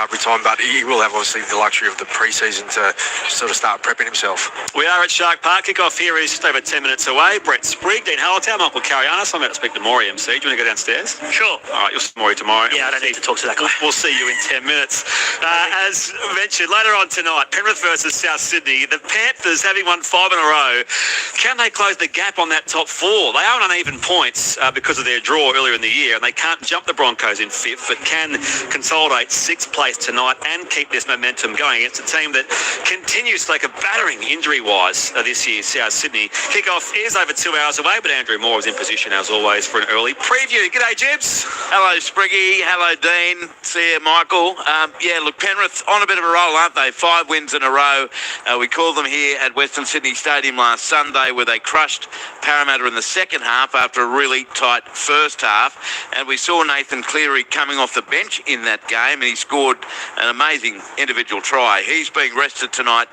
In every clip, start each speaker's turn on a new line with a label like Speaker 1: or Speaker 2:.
Speaker 1: recovery time, but he will have obviously the luxury of the pre-season to sort of start prepping himself.
Speaker 2: We are at Shark Park. Kick-off here is just over 10 minutes away. Brett Sprigg, Dean Hallitown, Michael Carrianis. I'm about to speak to Maury MC. Do you want to go downstairs?
Speaker 3: Sure.
Speaker 2: All right, you'll see Maury tomorrow.
Speaker 3: Yeah, I don't need to talk to that guy.
Speaker 2: We'll see you in 10 minutes. As mentioned, later on tonight, Penrith versus South Sydney. The Panthers, having won 5 in a row, can they close the gap on that top 4? They are on uneven points because of their draw earlier in the year, and they can't jump the Broncos in 5th, but can consolidate 6th place tonight and keep this momentum going against a team that continues to take a battering injury-wise this year, South Sydney. Kickoff is over 2 hours away, but Andrew Moore is in position, as always, for an early preview. G'day, Jibs.
Speaker 4: Hello, Spriggy. Hello, Dean. See you, Michael. Look, Penrith on a bit of a roll, aren't they? 5 wins in a row. We called them here at Western Sydney Stadium last Sunday, where they crushed Parramatta in the second half after a really tight first half. And we saw Nathan Cleary coming off the bench in that game, and he scored an amazing individual try. He's being rested tonight.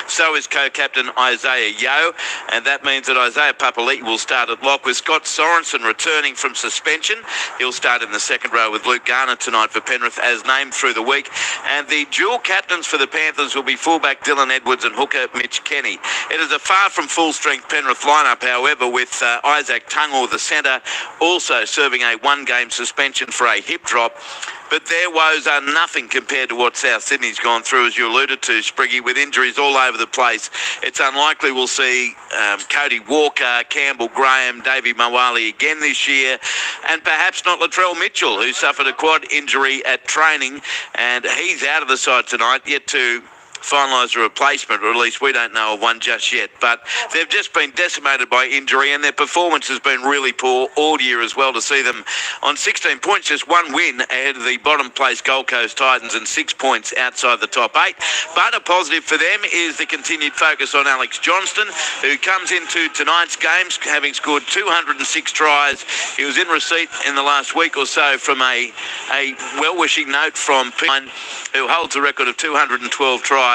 Speaker 4: So is co-captain Isaiah Yeo, and that means that Isaiah Papali'i will start at lock with Scott Sorensen returning from suspension. He'll start in the second row with Luke Garner tonight for Penrith as named through the week. And the dual captains for the Panthers will be fullback Dylan Edwards and hooker Mitch Kenny. It is a far from full-strength Penrith lineup, however, with Isaac Tungor, the centre, also serving a 1-game suspension for a hip drop. But their woes are nothing compared to what South Sydney's gone through, as you alluded to, Spriggy, with injuries all over the place. It's unlikely we'll see Cody Walker, Campbell Graham, Davey Mawali again this year, and perhaps not Latrell Mitchell, who suffered a quad injury at training, and he's out of the side tonight, yet to finalise a replacement, or at least we don't know of one just yet. But they've just been decimated by injury, and their performance has been really poor all year as well. To see them on 16 points, just 1 win ahead of the bottom place Gold Coast Titans and 6 points outside the top 8. But a positive for them is the continued focus on Alex Johnston, who comes into tonight's games having scored 206 tries. He was in receipt in the last week or so from a well-wishing note from Pine, who holds a record of 212 tries,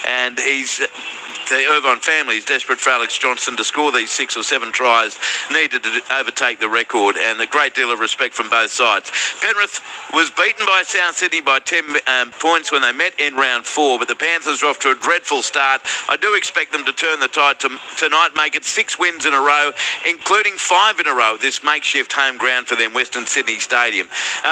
Speaker 4: and the Irvine family is desperate for Alex Johnston to score these 6 or 7 tries, needed to overtake the record, and a great deal of respect from both sides. Penrith was beaten by South Sydney by 10 points when they met in round 4, but the Panthers are off to a dreadful start. I do expect them to turn the tide tonight, make it 6 wins in a row, including 5 in a row at this makeshift home ground for them, Western Sydney Stadium.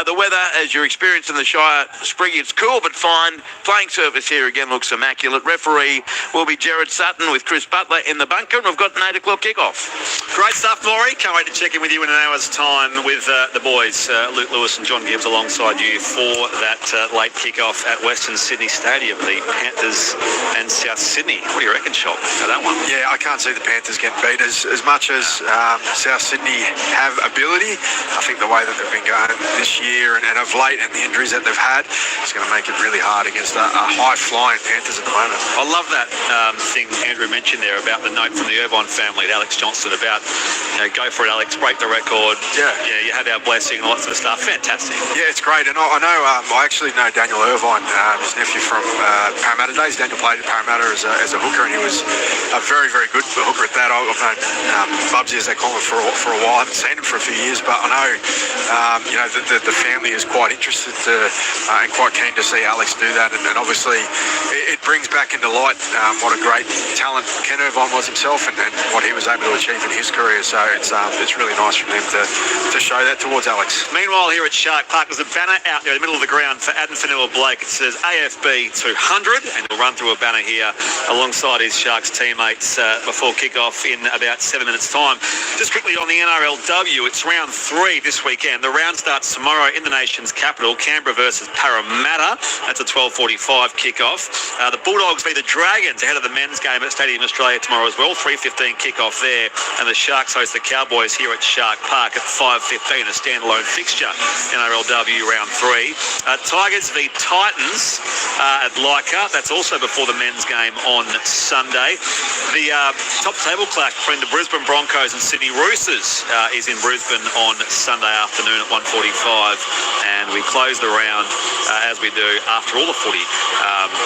Speaker 4: The weather, as you're experiencing the Shire, Spriggy, it's cool but fine. Playing surface here again looks immaculate. Referee will be Jared Sutton with Chris Butler in the bunker, and we've got an 8 o'clock kickoff.
Speaker 2: Great stuff, Maury. Can't wait to check in with you in an hour's time with the boys, Luke Lewis and John Gibbs, alongside you for that late kickoff at Western Sydney Stadium, the Panthers and South Sydney. What do you reckon, Shop, for that one?
Speaker 1: Yeah, I can't see the Panthers getting beat. As much as South Sydney have ability, I think the way that they've been going this year and of late, and the injuries that they've had, is going to make it really hard against a high-flying Panthers at the moment.
Speaker 2: I love that thing Andrew mentioned there about the note from the Irvine family to Alex Johnston about, go for it, Alex, break the record.
Speaker 1: Yeah,
Speaker 2: you have our blessing and all that sort of stuff. Fantastic.
Speaker 1: Yeah, it's great. And I know, I actually know Daniel Irvine, his nephew from Parramatta days. Daniel played at Parramatta as a hooker, and he was a very, very good hooker at that. I've known Bubsy, as they call him, for a while. I haven't seen him for a few years, but I know, the family is quite interested and quite keen to see Alex do that. And obviously, it brings back into light what a great talent Ken Irvine was himself, and what he was able to achieve in his career. So it's really nice for them to show that towards Alex.
Speaker 2: Meanwhile, here at Shark Park, there's a banner out there in the middle of the ground for Adam Fanua Blake. It says AFB 200, and he'll run through a banner here alongside his Sharks teammates before kick-off in about 7 minutes' time. Just quickly on the NRLW, it's round 3 this weekend. The round starts tomorrow in the nation's capital, Canberra versus Parramatta. That's a 12:45 kick-off. The Bulldogs v the Dragons ahead of the men's game at Stadium Australia tomorrow as well. 3:15 kick-off there, and the Sharks host the Cowboys here at Shark Park at 5:15, a standalone fixture, NRLW round 3. Tigers v Titans at Leica. That's also before the men's game on Sunday. The top table clash between the Brisbane Broncos and Sydney Roosters is in Brisbane on Sunday afternoon at 1:45, and we close the round as we do after all the footy.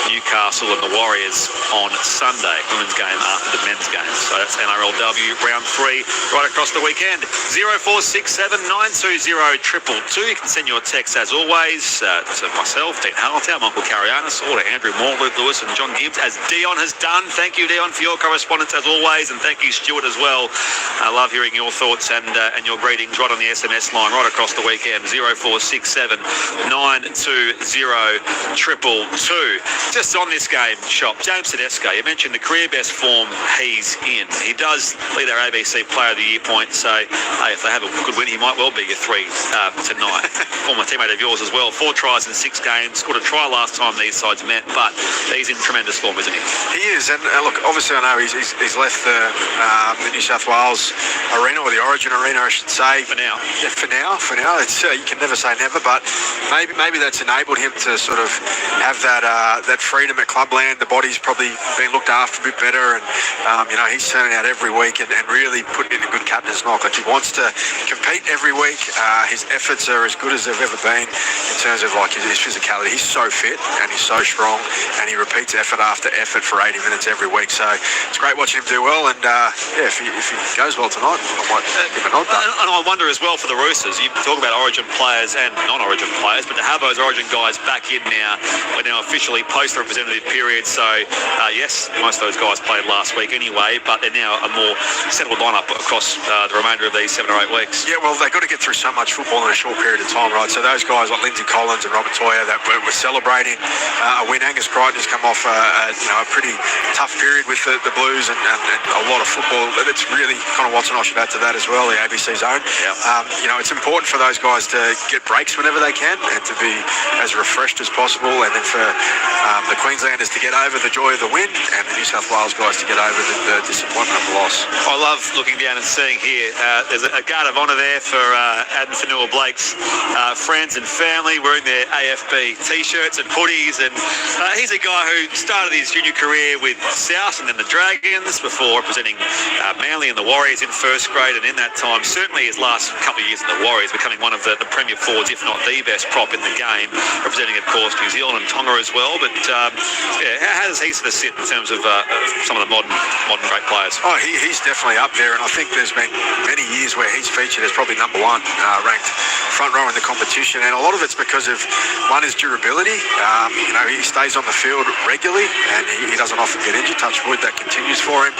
Speaker 2: Newcastle and the Warriors on Sunday, women's game after the men's game. So that's NRLW round 3 right across the weekend. 0467 920 222. You can send your texts as always to myself, Dean Hamilton, Michael Carianis, or to Andrew Moore, Luke Lewis, and John Gibbs, as Dion has done. Thank you, Dion, for your correspondence as always, and thank you, Stuart, as well. I love hearing your thoughts and your greetings right on the SMS line right across the weekend. 0467 920 222. Just on this game, Shop, James Tedesco, you mentioned the career best form he's in. He does lead our ABC Player of the Year point, so hey, if they have a good win, he might well be your 3 tonight. Former teammate of yours as well. 4 tries in 6 games. Scored a try last time these sides met, but he's in tremendous form, isn't he?
Speaker 1: He is, and look, obviously I know he's left the New South Wales arena, or the Origin arena, I should say.
Speaker 2: For now.
Speaker 1: Yeah, for now. It's, you can never say never, but maybe that's enabled him to sort of have that freedom at clubland. The body's probably been looked after a bit better, and he's turning out every week and really putting in a good captain's knock. Like, he wants to compete every week. His efforts are as good as they've ever been in terms of like his physicality. He's so fit and he's so strong, and he repeats effort after effort for 80 minutes every week. So it's great watching him do well, and if he goes well tonight, I might give him a nod.
Speaker 2: And I wonder as well for the Roosters, you talk about Origin players and non-Origin players, but to have those Origin guys back in now, we're now officially post-representative period, so yes, most of those guys played last week anyway, but they're now a more settled lineup across the remainder of these 7 or 8 weeks.
Speaker 1: Yeah, well, they've got to get through so much football in a short period of time, right? So those guys like Lindsay Collins and Rabbitohs that were celebrating a win. Angus Crichton has come off a pretty tough period with the Blues and a lot of football. That's really kind of Watson. I should add to that as well, the ABC zone. Yep. It's important for those guys to get breaks whenever they can and to be as refreshed as possible, and then for the Queenslanders to get over the joy of the win and the New South Wales guys to get over the disappointment of the loss.
Speaker 2: I love looking down and seeing here, there's a guard of honour there for Adam Fanua Blake's friends and family wearing their AFB T-shirts and hoodies, and he's a guy who started his junior career with South and then the Dragons before representing Manly and the Warriors in first grade, and in that time, certainly his last couple of years in the Warriors, becoming one of the Premier forwards, if not the best prop in the game, representing, of course, New Zealand and Tonga as well. But how does he sort of sit in terms of some of the modern great players?
Speaker 1: Oh, he's definitely up there, and I think there's been many years where he's featured as probably number 1 ranked front row in the competition, and a lot of it's because of one is durability. He stays on the field regularly, and he doesn't often get injured. Touch wood, that continues for him.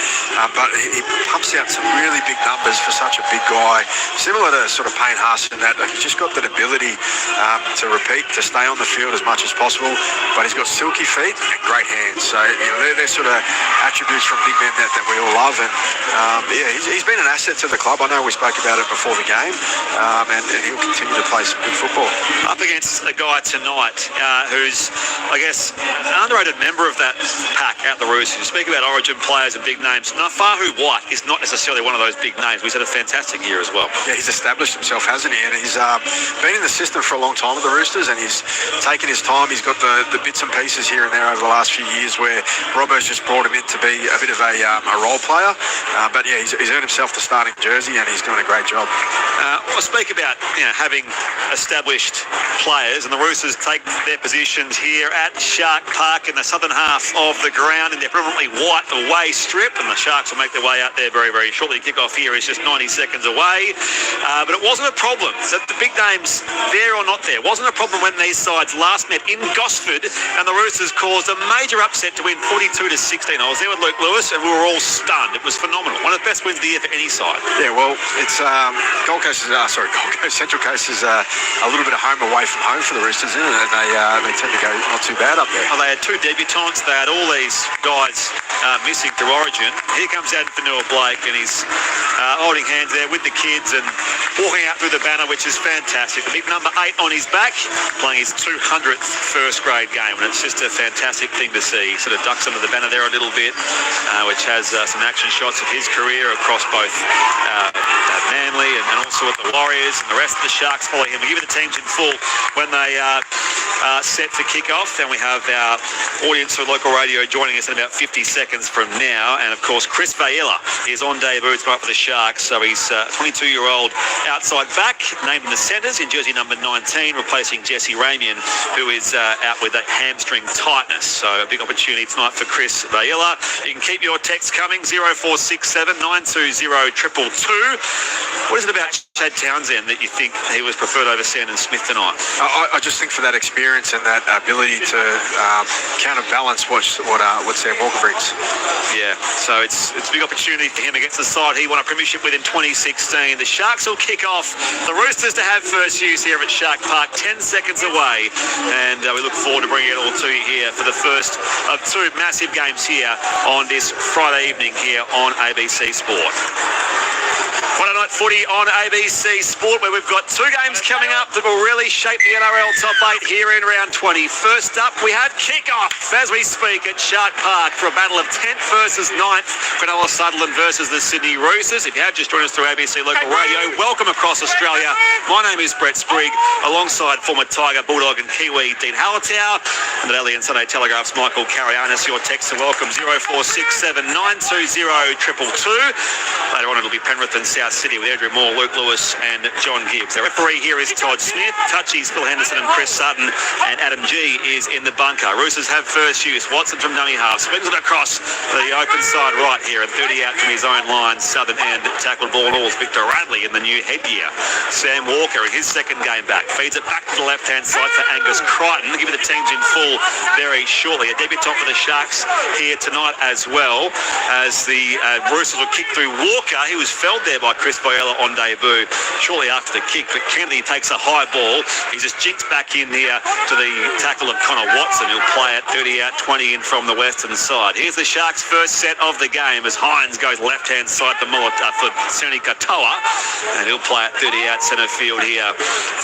Speaker 1: But he pumps out some really big numbers for such a big guy, similar to sort of Payne Haas in that. Like, he's just got that ability to repeat, to stay on the field as much as possible, but he's got silky feet and great hands. So they're sort of attributes from big men that we all love, and he's been an asset to the club. I know we spoke about it before the game, and he'll continue to play some good football.
Speaker 2: Up against a guy tonight who's, I guess, an underrated member of that pack at the Roosters. You speak about Origin players and big names. Nafahu White is not necessarily one of those big names. He's had a fantastic year as well.
Speaker 1: Yeah, he's established himself, hasn't he? And he's been in the system for a long time with the Roosters, and he's taken his time. He's got the bits and pieces here and there over the last few years where Robbo's just brought him in to be a bit of a role player. But yeah, he's earned himself the starting jersey, and he's doing a great job.
Speaker 2: We'll speak about having established players, and the Roosters take their positions here at Shark Park in the southern half of the ground in their predominantly white away strip, and the Sharks will make their way out there very, very shortly. Kick-off here is just 90 seconds away, but it wasn't a problem. So the big names there or not there wasn't a problem when these sides last met in Gosford, and the Roosters caused a major upset to win 42-16. I was there with Luke Lewis, and we were all stunned. It was phenomenal. One of the best wins of the year for any side.
Speaker 1: Yeah, well, it's Central Coast is a little bit of home away from home for the Roosters, isn't it? And they tend to go not too bad up there.
Speaker 2: Well, they had 2 debutants. They had all these guys missing through Origin. Here comes Adam Fanua Blake, and he's holding hands there with the kids and walking out through the banner, which is fantastic. The big number 8 on his back, playing his 200th first grade game, and it's just a fantastic thing to see. He sort of ducks under the banner there a little bit, which has some action shots of his career across both Manly and also with the Warriors, and the rest of the Sharks following him. We give you the teams in full when they set for kickoff. Then we have our audience for local radio joining us in about 50 seconds from now. And, of course, Chris Vaiella is on debut tonight for the Sharks. So he's a 22-year-old outside back, named in the centres in jersey number 19, replacing Jesse Ramian, who is out with that hamstring tightness. So a big opportunity tonight for Chris Vaiella. You can keep your texts coming, 0467 920 222. What is it about Chad Townsend that you think he was preferred over Sandon Smith tonight?
Speaker 1: I just think for that experience and that ability to counterbalance what Sam Walker brings.
Speaker 2: Yeah, so it's a big opportunity for him against the side he won a premiership with in 2016. The Sharks will kick off. The Roosters to have first use here at Shark Park, 10 seconds away. And we look forward to bringing it all to you here for the first of two massive games here on this Friday evening here on ABC Sport. Friday night footy on ABC Sport, where we've got two games coming up that will really shape the NRL top 8 here in round 20. First up, we have kick-off as we speak at Shark Park for a battle of 10th versus 9th. Cronulla Sutherland versus the Sydney Roosters. If you have just joined us through ABC Local Radio, welcome across Australia. My name is Brett Sprigg, alongside former Tiger, Bulldog and Kiwi Dean Hallertau, and the Daily and Sunday Telegraph's Michael Carianis. Your text are welcome, 0467 920 222. Later on, it'll be Penrith and South City with Andrew Moore, Luke Lewis and John Gibbs. The referee here is Todd Smith. Touchies Phil Henderson and Chris Sutton, and Adam G is in the bunker. Roosters have first use. Watson from dummy half swings it across the open side right here, and 30 out from his own line. Southern end tackled ball and all. Victor Radley in the new headgear. Sam Walker in his second game back feeds it back to the left-hand side for Angus Crichton. Give it the teams in full very shortly. A debutant for the Sharks here tonight as well, as the Roosters will kick through Walker. He was felled there by Chris Vaiella on debut shortly after the kick, but Kennedy takes a high ball. He just jinks back in here to the tackle of Connor Watson, who'll play it 30 out, 20 in from the western side. Here's the Sharks' first set of the game as Hines goes left-hand side for Sani Katoa, and he'll play it 30 out centre field here.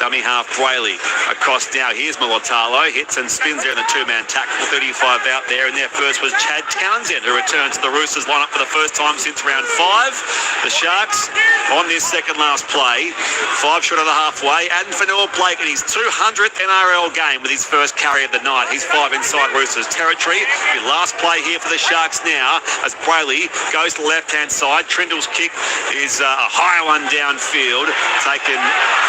Speaker 2: Dummy half Brayley across now. Here's Mulatalo, hits and spins there in the two-man tackle, 35 out there, and their first was Chad Townsend, who returns to the Roosters lineup for the first time since round 5. The Sharks on this second last play, 5 short of the halfway. Adam Fanua-Blake in his 200th NRL game with his first carry of the night. He's 5 inside Roosters territory. The last play here for the Sharks now as Brayley goes to the left-hand side. Trindle's kick is a higher one downfield, taken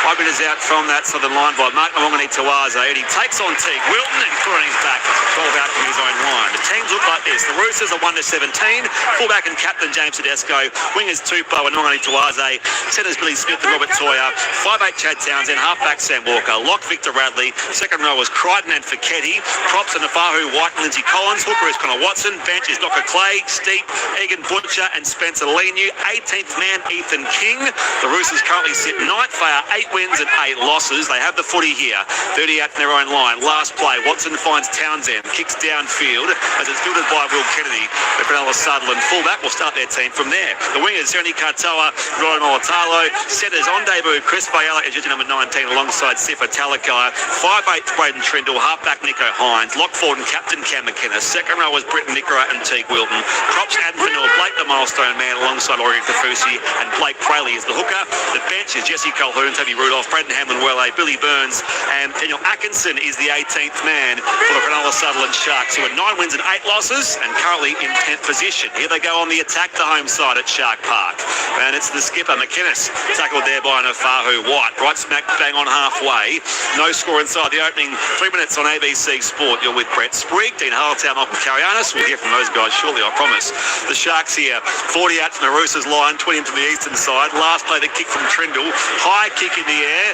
Speaker 2: 5 metres out from that southern line by Mark Nawangani Tawaza. And he takes on Teague Wilton and throwing his back 12 out from his own line. The teams look like this. The Roosters are 1-17. Fullback and captain James Tedesco. Wingers Tupou and Nawangani Tawaze. Centres Billy Smith and Robert Toyer. 5'8" Chad Townsend. Halfback Sam Walker. Lock Victor Radley. Second row was Crichton and Fiketti. Props and Nafahu White and Lindsay Collins. Hooker is Connor Watson. Bench is Docker Clay, Steep, Egan Butcher and Spencer Leniu. 18th man Ethan King. The Roosters currently sit 9th. They are 8 wins and 8 losses. They have the footy here. 30 out from their own line. Last play. Watson finds Townsend. Kicks downfield as it's fielded by Will Kennedy. The Cronulla Sutherland fullback will start their team from there. The wingers, Sani Katoa, Ryan Mulatalo. Centres on debut, Chris Vaiella is jersey number 19 alongside Sifa Talakai. 5'8" Braden Trindle. Halfback Nico Hines. Lock forward and captain Cam McInnes. Second row was Britton Nickera and Teague Wilton. Props Adam Fanua-Blake, the milestone man, alongside Orion Kafusi, and Blake Fraley is the hooker. The bench is Jesse Colquhoun, Toby Rudolph, Braden Hamlin-Welle, Billy Burns, and Daniel Atkinson is the 18th man for the Cronulla Sutherland Sharks, who are 9 wins and 8 losses and currently in 10th position. Here they go on the attack, the home side at Shark Park. And it's the skipper, McInnes, tackled there by Nafahu White. Right smack bang on halfway. No score inside the opening 3 minutes on ABC Sport. You're with Brett Sprigg, Dean Hallertau, Michael Carianis. We'll hear from those guys shortly, I promise. The Sharks here, 40 out from the Roosters line, 20 into the eastern side. Last play, the kick from Trindle. High kick in the air,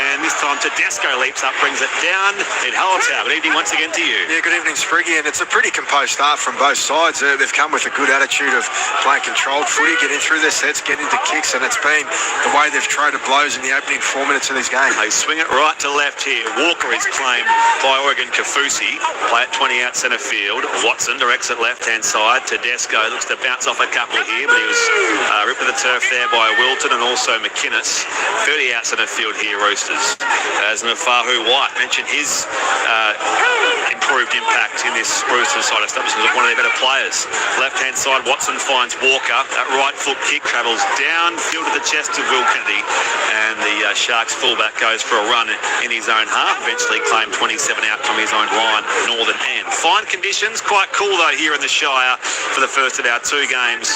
Speaker 2: and this time Tedesco leaps up, brings it down. Dean Hallertau, good evening once again to you.
Speaker 1: Yeah, good evening, Spriggy, and it's a pretty composed start from both sides. They've come with a good attitude of playing controlled footy, getting through their sets, getting into kicks, and it's been the way they've traded blows in the opening 4 minutes of this game.
Speaker 2: They swing it right to left here. Walker is claimed by Oregon Kafusi. Play it 20 out centre field. Watson directs it left-hand side. Tedesco looks to bounce off a couple here, but he was ripped to the turf there by Wilton and also McInnes. 30 out centre field here, Roosters. As Nafahu White mentioned his improved improved impact in this Roosters side, establishment of one of their better players. Left-hand side, Watson finds Walker. That right foot kick travels downfield to the chest of Will Kennedy, and the Sharks fullback goes for a run in his own half, eventually claimed 27 out from his own line, northern end. Fine conditions, quite cool though here in the Shire for the first of our 2 games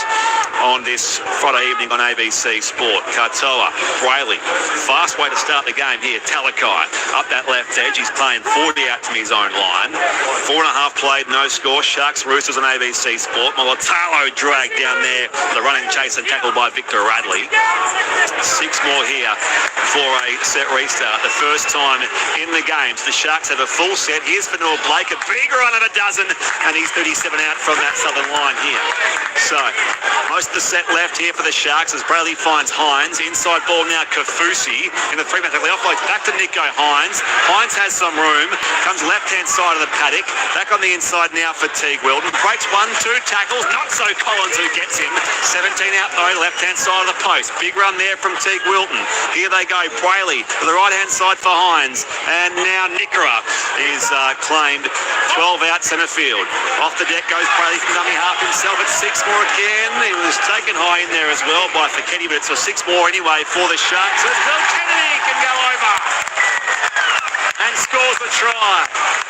Speaker 2: on this Friday evening on ABC Sport. Katoa, Brayley, fast way to start the game here. Talakai up that left edge, he's playing 40 out from his own line. 4.5 played, no score. Sharks Roosters on ABC Sport. Molotalo dragged down there, the running chase and tackled by Victor Radley. 6 more here for a set restart. The first time in the games the Sharks have a full set. Here's Fanua Blake, a big run of a dozen, and he's 37 out from that southern line here. So most of the set left here for the Sharks as Brayley finds Hines. Inside ball now Kafusi in the 3-man tackle. Offload back to Nico Hines. Hines has some room, comes left-hand side of the paddock. Back on the inside now for Teague Wilton. Breaks 1-2 tackles, not so Collins who gets him. 17 out though, left-hand side of the post. Big run there from Teague Wilton. Here they go, Brayley to the right-hand side for Hines. And now Nickera is claimed 12 out centre field. Off the deck goes Brayley from dummy half himself at 6 more again. He was taken high in there as well by Feketi, but it's a 6 more anyway for the Sharks. As Will Kennedy can go over and scores the try.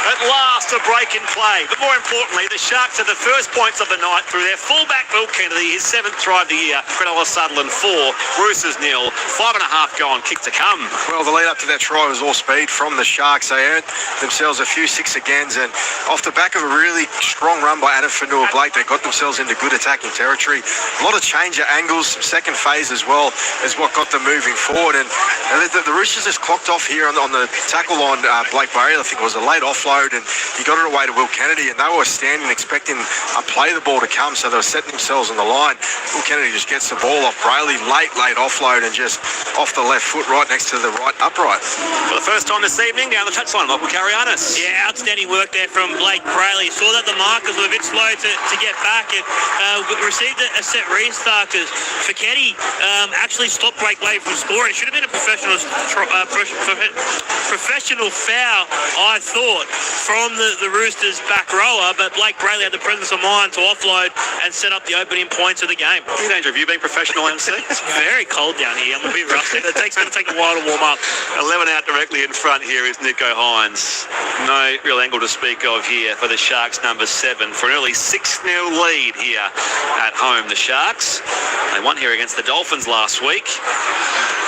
Speaker 2: At last, a break in play. But more importantly, the Sharks have the first points of the night through their fullback, Will Kennedy, his 7th try of the year. Cronulla Sutherland 4, Roosters 0. 5.5 gone, kick to come.
Speaker 1: Well, the lead up to that try was all speed from the Sharks. They earned themselves a few 6 agains, and off the back of a really strong run by Adam Fanua Blake, they got themselves into good attacking territory. A lot of change of angles, some second phase as well is what got them moving forward. And the Roosters just clocked off here on the tackle on Blake Barry. I think it was a late offload, and he got it away to Will Kennedy, and they were standing expecting a play the ball to come, so they were setting themselves on the line. Will Kennedy just gets the ball off Brayley, late offload, and just off the left foot right next to the right upright.
Speaker 2: For the first time this evening, down the touchline, Michael Carianis.
Speaker 3: Yeah, outstanding work there from Blake Brayley. Saw that the markers were a bit slow to get back, and received a set restart because Feketi actually stopped Blake Brayley from scoring. It should have been a professional foul, I thought, from the Roosters back rower, but Blake Brayley had the presence of mind to offload and set up the opening points of the game.
Speaker 2: In danger of you being professional, MC?
Speaker 3: It's very cold down here. I'm a bit rusty. It's going to take a while to warm up.
Speaker 2: 11 out directly in front here is Nico Hines. No real angle to speak of here for the Sharks, number 7, for an early 6-0 lead here at home. The Sharks, they won here against the Dolphins last week,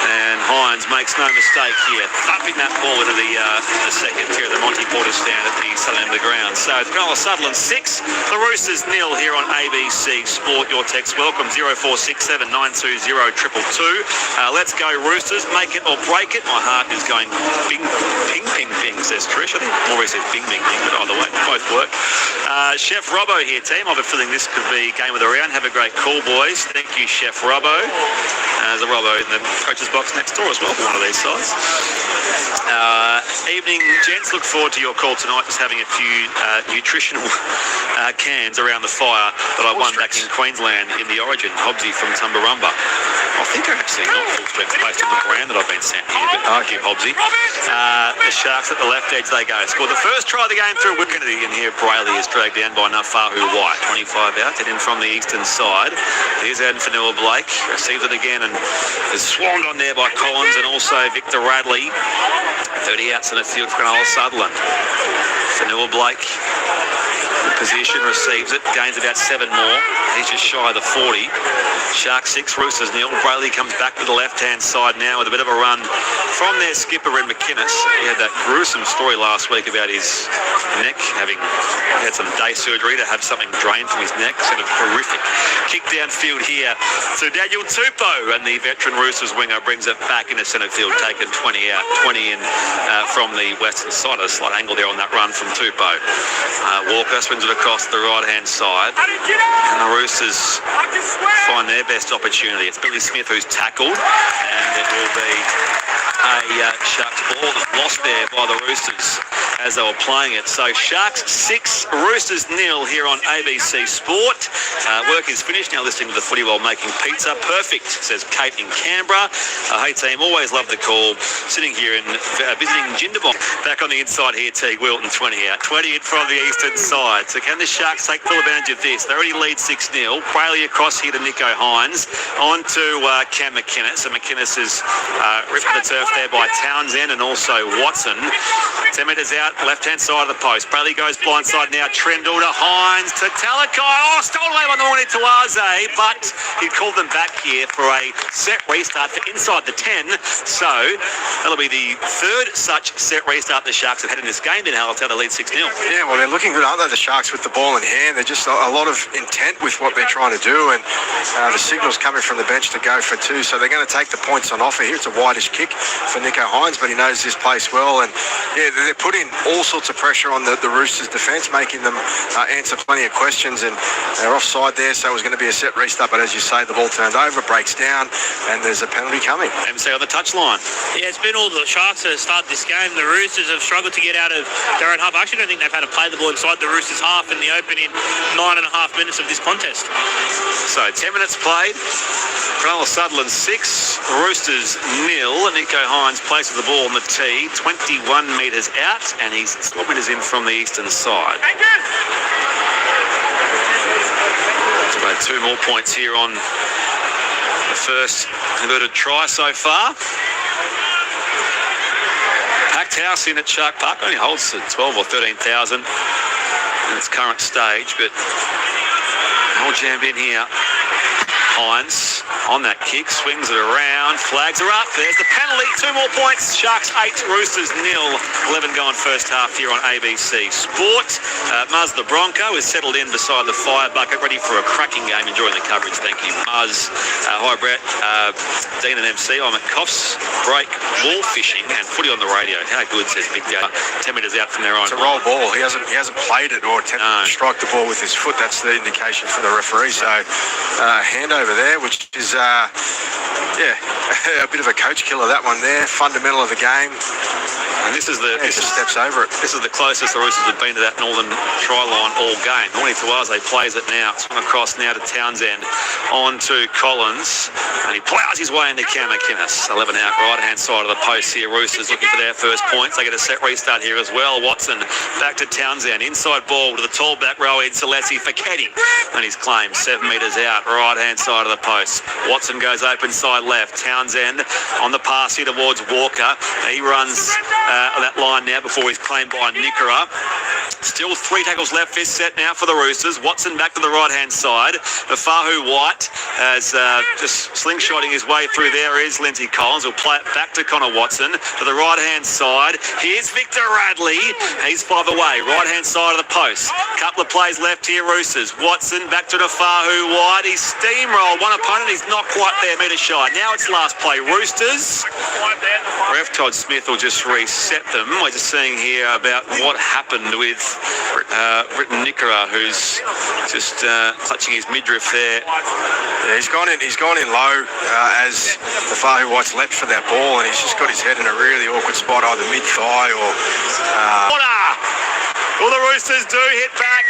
Speaker 2: and Hines makes no mistake here, thumping that ball into the second tier of the Monty Porter stand at the southern end of the ground. So it's Cronulla Sutherland 6, the Roosters 0 here on ABC Sport. Your text welcome 0467 920 222. Let's go Roosters, make it or break it. My heart is going bing, ping, ping, ping, says Trish. I think Maurice says bing, bing, bing, but either way, both work. Chef Robbo here, team. I have a feeling this could be game of the round. Have a great call, boys. Thank you, Chef Robbo. There's a Robbo in the coach's box next door as well for one of these sides. Evening, gents. Look forward to your call tonight. Just having a few nutritional cans around the fire that I won back in Queensland in the Origin. Hobbsy from Tumbarumba. I think they're actually not full strength based on the brand that I've been sent here, but thank you, Hobbsy. The Sharks at the left edge they go. Scored the first try of the game through Will Kennedy, and here Brayley is dragged down by Nafahu White. 25 out, and in from the eastern side. Here's Adam Fanua Blake. Receives it again and is swarmed on there by Collins and also Victor Radley. 30 outs in the field for Cronulla Sutherland. Fanua Blake, the position, receives it, gains about 7 more. He's just shy of the 40. Sharks 6, Roosters 0. Brayley comes back to the left-hand side now with a bit of a run from their skipper in McInnes. He had that gruesome story last week about his neck, having had some day surgery to have something drained from his neck. Sort of horrific. Kick downfield here to Daniel Tupou, and the veteran Roosters winger brings it back into centre field, taken 20 out, 20 in from the western side. A slight angle there on that run from Tupou. Walker swings it across the right-hand side, and the Roosters find their best opportunity. It's Billy Smith who's tackled, and it will be a Sharks ball lost there by the Roosters. as they were playing it. So Sharks 6, Roosters 0 here on ABC Sport. Work is finished. Now listening to the footy while making pizza. Perfect, says Kate in Canberra. Hey team, always love the call. Sitting here and visiting Jindabyne. Back on the inside here, Teague Wilton 20 out. 20 in from the eastern side. So can the Sharks take full advantage of this? They already lead 6-0. Brayley across here to Nico Hines. On to Cam McInnes. So McInnes is ripped the turf there by Townsend and also Watson. 10 metres out, left-hand side of the post. Brayley goes blindside now. Trendall to Hines to Talakai. Oh, stolen away by Norman Tuaze, but he called them back here for a set restart for inside the 10. So that'll be the third such set restart the Sharks have had in this game. Then Halifax to lead 6-0.
Speaker 1: Yeah, well, they're looking good, aren't they, the Sharks, with the ball in hand. They're just a lot of intent with what they're trying to do, and the signal's coming from the bench to go for 2. So they're going to take the points on offer here. It's a wideish kick for Nico Hines, but he knows this place well. And, yeah, they're putting all sorts of pressure on the Roosters' defence, making them answer plenty of questions. And they're offside there, so it was going to be a set restart. But as you say, the ball turned over, breaks down, and there's a penalty coming.
Speaker 2: MC on the touchline.
Speaker 3: Yeah, it's been all the Sharks that have started this game. The Roosters have struggled to get out of their own half. I actually don't think they've had to play the ball inside the Roosters' half in the opening 9.5 minutes of this contest.
Speaker 2: So 10 minutes played. Cronulla Sutherland 6, Roosters 0. Nico Hines places the ball on the tee, 21 metres out, and he's 12 metres in from the eastern side. So about 2 more points here on the first converted try so far. Packed house in at Shark Park, only holds 12 or 13,000 in its current stage, but all jammed in here. Hines on that kick, swings it around, flags are up. There's the penalty, 2 more points. Sharks 8, Roosters 0. 11 going first half here on ABC Sport. Muzz the Bronco is settled in beside the fire bucket, ready for a cracking game. Enjoying the coverage, thank you, Muzz. Hi, Brett. Dean and MC, I'm at Coffs Break Wall Fishing and footy on the radio. How good, says Big Day. 10 metres out from their own.
Speaker 1: It's a roll ball. He hasn't played it or attempted to strike the ball with his foot. That's the indication for the referee. So hand over there, which is a bit of a coach killer, that one there. Fundamental of the game.
Speaker 2: And this is the
Speaker 1: steps over it.
Speaker 2: This is the closest the Roosters have been to that northern try line all game. Norman Tuaze plays it now. Swung across now to Townsend. On to Collins. And he ploughs his way into Cam McInnes. 11 out, right-hand side of the post here. Roosters looking for their first points. They get a set restart here as well. Watson back to Townsend. Inside ball to the tall back row in Salesi for Keddy. And he's claimed 7 metres out, right-hand side of the post. Watson goes open side left. Townsend on the pass here towards Walker. He runs that line now before he's claimed by Nickera. Still 3 tackles left this set now for the Roosters. Watson back to the right-hand side. Fahu White as just slingshotting his way through there is Lindsay Collins. Will play it back to Connor Watson to the right-hand side. Here's Victor Radley. He's 5 away, right-hand side of the post. Couple of plays left here, Roosters. Watson back to the Fahu White. He's steamrolled one opponent. He's not quite there, metre shy. Now it's last play, Roosters. Ref Todd Smith will just reset them. We're just seeing here about what happened with Britton Nickera, who's just clutching his midriff there.
Speaker 1: Yeah, he's gone in low as the Fahu White's leapt for that ball, and he's just got his head in a really awkward spot, either mid-thigh or...
Speaker 2: Well, the Roosters do hit back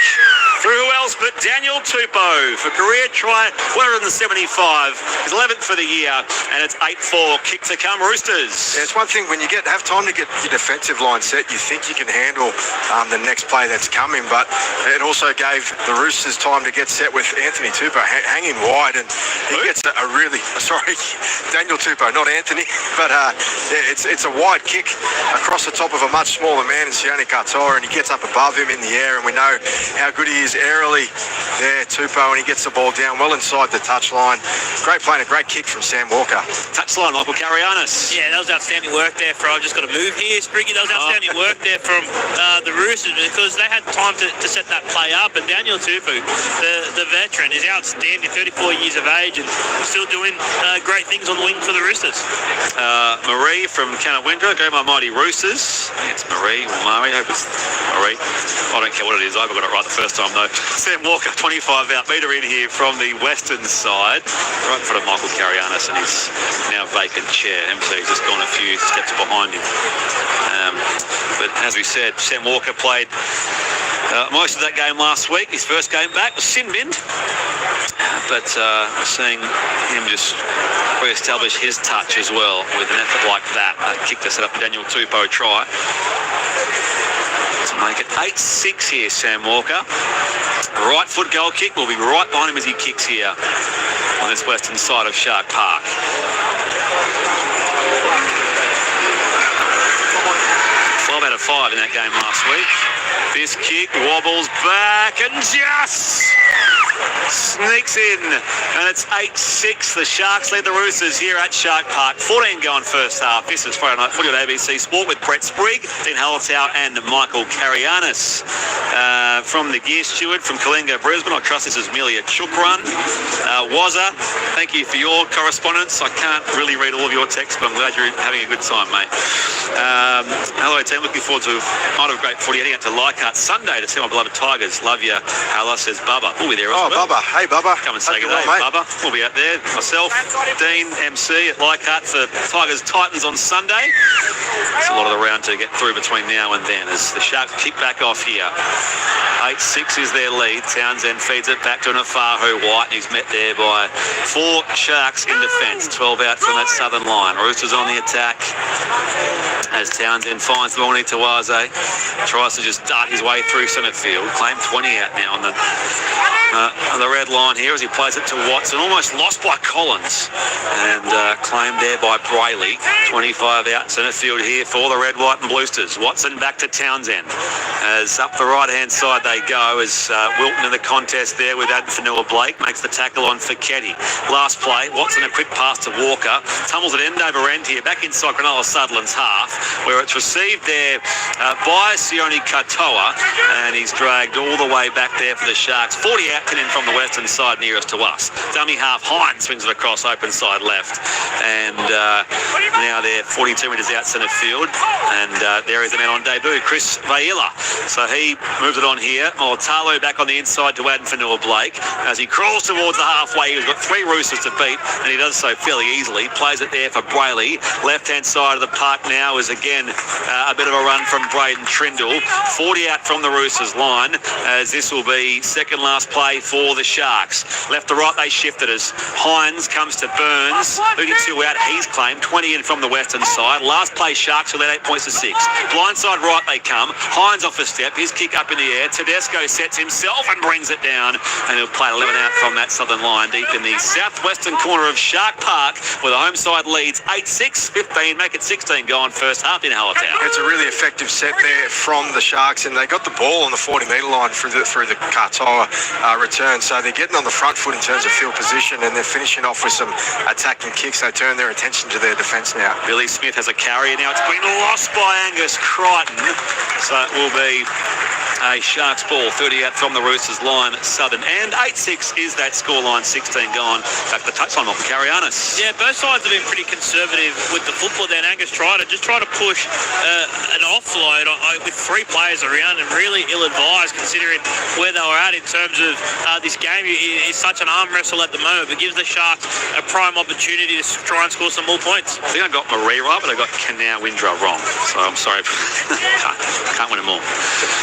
Speaker 2: through who else but Daniel Tupou for career try 175. His 11th for the year, and it's 8-4. Kick to come, Roosters.
Speaker 1: Yeah, it's one thing when you have time to get your defensive line set, you think you can handle the next play that's coming, but it also gave the Roosters time to get set with Anthony Tupou hanging wide, and he gets a really... Sorry, Daniel Tupou, not Anthony, but it's a wide kick across the top of a much smaller man in Sione Katoa, and he gets up above him in the air, and we know how good he is aerially there, Tupou, and he gets the ball down well inside the touchline. Great play and a great kick from Sam Walker.
Speaker 2: Touchline, Michael Carianis.
Speaker 3: Yeah, that was outstanding work there from... I've just got to move here, Spriggy. That was outstanding work there from the Roosters, because they had time to set that play up, and Daniel Tupou, the veteran, is outstanding, 34 years of age, and still doing great things on the wing for the Roosters.
Speaker 2: Marie from Canawindra, go my mighty Roosters. It's Marie or Murray, I hope it's Marie. I don't care what it is, I got it right the first time though. Sam Walker, 20 25 out metre in here from the western side, right in front of Michael Carianis and his now vacant chair. MC's just gone a few steps behind him. But as we said, Sam Walker played most of that game last week. His first game back was sin binned, but we're seeing him just re-establish his touch as well with an effort like that. Kick to set up the Daniel Tupou try to make it 8-6 here. Sam Walker, right foot goal kick, will be right behind him as he kicks here on this western side of Shark Park. 12 out of 5 in that game last week. This kick wobbles back and just sneaks in, and it's 8-6. The Sharks lead the Roosters here at Shark Park. 14 going first half. This is Friday Night Footy on ABC Sport with Brett Sprigg, Dean Hallertau and Michael Carianis. From the gear steward from Kalinga, Brisbane, I trust this is merely a chook run. Wazza, thank you for your correspondence. I can't really read all of your text, but I'm glad you're having a good time, mate. Hello team, looking forward to a night of great footy, heading out to Leichhardt Sunday to see my beloved Tigers. Love you, Halla, says Bubba. We'll be there as well.
Speaker 1: Bubba. Hey, Bubba.
Speaker 2: Come and say good day, Bubba. We'll be out there. Myself, Dean, MC at Leichhardt for Tigers Titans on Sunday. There's a lot of the round to get through between now and then as the Sharks kick back off here. 8-6 is their lead. Townsend feeds it back to Nafahu White, and he's met there by 4 Sharks in defence. 12 out from that southern line. Roosters on the attack as Townsend finds the Morning Tawaze. Tries to just dart his way through centre field. Claim 20 out now on the red line here as he plays it to Watson. Almost lost by Collins. And claimed there by Brayley. 25 out centre field here for the red, white and Bluesters. Watson back to Townsend. As up the right-hand side they go as Wilton in the contest there with Adam Fanua-Blake makes the tackle on Fiketti. Last play, Watson a quick pass to Walker. Tumbles it end over end here, back inside Cronulla Sutherland's half, where it's received there by Sione Katoa, and he's dragged all the way back there for the Sharks. 40 out in from the western side nearest to us. Dummy half, Hines swings it across open side left, and now they're 42 metres out centre field, and there is the man on debut, Chris Vaila. So he moves it on here. Talo back on the inside to Adam Fanua-Blake. As he crawls towards the halfway, he's got 3 Roosters to beat, and he does so fairly easily. Plays it there for Brayley. Left-hand side of the park now is again a bit of a run from Braden Trindle. 40 out from the Roosters line, as this will be second last play for the Sharks. Left to right they shifted as Hines comes to Burns. 32 out, he's claimed. 20 in from the western side. Last play Sharks will let 8 points to 6. Blindside right they come. Hines off a step. His kick up in the air. Tedesco sets himself and brings it down, and he'll play 11 out from that southern line deep in the southwestern corner of Shark Park, where the home side leads 8-6, 15, make it 16 going first half in Hallertau.
Speaker 1: It's a really effective set there from the Sharks, and they got the ball on the 40-metre line through the Katoa return, so they're getting on the front foot in terms of field position, and they're finishing off with some attacking kicks. They turn their attention to their defence now.
Speaker 2: Billy Smith has a carry, now it's been lost by Angus Crichton, so it will be a Sharks ball. 30 out from the Roosters line at southern, and 8-6 is that scoreline. 16 gone. Back to the touchline off Carianis.
Speaker 3: Yeah, both sides have been pretty conservative with the football. Then Angus tried to push an offload with 3 players around, and really ill-advised considering where they were at in terms of this game. It's such an arm wrestle at the moment, but gives the Sharks a prime opportunity to try and score some more points.
Speaker 2: I think I got Marie right, but I got Canau Windra wrong, so I'm sorry. can't win them all.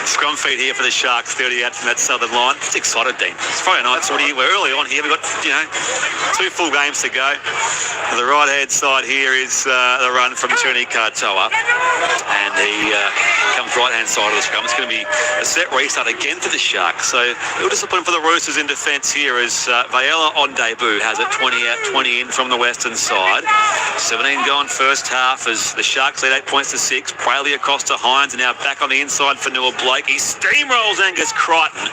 Speaker 2: Scrum feed here for the Sharks. 30 out from that southern line. It's excited, Dean. It's Friday night. We're early on here. We've got 2 full games to go. On the right-hand side here is the run from Tuni Katoa, and he comes right-hand side of the scrum. It's going to be a set restart again for the Sharks. So a little discipline for the Roosters in defence here as Vaela on debut has it 20 out, 20 in from the western side. 17 gone first half as the Sharks lead 8 points to 6. Brayley across to Hines, and now back on the inside for Fanua-Blake. He steamrolls Angus Crichton,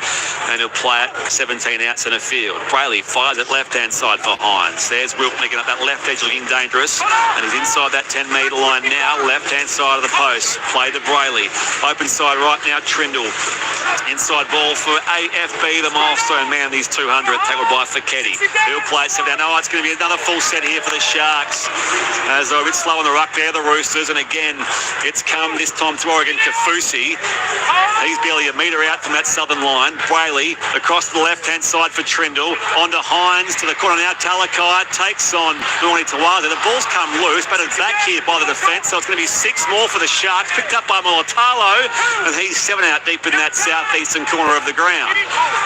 Speaker 2: and he'll play it 17 out centre field. Brayley fires it left-hand side for Hines. There's Wilton making up that left edge looking dangerous, and he's inside that 10-metre line now. Left-hand side of the post. Play to Brayley. Open side right now, Trindle. Inside ball for AFB, the milestone man, these 200, tackled by Fiketti. He'll play it 7 down. Oh, it's going to be another full set here for the Sharks, as they're a bit slow on the ruck there, the Roosters, and again, it's come this time to Oregon Kafusi. He's barely a metre out from that southern line. Brayley across to the left-hand side for Trindle. On to Hines to the corner now. Talakai takes on Nornie Tawaza. The ball's come loose, but it's back here by the defence, so it's going to be 6 more for the Sharks. Picked up by Molotalo, and he's 7 out deep in that southeastern corner of the ground.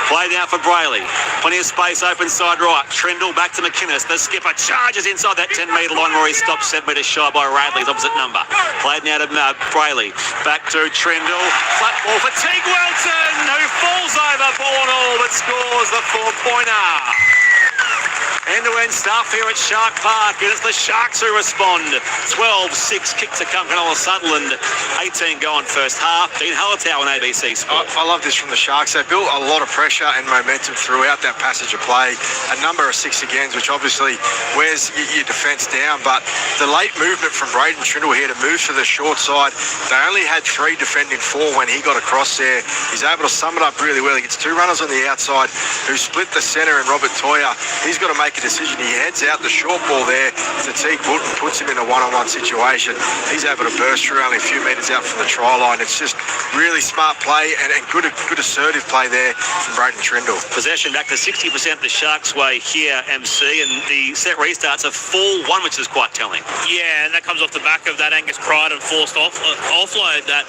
Speaker 2: Play now for Brayley. Plenty of space open side right. Trindle back to McInnes. The skipper charges inside that 10-metre line where he stops 7 metres shy by Radley's opposite number. Played now to Brayley. Back to Trindle. Flat ball for Teague Wilton, who falls over ball and all but scores the 4-pointer. End-to-end stuff here at Shark Park, and it's the Sharks who respond. 12-6 kick to come Cronulla Sutherland. 18 going first half. Dean Hallertau on ABC Sport.
Speaker 1: I love this from the Sharks. They built a lot of pressure and momentum throughout that passage of play. A number of 6 agains, which obviously wears your defence down. But the late movement from Braden Trindle here to move to the short side, they only had 3 defending 4 when he got across there. He's able to sum it up really well. He gets 2 runners on the outside who split the centre, and Robert Toya, he's got to make a decision. He heads out the short ball there to Teague Wilton, puts him in a one-on-one situation. He's able to burst through only a few metres out from the try line. It's just really smart play and good assertive play there from Braden Trindle.
Speaker 2: Possession back to 60% the Sharks' way here, MC, and the set restarts a 4-1, which is quite telling.
Speaker 3: Yeah, and that comes off the back of that Angus Crichton forced offload that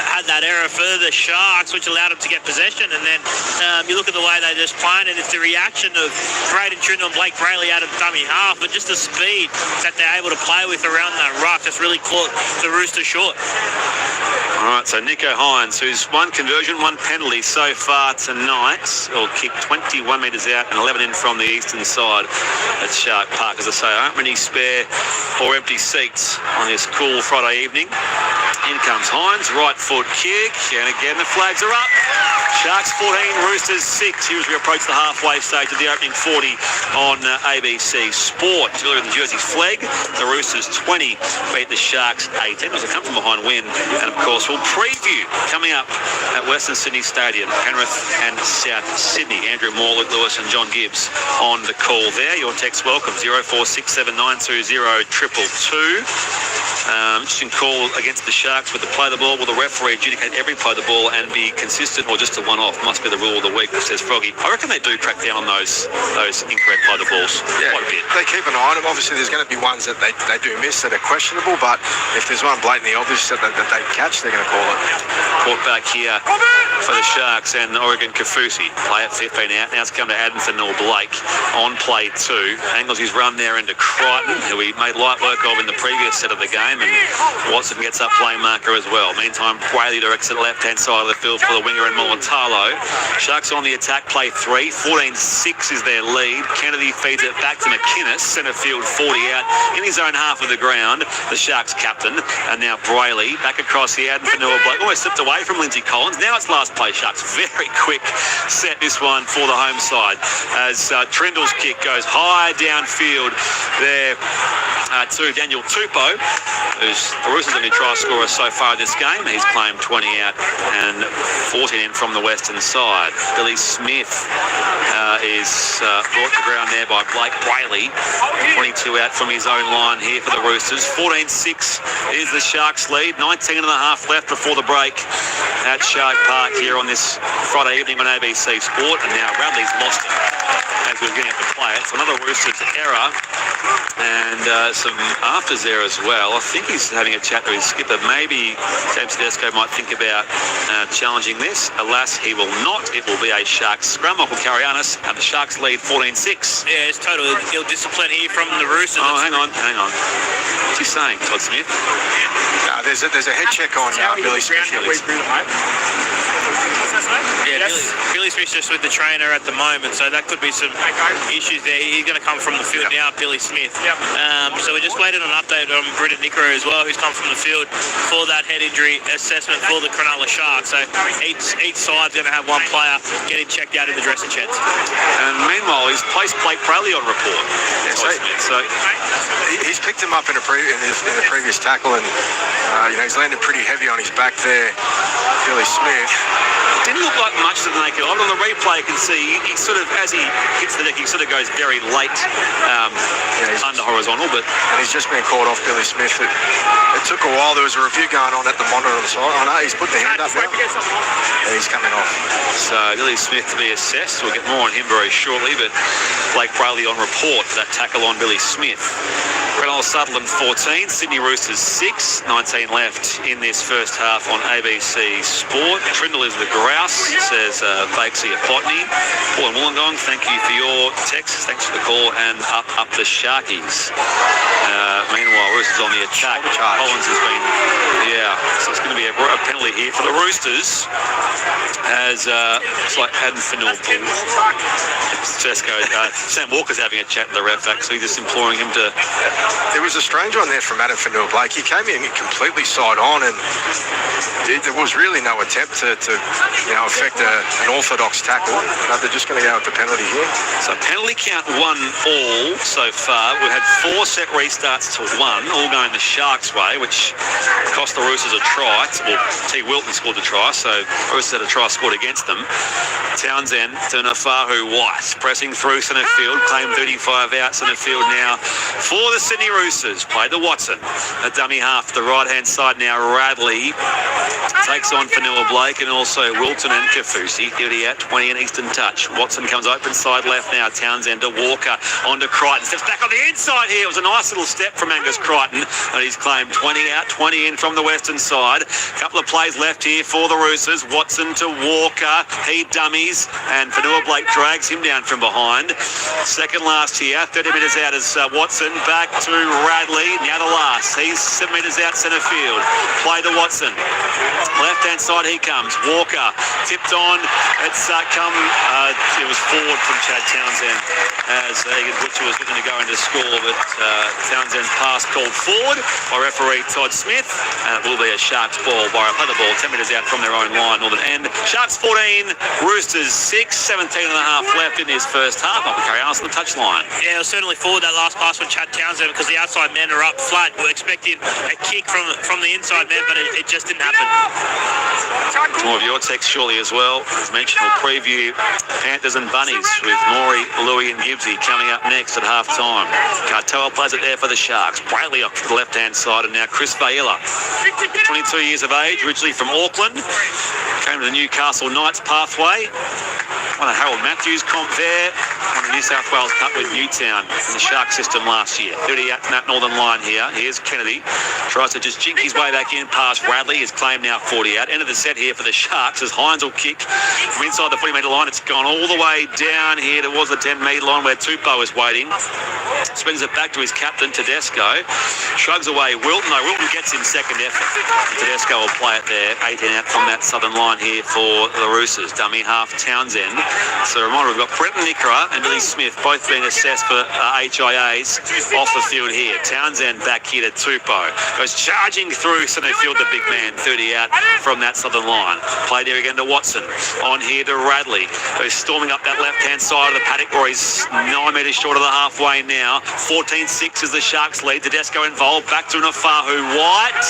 Speaker 3: had that error for the Sharks, which allowed them to get possession. And then you look at the way they just played, and it's the reaction of Braden Trindle and Blake Brayley out of dummy half, but just the speed that they're able to play with around that ruck just really caught the Roosters short.
Speaker 2: All right, so Nico Hines, who's 1 conversion, 1 penalty so far tonight. He'll kick 21 metres out and 11 in from the eastern side at Shark Park. As I say, aren't many spare or empty seats on this cool Friday evening. In comes Hines, right foot kick, and again the flags are up. Sharks 14, Roosters 6. Here as we approach the halfway stage of the opening 40 on ABC Sport. Earlier in the Jersey flag, the Roosters 20 beat the Sharks 18. It was a come from behind win, and of course we'll preview coming up at Western Sydney Stadium, Penrith and South Sydney. Andrew Moore, Luke Lewis and John Gibbs on the call there. Your text welcome 0467920222. Interesting call against the Sharks with the play the ball. Will the referee adjudicate every play the ball and be consistent, or just a one-off? Must be the rule of the week, says Froggy. I reckon they do crack down on those incorrect play the balls quite a bit.
Speaker 1: They keep an eye on them. Obviously there's going to be ones that they do miss that are questionable, but if there's one blatantly obvious that they catch, they're going to call it.
Speaker 2: Caught back here for the Sharks and Oregon Kafusi. Play at 15 out. Now it's come to Addington or Blake on play 2. Angles his run there into Crichton, who he made light work of in the previous set of the game, and Watson gets up playing marker as well. Meantime, Brayley directs to the left-hand side of the field for the winger and Molotalo. Sharks on the attack, play 3. 14-6 is their lead. Kennedy feeds it back to McInnes, centre field 40 out in his own half of the ground. The Sharks captain, and now Brayley back across the Addington Blake. Almost slipped away from Lindsay Collins. Now it's last play Sharks. Very quick set this one for the home side as Trindle's kick goes high downfield there to Daniel Tupou, who's the Roosters' only try scorer so far this game. He's claimed 20 out and 14 in from the western side. Billy Smith is brought to ground there by Blake Brayley. 22 out from his own line here for the Roosters. 14-6 is the Sharks' lead. 19 and a half left before the break at Shark Park here on this Friday evening on ABC Sport. And now Radley's lost it as we're getting up to play it. So another Roosters error and some afters there as well. I think he's having a chat to his skipper. Maybe James Tedesco might think about challenging this. Alas, he will not. It will be a Sharks scrum. Michael Karianis and the Sharks lead 14-6.
Speaker 3: Yeah, it's total ill discipline here from the Roosters.
Speaker 2: Oh, hang on. What's he saying, Todd Smith?
Speaker 1: There's a head check on Billy Smith.
Speaker 3: Yeah, Billy Smith's just with the trainer at the moment, so that could be some issues there. He's going to come from the field now, Billy Smith. So we're just waiting on an update on Britta Nickero as well, who's come from the field for that head injury assessment for the Cronulla Sharks. So each side's going to have one player getting checked out in the dressing sheds.
Speaker 2: And meanwhile, he's placed Blake Brayley on report.
Speaker 1: So he's picked him up in the previous tackle, and he's landed pretty heavy on his back there, Billy Smith.
Speaker 2: Didn't look like much touches of the naked eye. But on the replay, you can see he sort of, as he hits the deck, he sort of goes very late under horizontal. But
Speaker 1: and he's just been caught off Billy Smith. It took a while. There was a review going on at the monitor on the side. Oh no, he's put the hand up now. Yeah, he's coming off.
Speaker 2: So Billy Smith to be assessed. We'll get more on him very shortly. But Blake Brayley on report for that tackle on Billy Smith. Cronulla Sutherland 14, Sydney Roosters 6, 19 left in this first half on ABC Sport. Trindle is the grouse, says Bakesy at Botany. Paul and Wollongong, thank you for your text. Thanks for the call. And up the Sharkies. Meanwhile, Roosters on the attack. Collins has been, so it's going to be a penalty here for the Roosters as it's like Adam Fennell pulled. Sam Walker's having a chat to the ref, actually, just imploring him to...
Speaker 1: There was a strange one there from Adam Fennell Blake. He came in completely side on, and there was really no attempt to affect an orthodox tackle. No, they're just going to go with the penalty here.
Speaker 2: So penalty count 1-all so far. We've had 4 set restarts to 1, all going the Sharks' way, which cost the Roosters a try. Well, T. Wilton scored the try, so Roosters had a try scored against them. Townsend to Nafahu White, pressing through centre field, claim 35 out centre field now for the Sydney Roosters. Play to Watson, a dummy half to the right-hand side now. Radley takes on Fenella Blake and also Wilton and Kafusi. 30 out, 20 in Eastern touch. Watson comes open side left now. Townsend to Walker, onto Crichton. Steps back on the inside here. It was a nice little step from Angus Crichton, and he's claimed 20 out, 20 in from the western side. Couple of plays left here for the Roosters. Watson to Walker. He dummies, and Fenella Blake drags him down from behind. Second last here. 30 metres out is Watson. Back to Radley. Now the last. He's 7 metres out centre field. Play to Watson. Left-hand side he comes. Walker tipped on. It's it was forward from Chad Townsend as Egan Butcher was looking to go into score, but Townsend's pass called forward by referee Todd Smith, and it will be a Sharks ball. Byron play the ball 10 metres out from their own line, northern end. Sharks 14, Roosters 6, 17 and a half left in this first half. Up to carry on the touchline.
Speaker 3: Yeah, it was certainly forward that last pass from Chad Townsend because the outside men are up flat. We're expecting a kick from the inside men, but it just didn't happen.
Speaker 2: More of your text surely as well. As mentioned, we'll preview Panthers and Bunnies with Maury, Louis and Gibbsy coming up next at half time. Katoa plays it there for the Sharks. Brayley off to the left-hand side, and now Chris Baila, 22 years of age, originally from Auckland. Came to the Newcastle Knights pathway. Won a Harold Matthews comp there. Won the New South Wales Cup with Newtown in the Shark system last year. 30 out from that northern line here. Here's Kennedy. Tries to just jink his way back in past Radley. His claim now 40 out. End of the set here for the Sharks as Hines will kick from inside the 40-metre line. It's gone all the way down here towards the 10-metre line where Tupou is waiting. Swings it back to his captain, Tedesco. Shrugs away Wilton. No, Wilton gets him second effort. Tedesco will play it there. 18 out from that southern line here for the Roosters. Dummy half Townsend. So a reminder, we've got Brenton Nickera and Billy Smith both being assessed for HIAs off the field here. Townsend back here to Tupou. Goes charging through centre field, the big man, 30 out from that southern line. Played here again to Watson. On here to Radley. Goes storming up that left-hand side of the paddock where he's 9 metres short of the halfway now. 14-6 is the Sharks lead. Tedesco involved. Back to Nafahu White.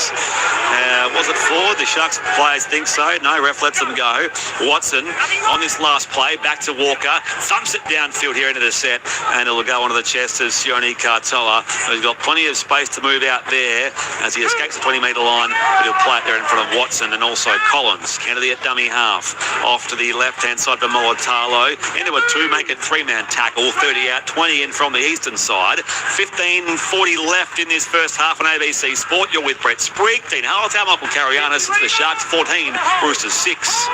Speaker 2: Was it forward? The Sharks players think so. No, ref lets them go. Watson on this last play. Back to Walker. Thumps it downfield here into the set, and it'll go onto the chest of Sione Katoa. He's got plenty of space to move out there as he escapes the 20-metre line, but he'll play it there in front of Watson and also Collins. Kennedy at dummy half. Off to the left-hand side for Molitalo. Into a 2, make it 3-man tackle. 30 out, 20 in from the eastern side. 15:40 left in this first half on ABC Sport. You're with Brett Sprigg. Dean Harletown, Michael Carianis. It's the Sharks 14, Roosters 6.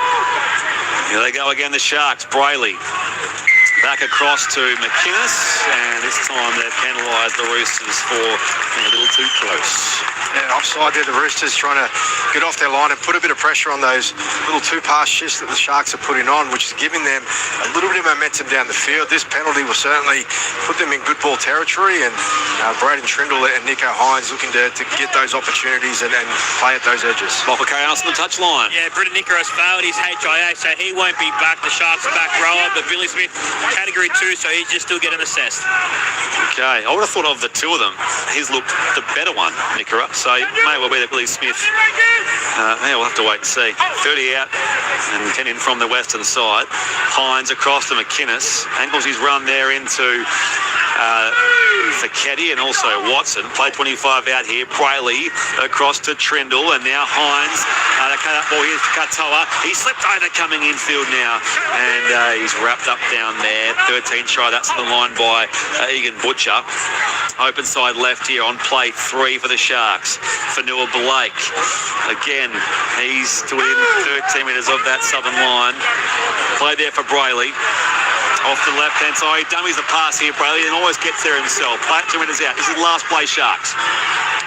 Speaker 2: Here they go again, the Sharks. Brayley back across to McInnes, and this time they've penalised the Roosters for being a little too close.
Speaker 1: Yeah, offside there, the Roosters trying to get off their line and put a bit of pressure on those little 2-pass shifts that the Sharks are putting on, which is giving them a little bit of momentum down the field. This penalty will certainly put them in good ball territory, and Braden Trindle and Nico Hines looking to get those opportunities and play at those edges.
Speaker 2: Michael Carianis on the touchline.
Speaker 3: Yeah, Brenton Nickera has failed his HIA, so he won't be back. The Sharks back rower, but Billy Smith Category 2, so he's just still getting assessed.
Speaker 2: Okay, I would have thought of the two of them, he's looked the better one, Nickera, so it may well be that Billy Smith. We'll have to wait and see. 30 out and 10 in from the western side. Hines across to McInnes. Angles his run there into Fekete and also Watson. Play 25 out here. Brayley across to Trindle, and now Hines. They cut up ball. Here's Katoa. He slipped over coming infield now, and he's wrapped up down there. 13 try. That's the line by Egan Butcher. Open side left here on play 3 for the Sharks. Fanua Blake. Again, he's to within 13 metres of that southern line. Play there for Brayley. Off the left-hand side. He dummies the pass here, Brayley, and always gets there himself. Play it 2 metres out. This is the last play, Sharks.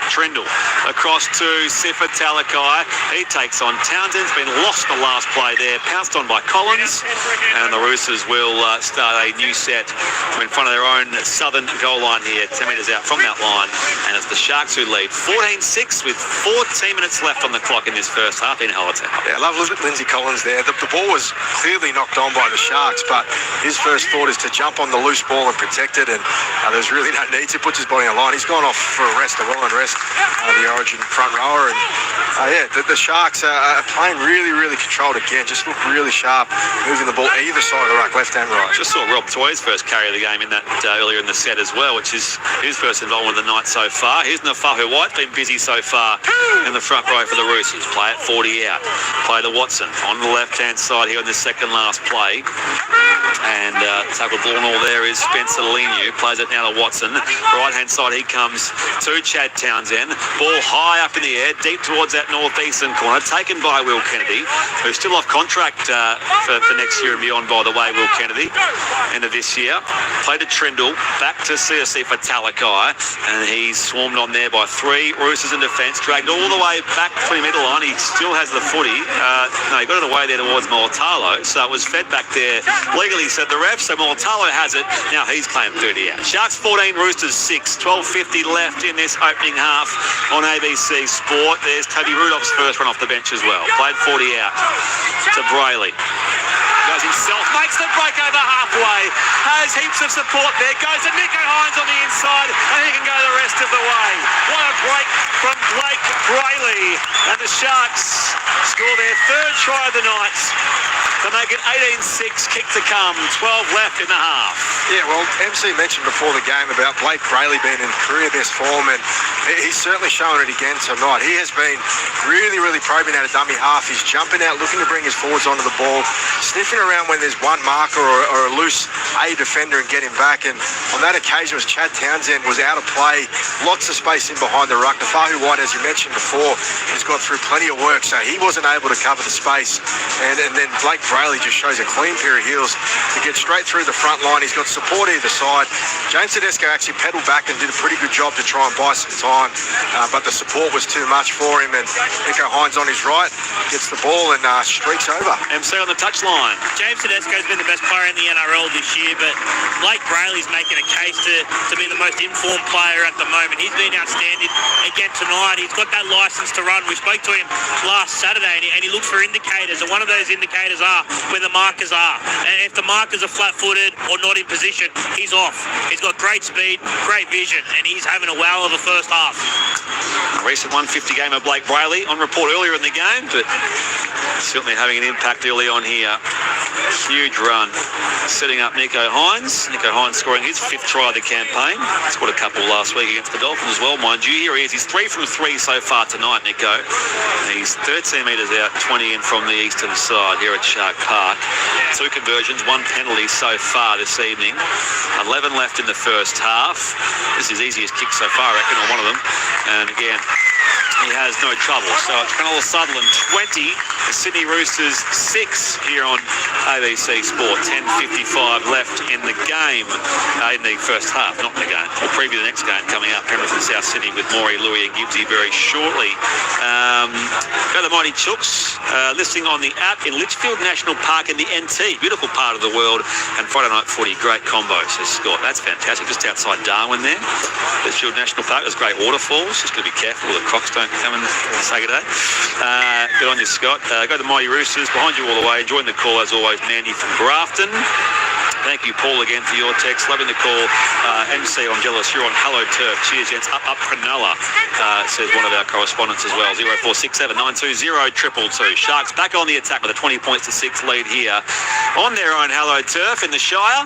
Speaker 2: Trindle across to Sifa Talakai. He takes on Townsend's been lost the last play there. Pounced on by Collins. And the Roosters will start a new set in front of their own southern goal line here. 10 metres out from that line. And it's the Sharks who lead 14-6 with 14 minutes left on the clock in this first half in Hollowtown.
Speaker 1: Yeah, I love Lindsay Collins there. The ball was clearly knocked on by the Sharks, but his first thought is to jump on the loose ball and protect it, and there's really no need to put his body on the line. He's gone off for a rest, a well-earned rest, the Origin front rower, and the Sharks are playing really, really controlled again. Just look really sharp, moving the ball either side of the ruck, left and right.
Speaker 2: Just saw Rob Toy's first carry of the game in that earlier in the set as well, which is his first involvement of the night so far. Here's Nafahu White, been busy so far in the front row for the Roosters. Play at 40 out. Play to Watson on the left-hand side here on the second last play. And tackle ball and all there is Spencer Leniu. Plays it now to Watson. Right-hand side he comes to Chad Townsend. Ball high up in the air, deep towards that northeastern corner. Taken by Will Kennedy, who's still off contract for next year and beyond, by the way, Will Kennedy. End of this year. Played to Trindle. Back to CSC for Talakai. And he's swarmed on there by 3 Roosters in defence. Dragged all the way back 20-metre line. He still has the footy. No, he got it away there towards Molitalo. So it was fed back there legally, said the ref. So Molitalo has it. Now he's claimed 30 out. Sharks 14, Roosters 6. 12:50 left in this opening half on ABC Sport. There's Toby Rudolph's first run off the bench as well. Played 40 out to Brayley. Goes himself, makes the break over halfway. Has heaps of support there. Goes to Nico Hines on the inside, and he can go the rest of the way. What a break from Blake Brayley. And the Sharks score their 3rd try of the night to make it 18-6, kick to come, 12 left in the half.
Speaker 1: Yeah, well, MC mentioned before the game about Blake Brayley being in career best form, and he's certainly showing it again tonight. He has been really, really probing out a dummy half. He's jumping out, looking to bring his forwards onto the ball, sniffing around when there's one marker or a loose A defender and get him back. And on that occasion was Chad Townsend was out of play, lots of space in behind the ruck. Nafahu White, as you mentioned before, has got through plenty of work, so he wasn't able to cover the space. And then Blake Brayley just shows a clean pair of heels to get straight through the front line. He's got support either side. James Tedesco actually pedalled back and did a pretty good job to try and buy some time, but the support was too much for him, and Nico Hines on his right gets the ball and streaks over.
Speaker 2: MC on the touchline.
Speaker 3: James Tedesco's been the best player in the NRL this year, but Blake Brayley's making a case to be the most informed player at the moment. He's been outstanding again tonight. He's got that licence to run. We spoke to him last Saturday, and he looked for indicators, and one of those indicators are where the markers are. And if the markers are flat-footed or not in position, he's off. He's got great speed, great vision, and he's having a wow of a first half.
Speaker 2: A recent 150 game of Blake Brayley on report earlier in the game, but certainly having an impact early on here. Huge run, setting up Nico Hines. Nico Hines scoring his 5th try of the campaign. Scored a couple last week against the Dolphins as well, mind you. Here he is. He's 3 from 3 so far tonight, Nico. He's 13 metres out, 20 in from the eastern side here at Shark Park. 2 conversions, 1 penalty so far this evening. 11 left in the first half. This is his easiest kick so far, I reckon, on one of them. And again, he has no trouble. So it's Cronulla Sutherland 20, the Sydney Roosters 6 here on ABC Sport. 10:55 left in the game, in the first half, not in the game. We'll preview the next game coming up, Penrith and South Sydney, with Maury, Louis and Gibbsy very shortly. Go to the Mighty Chooks, listing on the app in Litchfield National Park in the NT. Beautiful part of the world, and Friday night footy, great combo, says Scott. That's fantastic, just outside Darwin there. Litchfield National Park, there's great waterfalls. Just got to be careful, the crocs don't come and say good day. Good on you, Scott. Go to the Mighty Roosters, behind you all the way. Join the call, as always, Mandy from Grafton. Thank you, Paul, again for your text. Loving the call. MC, I'm jealous. You're on Hello Turf. Cheers, gents. Up Cronulla, says one of our correspondents as well. 0467 920 222. Sharks back on the attack with a 20 points to 6 lead here on their own Hello Turf in the Shire.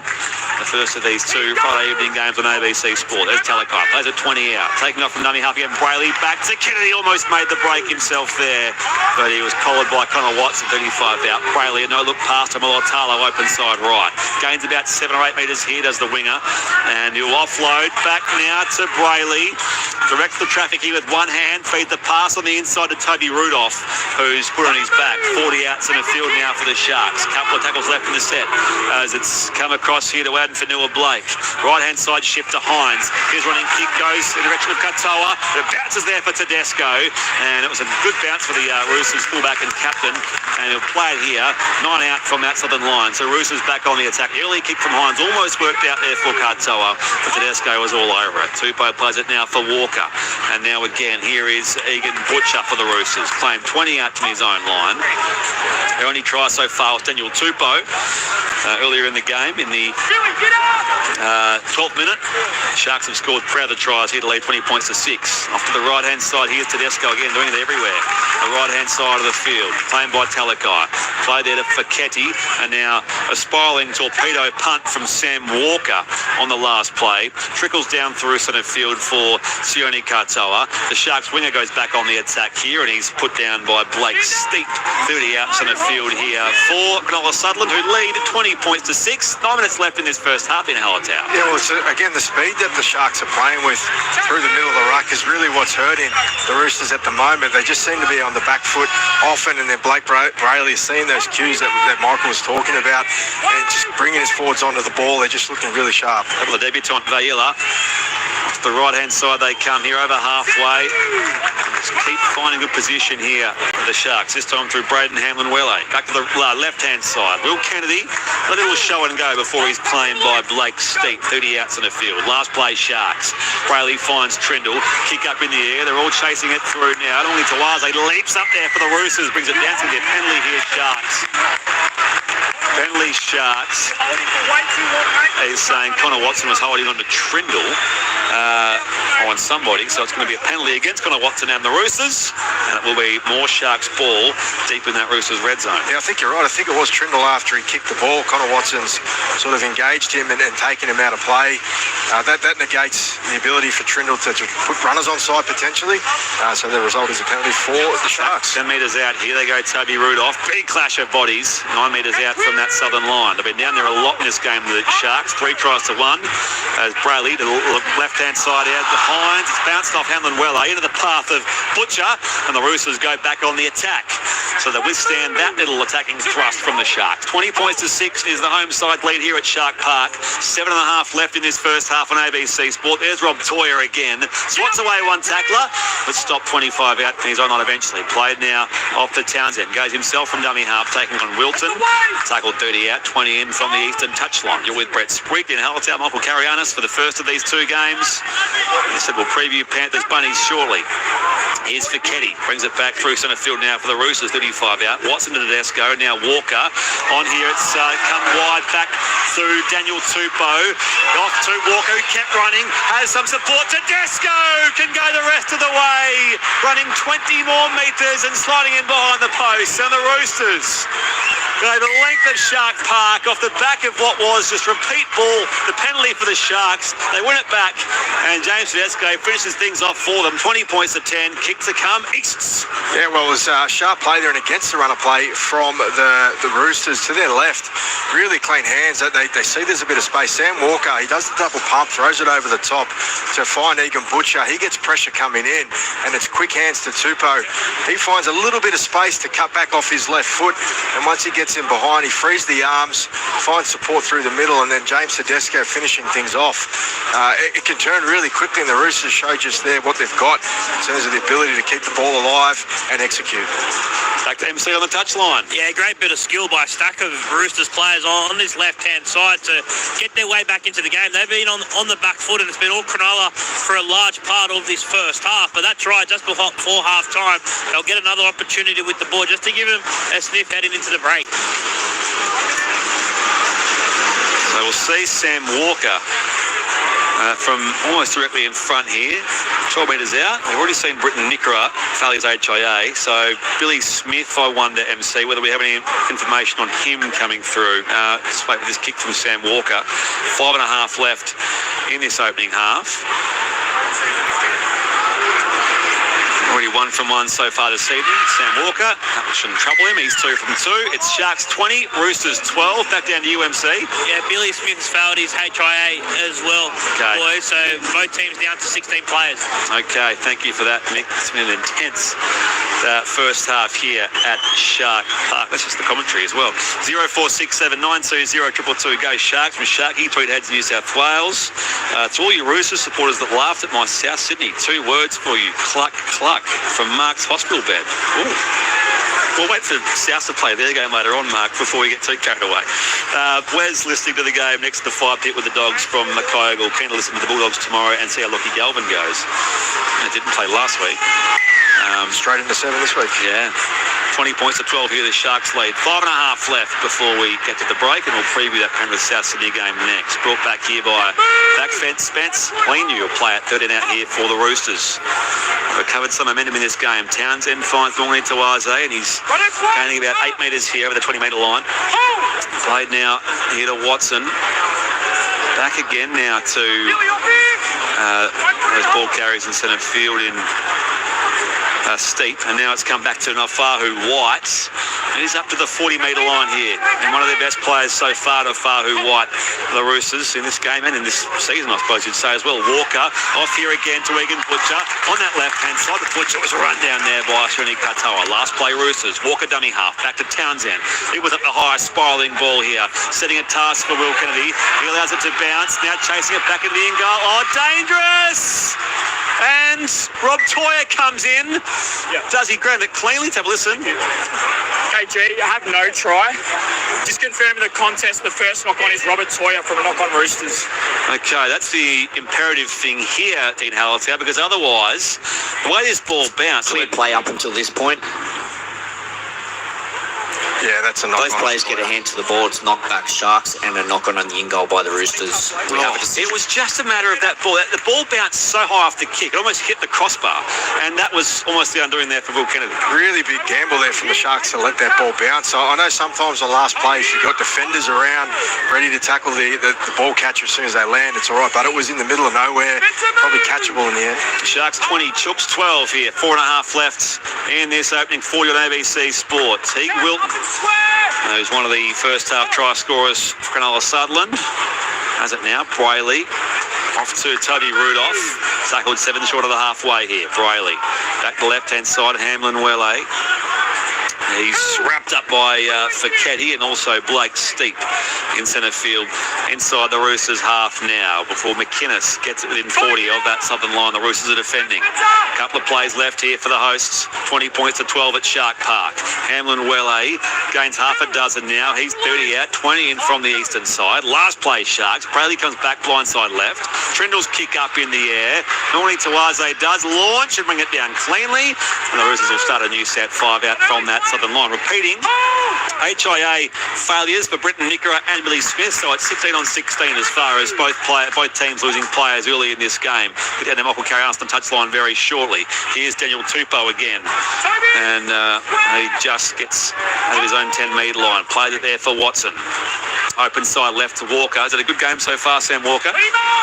Speaker 2: The first of these two Friday evening games on ABC Sport. There's Talakai, plays at 20 out. Taking off from dummy half again. Brayley back to Kennedy. Almost made the break himself there, but he was collared by Connor Watts at 35 out. Brayley, a no-look pass to Molotalo, open side right. Gains about 7 or 8 metres here, does the winger. And he'll offload back now to Brayley. Directs the traffic here with one hand. Feed the pass on the inside to Toby Rudolph, who's put on his back. 40 outs in the field now for the Sharks. Couple of tackles left in the set as it's come across here to Adam Fanua Blake. Right-hand side shift to Hines. His running kick goes in the direction of Katoa. It bounces there for Tedesco. And it was a good bounce for the Roosters fullback and captain. And he'll play it here. 9 out from that southern line. So Roosters back on the attack. Early kick from Hines almost worked out there for Katoa. But Tedesco was all over it. Tupou plays it now for Walker. And now again, here is Egan Butcher for the Roosters. Claimed 20 out from his own line. Their only try so far was Daniel Tupou earlier in the game in the 12th minute. Sharks have scored proud of the tries here to lead 20 points to 6. Off to the right-hand side, here's Tedesco again, doing it everywhere. The right-hand side of the field, claimed by Talakai. Play there to Feketi, and now a spiralling torpedo punt from Sam Walker on the last play. Trickles down through centre field for Sione Katoa. The Sharks winger goes back on the attack here, and he's put down by Blake Steep. 30 out centre field here for Cronulla Sutherland, who lead 20 points to 6. 9 minutes left in this first half in Hallertau.
Speaker 1: Yeah, well, again, the speed that the Sharks are playing with through the middle of the ruck is really what's hurting the Roosters at the moment. They just seem to be on the back foot often, and then Blake Brayley is seeing those cues that Michael was talking about and just bringing his forwards onto the ball. They're just looking really sharp.
Speaker 2: Couple of debutant Vaila. Off the right-hand side they come here over halfway. Just keep finding good position here for the Sharks. This time through Braden Hamlin-Welle. Back to the left-hand side. Will Kennedy, a little show and go before he's claimed by Blake Steep. 30 outs in the field. Last play Sharks. Brayley finds Trindle. Kick up in the air. They're all chasing it through now. Not only Tawaze leaps up there for the Roosters. Brings it down to their penalty here, Sharks. Penalty Sharks. He's saying Connor Watson was holding on to Trindle on somebody, so it's going to be a penalty against Connor Watson and the Roosters, and it will be more Sharks ball deep in that Roosters red zone.
Speaker 1: Yeah, I think you're right. I think it was Trindle after he kicked the ball. Connor Watson's sort of engaged him and taken him out of play. That negates the ability for Trindle to put runners on side potentially. So the result is a penalty for the Sharks.
Speaker 2: 10 metres out here, they go Toby Rudolph. Big clash of bodies, 9 metres out from that southern line. They've been down there a lot in this game, the Sharks. 3 tries to 1. As Brayley to the left-hand side out to Hines. It's bounced off Hamlin-Welle into the path of Butcher, and the Roosters go back on the attack. So they withstand that little attacking thrust from the Sharks. 20 points to 6 is the home side lead here at Shark Park. 7.5 left in this first half on ABC Sport. There's Rob Toyer again. Swats away one tackler, but stopped 25 out from his own line eventually. Played now off to Townsend. Goes himself from dummy half, taking on Wilton. Tackled 30 out, 20 in from the eastern touchline. You're with Brett Sprigg in Hallertau. Michael Carianis for the first of these 2 games. He said we'll preview Panthers bunnies shortly. Here's Feketi. Brings it back through centre field now for the Roosters. 35 out. Watson to Tedesco. Now Walker. On here it's come wide back through Daniel Tupou. Off to Walker, who kept running. Has some support. Tedesco can go the rest of the way. Running 20 more metres and sliding in behind the post. And the Roosters go the length of Shark Park off the back of what was just repeat ball. The penalty for the Sharks. They win it back. And James Tedesco finishes things off for them. 20 points to 10. Kick to come. Easts.
Speaker 1: Yeah, well, it was a sharp play there and against the runner play from the Roosters to their left. Really clean hands. They see there's a bit of space. Sam Walker, he does the double pump, throws it over the top to find Egan Butcher. He gets pressure coming in, and it's quick hands to Tupou. He finds a little bit of space to cut back off his left foot, and once he gets in behind, he frees the arms, finds support through the middle, and then James Tedesco finishing things off. It can turn really quickly, and the Roosters show just there what they've got in terms of the ability to keep the ball alive and execute.
Speaker 2: Back to MC on the touchline.
Speaker 3: Yeah, great bit of skill by a stack of Roosters players on this left-hand side to get their way back into the game. They've been on the back foot, and it's been all Cronulla for a large part of this first half. But that's right, just before half-time, they'll get another opportunity with the ball just to give them a sniff heading into the break.
Speaker 2: So we'll see Sam Walker from almost directly in front here, 12 metres out. We've already seen Britton Nickera fail his HIA, so Billy Smith, I wonder, MC, whether we have any information on him coming through. Just wait for this kick from Sam Walker. 5.5 left in this opening half. Already 1 from 1 so far this evening. Sam Walker, that shouldn't trouble him. He's 2 from 2. It's Sharks 20, Roosters 12. Back down to UMC.
Speaker 3: Yeah, Billy Smith's failed his HIA as well, boys. So both teams down to 16 players.
Speaker 2: Okay, thank you for that, Nick. It's been an intense first half here at Shark Park. That's just the commentary as well. 0467 920 222. Go Sharks from Sharky, Tweed Heads, New South Wales. To all you Roosters supporters that laughed at my South Sydney, 2 words for you. Cluck, cluck. From Mark's hospital bed. Ooh. We'll wait for South to play their game later on, Mark, before we get too carried away. Wes listening to the game next to the Fire Pit with the Dogs from Kyogle. Keen to listen to the Bulldogs tomorrow and see how Lockie Galvin goes. It didn't play last week.
Speaker 1: Straight into 7 this week.
Speaker 2: Yeah. 20 points to 12 here, the Sharks lead. 5.5 left before we get to the break, and we'll preview that Penrith South Sydney game next. Brought back here by back fence Spence. Clean you, play at 13 out here for the Roosters. Recovered some momentum in this game. Townsend finds Longley to Arze, and he's gaining about 8 metres here over the 20-metre line. Played now here to Watson. Back again now to those ball carries in centre field in Steep, and now it's come back to Nafahu White. And he's up to the 40-metre line here, and one of their best players so far, Nafahu White, the Roosters in this game and in this season, I suppose you'd say as well. Walker off here again to Egan Butcher on that left-hand side. The Butcher was run down there by Srini Katoa. Last play Roosters. Walker dummy half back to Townsend. He was at the high spiralling ball here, setting a task for Will Kennedy. He allows it to bounce. Now chasing it back into the in goal. Oh, dangerous! And Rob Toyer comes in. Does he ground it cleanly? Let's have a listen.
Speaker 5: KG, I have no try. Just confirming the contest, the first knock on is Robert Toyer from a knock on Roosters.
Speaker 2: Okay, that's the imperative thing here, Dean Hallitown, because otherwise, the way this ball bounced...
Speaker 6: Clear play up until this point.
Speaker 1: Yeah, that's a knock on.
Speaker 6: Both players get a hand to the ball. It's knocked back Sharks and a knock on the in goal by the Roosters.
Speaker 2: It was just a matter of that ball. The ball bounced so high off the kick, it almost hit the crossbar, and that was almost the undoing there for Will Kennedy.
Speaker 1: Really big gamble there from the Sharks to let that ball bounce. So I know sometimes on last plays you've got defenders around ready to tackle the ball catcher as soon as they land. It's all right, but it was in the middle of nowhere, probably catchable in the end.
Speaker 2: Sharks 20, Chooks 12 here. 4.5 left in this opening 40 on ABC Sport. Teague Wilton, who's one of the first half try scorers for Cronulla Sutherland. Has it now. Brayley off to Toby Rudolph. Tackled 7 short of the halfway here. Brayley back to left-hand side. Hamlin Welle. He's wrapped up by Fiketti and also Blake Steep in centre field inside the Roosters half now before McInnes gets it within 40 of that southern line. The Roosters are defending. A couple of plays left here for the hosts. 20 points to 12 at Shark Park. Hamlin Welle gains half a dozen now. He's 30 out, 20 in from the eastern side. Last play Sharks. Brayley comes back blindside left. Trindle's kick up in the air. Normally Tawaze does launch and bring it down cleanly. And the Roosters will start a new set 5 out from that southern line. Repeating, HIA failures for Britton Nickera and Billy Smith, so it's 16 on 16 as far as both teams losing players early in this game. But then Michael carry on the touchline very shortly. Here's Daniel Tupou again, and he just gets out of his own 10-metre line. Played it there for Watson. Open side left to Walker. Is it a good game so far, Sam Walker?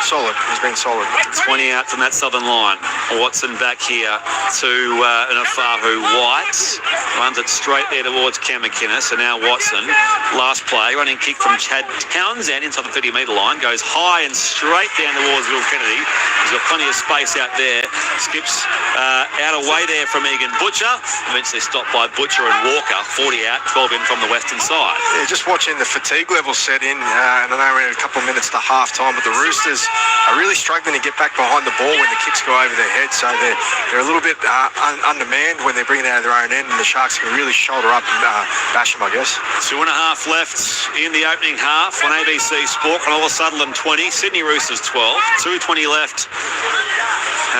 Speaker 1: Solid. He's been solid.
Speaker 2: 20 out from that southern line. Watson back here to Nafahu White. Runs it straight there towards Cam McInnes. And now Watson. Last play. Running kick from Chad Townsend inside the 30-metre line. Goes high and straight down towards Will Kennedy. He's got plenty of space out there. Skips out away there from Egan Butcher. Eventually stopped by Butcher and Walker. 40 out, 12 in from the western side.
Speaker 1: Yeah, just watching the fatigue level set in, and I know we're in a couple of minutes to half time, but the Roosters are really struggling to get back behind the ball when the kicks go over their heads, so they're a little bit undermanned when they're bringing it out of their own end, and the Sharks can really shoulder up and bash them, I guess. 2.5 left in the opening half on ABC Sport. Cronulla Sutherland 20, Sydney Roosters 12. 2:20 left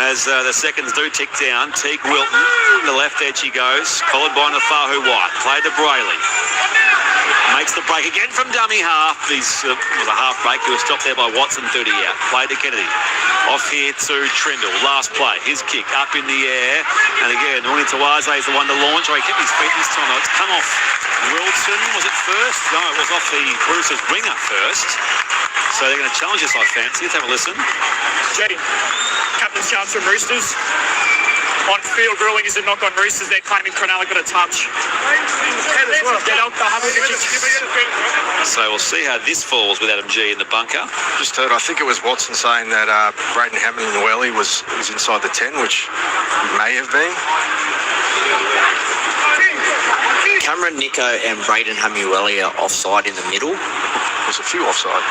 Speaker 1: as the seconds do tick down. Teague Wilton, the left edge he goes, followed by Nafahu White. Played to Brayley.
Speaker 2: Makes the break again from dummy half. This was a half break. He was stopped there by Watson, 30 out. Play to Kennedy. Off here to Trindle. Last play. His kick up in the air. And again, Ronnie Tawaze is the one to launch. Oh, he kept his feet this time. It's come off Wilson. Was it first? No, it was off the Roosters winger first. So they're going to challenge this, I fancy. Let's have a listen.
Speaker 5: Jay, captain's chance from Roosters. On field ruling is a knock on Roosters. They're claiming Cronulla got a touch.
Speaker 2: So we'll see how this falls with Adam G in the bunker.
Speaker 1: Just heard, I think it was Watson saying that Braden Hamlin-Welly was inside the 10, which may have been.
Speaker 6: Cameron Nico and Braden Hamueli are offside in the middle.
Speaker 1: There's a few offside.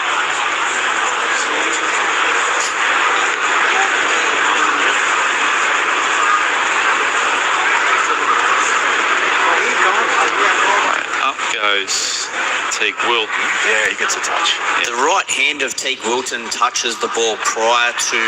Speaker 2: Up goes Teague Wilton.
Speaker 1: Yeah, he gets a touch.
Speaker 6: The right hand of Teague Wilton touches the ball prior to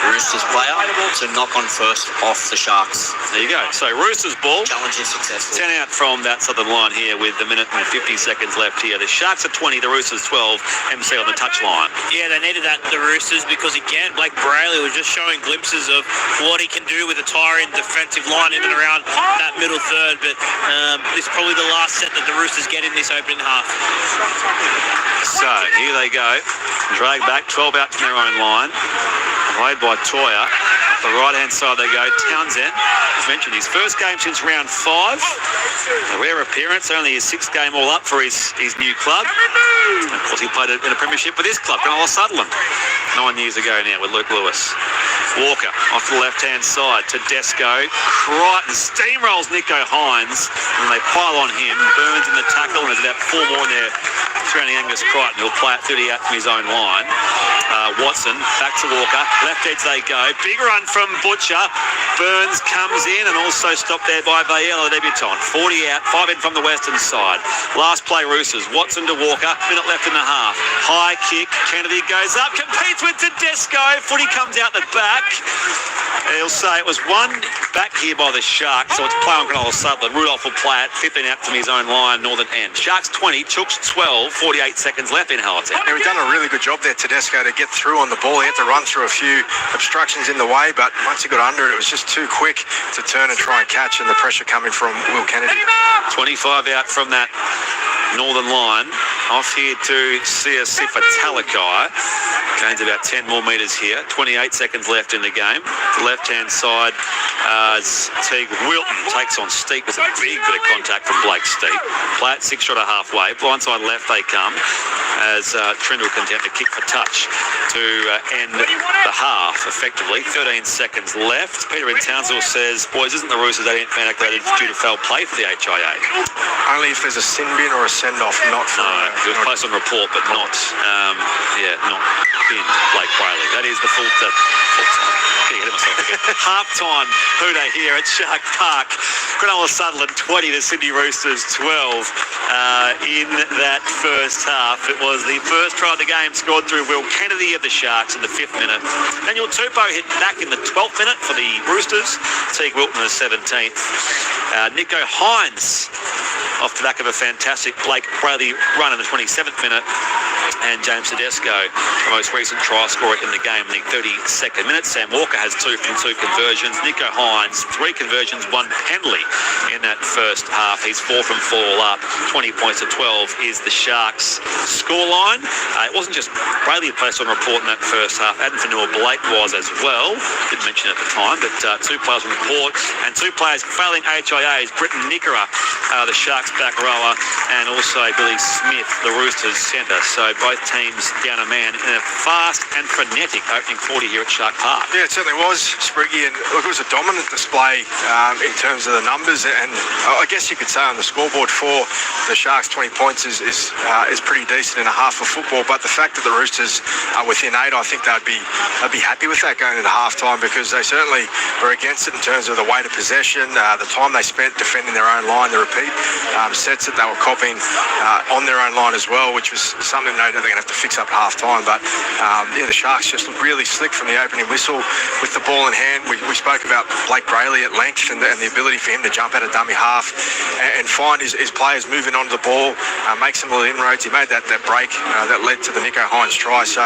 Speaker 6: Roosters player to knock on first off the Sharks.
Speaker 2: There you go. So Roosters ball.
Speaker 6: Challenge is successful.
Speaker 2: 10 out from that southern line here with a minute and 50 seconds left here. The Sharks are 20, the Roosters 12. MC on the touch line.
Speaker 3: Yeah, they needed that, the Roosters, because again, Blake Brayley was just showing glimpses of what he can do with a tiring defensive line in and around that middle third. But this is probably the last set that the Roosters get in this opening half.
Speaker 2: So here they go. Drag back, 12 out from their own line. Played by Toya. The right-hand side they go. Townsend, as mentioned, his first game since round 5. A rare appearance, only his 6th game all up for his new club. And of course, he played in a premiership with his club, Cronulla Sutherland, 9 years ago now with Luke Lewis. Walker off the left-hand side to Desco. Crichton steamrolls Nico Hines, and they pile on him. Burns in the tackle, and there's about 4 more in there surrounding Angus Crichton, who'll play at 30 out from his own line. Watson back to Walker. Left edge they go. Big run from Butcher. Burns comes in and also stopped there by Vaiella, the debutant. 40 out, 5 in from the western side. Last play Roosters. Watson to Walker. Minute left in the half. High kick. Kennedy goes up. Competes with Tedesco. Footy comes out the back. He'll say it was one back here by the Sharks, so it's play on Cronulla Sutherland. Rudolph will play it. 15 out from his own line, northern end. Sharks 20, Chooks 12, 48 seconds left in Harlowtown.
Speaker 1: Yeah, we've done a really good job there, Tedesco, to get through on the ball. He had to run through a few obstructions in the way, but once he got under it, it was just too quick to turn and try and catch, and the pressure coming from Will Kennedy.
Speaker 2: 25 out from that northern line. Off here to Sifa Talakai. Gains about 10 more metres here. 28 seconds left in the game. The left-hand side, Teague Wilton takes on Steep with a big bit of contact from Blake Steep. Play at 6 short of halfway. Blindside left they come as Trindle can attempt to kick for touch to end the half effectively. 13 seconds left. Peter in Townsville says, boys, isn't the Roosters 18th man activated due to foul play for the HIA?
Speaker 1: Only if there's a sin bin or a send-off, not for...
Speaker 2: It was placed on report, but not binned Blake Brayley. That is the full half-time hooter here at Shark Park. Cronulla Sutherland 20 to Sydney Roosters 12 in that first half. It was the first try of the game scored through Will Kennedy of the Sharks in the 5th minute. Daniel Tupou hit back in the 12th minute for the Roosters. Teague Wilton in the 17th. Nico Hines off the back of a fantastic Blake Brayley run in the 27th minute. And James Tedesco, the most recent try scorer in the game in the 32nd minute. Sam Walker has 2 from 2 conversions. Nico Hines, 3 conversions, 1 penalty in that first half. He's 4 from 4 all up. 20 points to 12 is the Sharks' scoreline. It wasn't just Brayley placed on report in that first half. Adam Fanua-Blake was as well. Didn't mention it at the time, but 2 players on report and 2 players failing HIAs. Britton Nickera, the Sharks back rower, and also Billy Smith, the Roosters centre. So both teams down a man in a fast and frenetic opening 40 here at Shark Park.
Speaker 1: Yeah, it certainly was, Spriggy, and look, it was a dominant display in terms of the numbers, and I guess you could say on the scoreboard for the Sharks, 20 points is pretty decent in a half of football, but the fact that the Roosters are within 8, I think they'd be happy with that going into half-time, because they certainly were against it in terms of the weight of possession, the time they spent defending their own line, the repeat sets that they were copying on their own line as well, which was something they're going to have to fix up at half time. But the Sharks just looked really slick from the opening whistle with the ball in hand. We spoke about Blake Brayley at length and the ability for him to jump out of dummy half and find his players moving onto the ball, make some little inroads. He made that break that led to the Nico Hines try. So,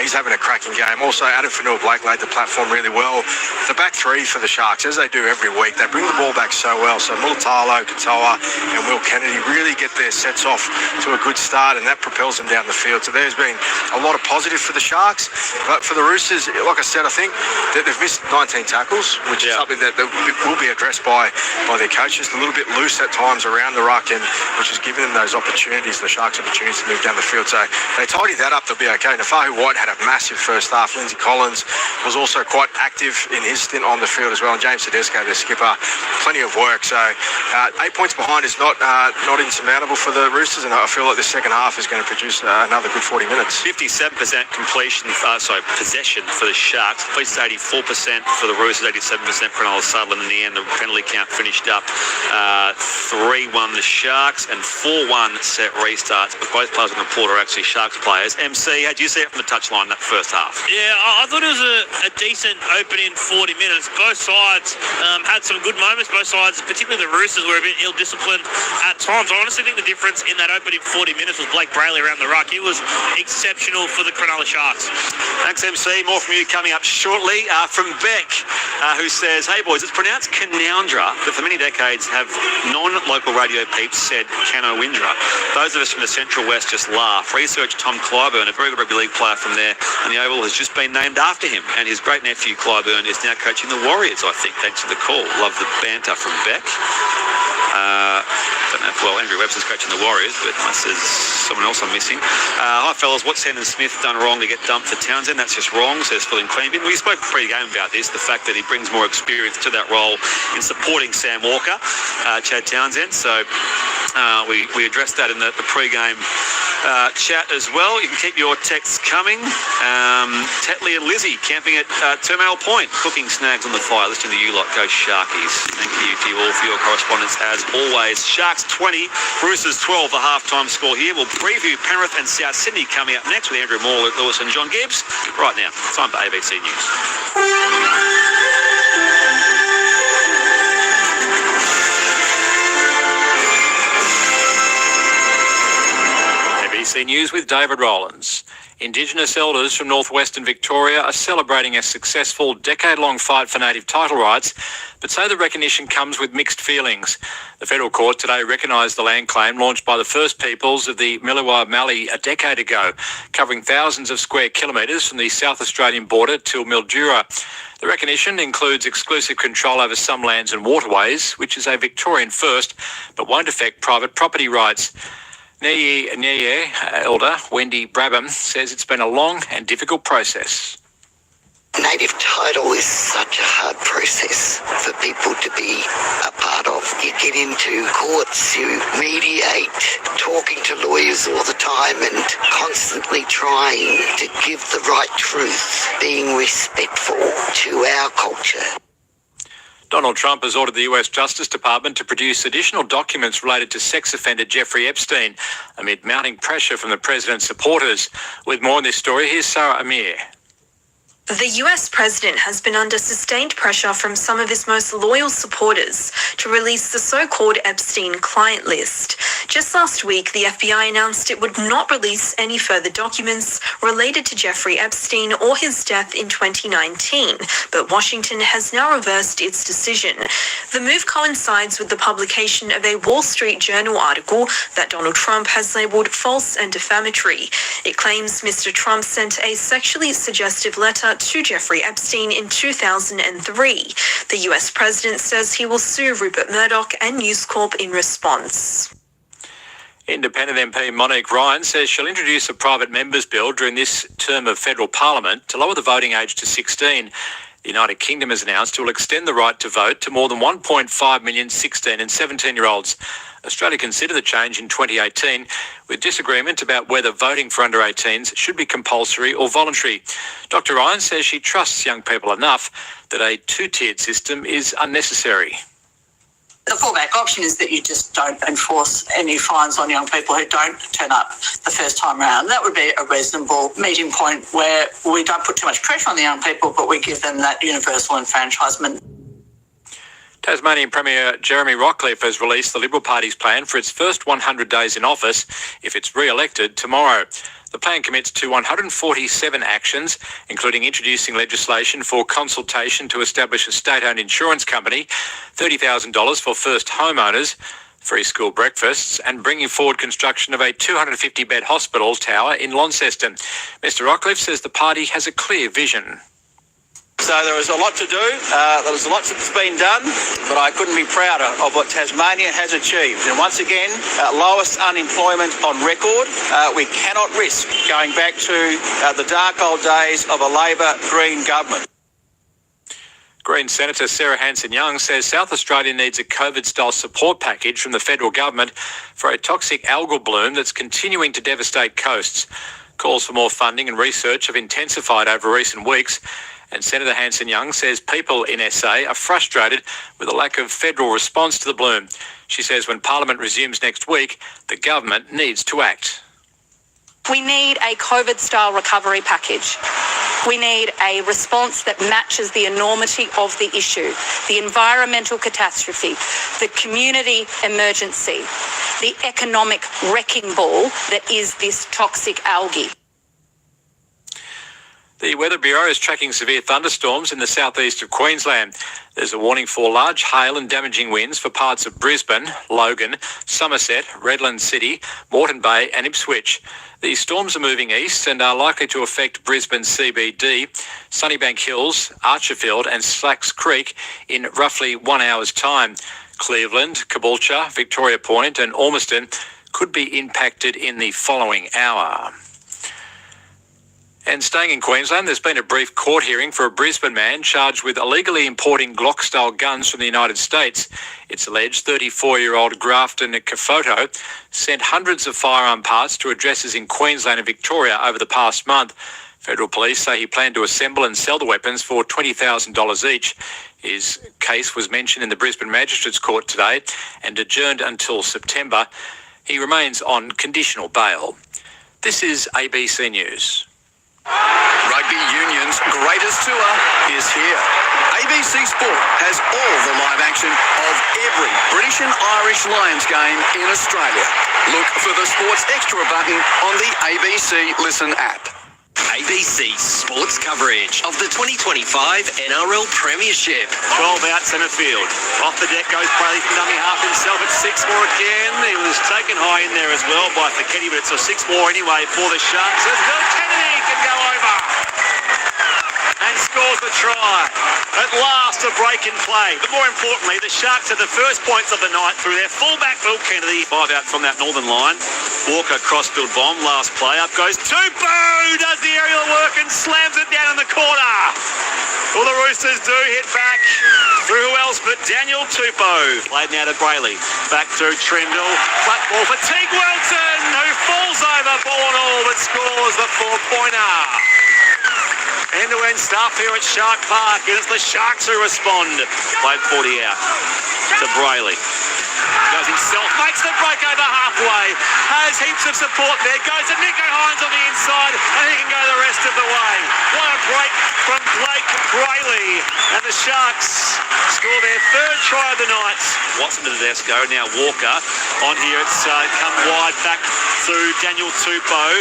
Speaker 1: he's having a cracking game. Also, Adam Fanua-Blake laid the platform really well. The back three for the Sharks, as they do every week, they bring the ball back so well. So Mulatalo, Katoa and Will Kennedy really get their sets off to a good start, and that propels them down the field. So there's been a lot of positive for the Sharks. But for the Roosters, like I said, I think that they've missed 19 tackles, which is something that will be addressed by their coaches. A little bit loose at times around the ruck, and which is giving them those opportunities, the Sharks opportunities to move down the field. So they tidy that up, they'll be okay. Nafahu White had a massive first half. Lindsay Collins was also quite active in his stint on the field as well. And James Tedesco, their skipper, plenty of work. So 8 points behind is not insurmountable for the Roosters, and I feel like the second half is going to produce another good 40 minutes.
Speaker 2: 57% possession for the Sharks. At least 84% for the Roosters, 87% Cronulla Sutherland. In the end, the penalty count finished up 3-1 the Sharks and 4-1 set restarts. But both players on the port are actually Sharks players. MC, how do you see it from the touchline that first half?
Speaker 3: Yeah, I thought it was a decent opening 40 minutes. Both sides had some good moments. Both sides, particularly the Roosters, were a bit ill-disciplined at times. I honestly think the difference in that opening 40 minutes was Blake Brayley around the ruck. He was exceptional for the Cronulla Sharks.
Speaker 2: Thanks, MC. More from you coming up shortly. From Beck, who says, "Hey boys, it's pronounced Canoundra, but for many decades have non-local radio peeps said Canowindra. Those of us from the Central West just laugh. Research Tom Clyburn, a very good rugby league player from there, and the Oval has just been named after him. And his great nephew Clyburn is now coaching the Warriors, I think. Thanks for the call." Love the banter from Beck. Don't know if, Andrew Webster's coaching the Warriors, but unless there's someone else I'm missing. Hi, fellas. What's Hendon Smith done wrong to get dumped for Townsend? That's just wrong, says Phil in Cleanbin. We spoke pre-game about this, the fact that he brings more experience to that role in supporting Sam Walker, Chad Townsend. So we addressed that in the pre-game chat as well. You can keep your texts coming. Tetley and Lizzie camping at Terminal Point, cooking snags on the fire. Listening to you lot. Go Sharkies. Thank you to you all for your correspondence as always. Sharks 20, Roosters 12, the halftime score here. We'll preview Penrith and South Sydney coming up next with Andrew Moore, Luke Lewis and John Gibbs. Right now, time for ABC News.
Speaker 7: ABC News with David Rowlands. Indigenous elders from northwestern Victoria are celebrating a successful decade-long fight for native title rights, but say the recognition comes with mixed feelings. The federal court today recognised the land claim launched by the First Peoples of the Millewa Mallee a decade ago, covering thousands of square kilometres from the South Australian border to Mildura. The recognition includes exclusive control over some lands and waterways, which is a Victorian first, but won't affect private property rights. Nye elder Wendy Brabham says it's been a long and difficult process.
Speaker 8: Native title is such a hard process for people to be a part of. You get into courts, you mediate, talking to lawyers all the time and constantly trying to give the right truth, being respectful to our culture.
Speaker 7: Donald Trump has ordered the US Justice Department to produce additional documents related to sex offender Jeffrey Epstein amid mounting pressure from the president's supporters. With more on this story, here's Sarah Amir.
Speaker 9: The US president has been under sustained pressure from some of his most loyal supporters to release the so-called Epstein client list. Just last week, the FBI announced it would not release any further documents related to Jeffrey Epstein or his death in 2019, but Washington has now reversed its decision. The move coincides with the publication of a Wall Street Journal article that Donald Trump has labeled false and defamatory. It claims Mr. Trump sent a sexually suggestive letter to Jeffrey Epstein in 2003. The US president says he will sue Rupert Murdoch and News Corp in response.
Speaker 7: Independent MP Monique Ryan says she'll introduce a private members bill during this term of federal parliament to lower the voting age to 16. The United Kingdom has announced it will extend the right to vote to more than 1.5 million 16 and 17-year-olds. Australia considered the change in 2018 with disagreement about whether voting for under 18s should be compulsory or voluntary. Dr. Ryan says she trusts young people enough that a two-tiered system is unnecessary.
Speaker 10: The fallback option is that you just don't enforce any fines on young people who don't turn up the first time round. That would be a reasonable meeting point where we don't put too much pressure on the young people, but we give them that universal enfranchisement.
Speaker 7: Tasmanian Premier Jeremy Rockcliffe has released the Liberal Party's plan for its first 100 days in office if it's re-elected tomorrow. The plan commits to 147 actions, including introducing legislation for consultation to establish a state-owned insurance company, $30,000 for first homeowners, free school breakfasts, and bringing forward construction of a 250-bed hospital tower in Launceston. Mr Rockcliffe says the party has a clear vision.
Speaker 11: So there is a lot to do, there's a lot that's been done, but I couldn't be prouder of what Tasmania has achieved. And once again, lowest unemployment on record. We cannot risk going back to the dark old days of a Labor Green government.
Speaker 7: Green Senator Sarah Hanson-Young says South Australia needs a COVID-style support package from the federal government for a toxic algal bloom that's continuing to devastate coasts. Calls for more funding and research have intensified over recent weeks. And Senator Hanson-Young says people in SA are frustrated with the lack of federal response to the bloom. She says when Parliament resumes next week, the government needs to act.
Speaker 12: We need a COVID-style recovery package. We need a response that matches the enormity of the issue, the environmental catastrophe, the community emergency, the economic wrecking ball that is this toxic algae.
Speaker 7: The Weather Bureau is tracking severe thunderstorms in the southeast of Queensland. There's a warning for large hail and damaging winds for parts of Brisbane, Logan, Somerset, Redland City, Moreton Bay and Ipswich. These storms are moving east and are likely to affect Brisbane CBD, Sunnybank Hills, Archerfield and Slacks Creek in roughly 1 hour's time. Cleveland, Caboolture, Victoria Point and Ormiston could be impacted in the following hour. And staying in Queensland, there's been a brief court hearing for a Brisbane man charged with illegally importing Glock-style guns from the United States. It's alleged 34-year-old Grafton Kafoto sent hundreds of firearm parts to addresses in Queensland and Victoria over the past month. Federal police say he planned to assemble and sell the weapons for $20,000 each. His case was mentioned in the Brisbane Magistrates Court today and adjourned until September. He remains on conditional bail. This is ABC News.
Speaker 13: Rugby Union's greatest tour is here. ABC Sport has all the live action of every British and Irish Lions game in Australia. Look for the Sports Extra button on the ABC Listen app.
Speaker 14: ABC Sports coverage of the 2025 NRL Premiership.
Speaker 2: 12 out centre field. Off the deck goes Bailey from dummy half himself at 6 more again. He was taken high in there as well by Fekete, but it's a 6 more anyway for the Sharks. As Bill Kennedy can go over and scores the try. At last, a break in play. But more importantly, the Sharks had the first points of the night through their fullback, Bill Kennedy. 5 out from that northern line. Walker cross-field bomb, last play. Up goes Tupou, does the aerial work and slams it down in the corner. Well, the Roosters do hit back. Through who else but Daniel Tupou. Played now to Brayley. Back to Trindle. Flat ball for Teague Wilton, who falls over ball and all but scores the 4-pointer. End-to-end stuff here at Shark Park, and it's the Sharks who respond. Played 40 out to Brayley. Goes himself, makes the break over halfway. Has heaps of support there. Goes to Nico Hines on the inside, and he can go the rest of the way. What a break from Blake Brayley. And the Sharks score their third try of the night. Watson to Tedesco, now Walker. On here, it's come wide back to Daniel Tupou.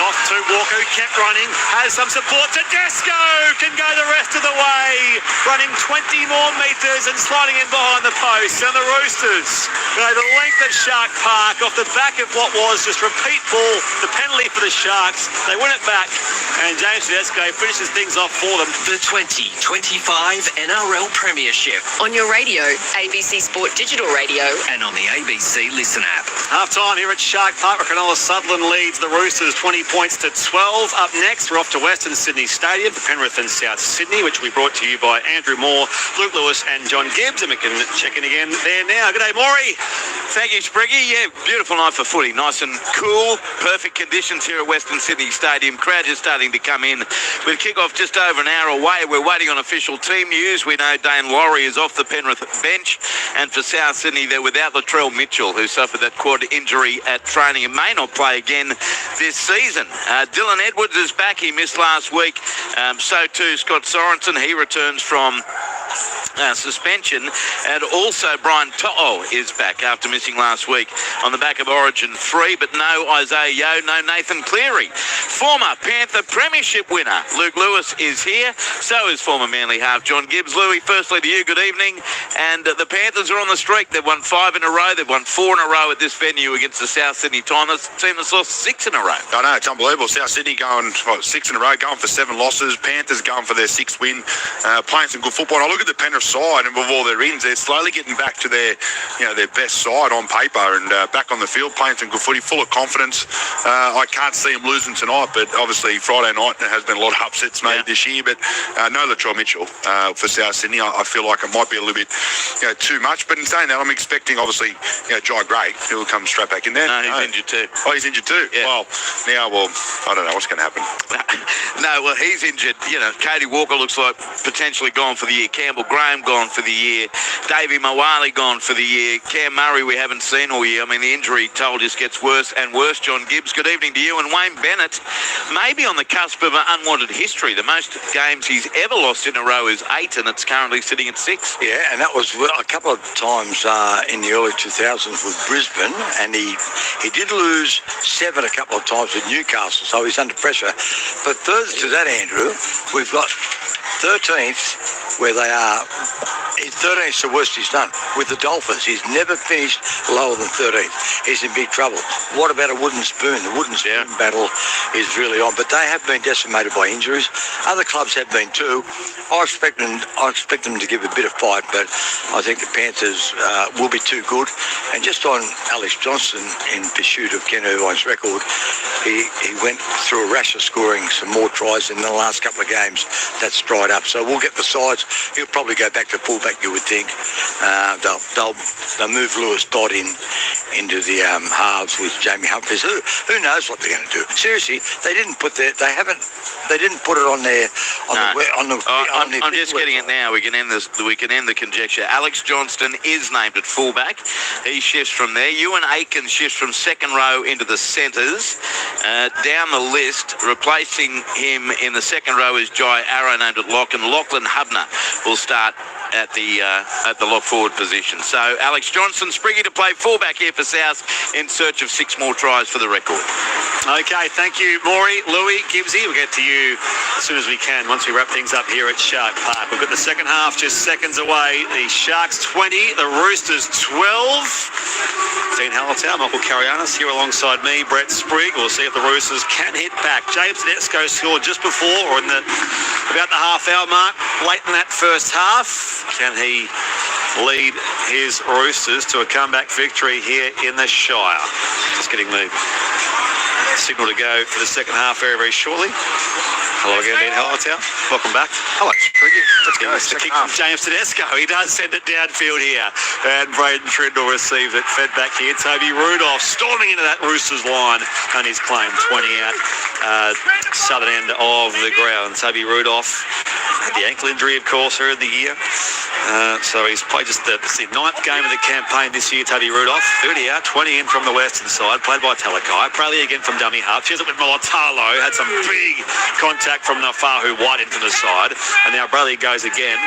Speaker 2: Off to Walker, who kept running. Has some support. Tedesco can go the rest of the way. Running 20 more metres and sliding in behind the post. And the Roosters go the length of Shark Park off the back of what was just repeat ball, the penalty for the Sharks. They win it back, and James Tedesco finishes things off for them.
Speaker 14: The 2025 NRL Premiership.
Speaker 15: On your radio, ABC Sport Digital Radio,
Speaker 14: and on the ABC Listen app.
Speaker 2: Half time here at Shark Park. Cronulla Sutherland leads the Roosters 20 points to 12. Up next, we're off to Western Sydney Stadium for Penrith and South Sydney, which we brought to you by Andrew Moore, Luke Lewis and John Gibbs. And we can check in again there now. G'day, Maury.
Speaker 4: Thank you, Spriggy. Yeah, beautiful night for footy. Nice and cool. Perfect conditions here at Western Sydney Stadium. Crowd is starting to come in. With kick-off just over an hour away, we're waiting on official team news. We know Dane Laurie is off the Penrith bench. And for South Sydney, they're without Latrell Mitchell, who suffered that quad injury at training and may not play again this season. Dylan Edwards is back. He missed last week. So too Scott Sorensen. He returns from suspension. And also Brian To'o is back after missing last week on the back of Origin 3. But no Isaiah Yeo, no Nathan Cleary. Former Panther Premiership winner Luke Lewis is here. So is former Manly half John Gibbs. Louis, firstly to you, good evening. And the Panthers are on the streak. They've won 5 in a row. They've won 4 in a row at this venue against the South Sydney Tigers. Team that's lost 6 in a row.
Speaker 15: I know, it's unbelievable. South Sydney going 6 in a row, going for 7 losses. Panthers going for their 6th win, playing some good football. And I look at the Penrith side, and with all their ins, they're slowly getting back to their best side on paper and back on the field, playing some good footy, full of confidence. I can't see them losing tonight, but obviously Friday night there has been a lot of upsets made this year. But no Latrell Mitchell for South Sydney. I feel like it might be a little bit too much. But in saying that, I'm expecting obviously Jai Gray, who will come straight back in there.
Speaker 4: No, he's injured too.
Speaker 15: Oh, he's injured too?
Speaker 4: Yeah.
Speaker 15: Well, I don't know what's going to happen.
Speaker 4: No, well, he's injured. Cody Walker looks like potentially gone for the year. Campbell Graham gone for the year. Davey Mawali gone for the year. Cam Murray we haven't seen all year. I mean, the injury toll just gets worse and worse. John Gibbs, good evening to you. And Wayne Bennett, maybe on the cusp of an unwanted history. The most games he's ever lost in a row is 8, and it's currently sitting at 6.
Speaker 16: Yeah, and that was a couple of times in the early 2000s with Brisbane, and he did lose 7 a couple of times with Newcastle, so he's under pressure. But further to that, Andrew, we've got 13th, where they are. 13th is the worst he's done with the Dolphins. He's never finished lower than 13th. He's in big trouble. What about a wooden spoon? The wooden spoon battle is really on, but they have been decimated by injuries. Other clubs have been too. I expect them to give a bit of fight, but I think the Panthers will be too good. And just on Alex Johnston, in pursuit of Ken Irvine's record, he went through a rash of scoring some more tries in the last couple of games. That's dried up. So we'll get the sides. He'll probably go back to fullback, you would think. They'll move Lewis Dodd into the halves with Jamie Humphries. Who knows what they're going to do? Seriously, they didn't put it on there
Speaker 4: I'm just getting it now. We can end the conjecture. Alex Johnston is named at fullback. He shifts from there. Ewan Aiken shifts from second row into the centres. Down the list, replacing him in the second row is Jai Arrow, named at lock, and Lachlan Hubner will start at the lock forward position. So Alex Johnston, Spriggy to play fullback here for South in search of 6 more tries for the record.
Speaker 2: Okay, thank you, Maury. Louis, Gibbsy, we'll get to you as soon as we can once we wrap things up here at Shark Park. We've got the second half just seconds away. The Sharks 20, the Roosters 12. Dean Hallertau, Michael Carianis here alongside me, Brett Sprigg. We'll see if the Roosters can hit back. James Tedesco scored just before, or in about the half-hour mark, late in that first half. Can he lead his Roosters to a comeback victory here in the Shire? Just getting the signal to go for the second half very, very shortly. Hello again, Dean Hallertau. Welcome back. Hello, Spriggy. Let's go. It's the kick from James Tedesco. He does send it downfield here. And Braden Trindle receives it. Fed back here. Toby Rudolph storming into that Roosters line. And he's claimed 20 out. Southern end of the ground. Toby Rudolph had the ankle injury, of course, earlier in the year. So he's played just the 9th game of the campaign this year, Toby Rudolph. 30 out, 20 in from the western side. Played by Talakai. Prahley again from dummy half. Cheers it with Molotalo. Had some big contact from Nafahu White into the side. And now Bradley goes again.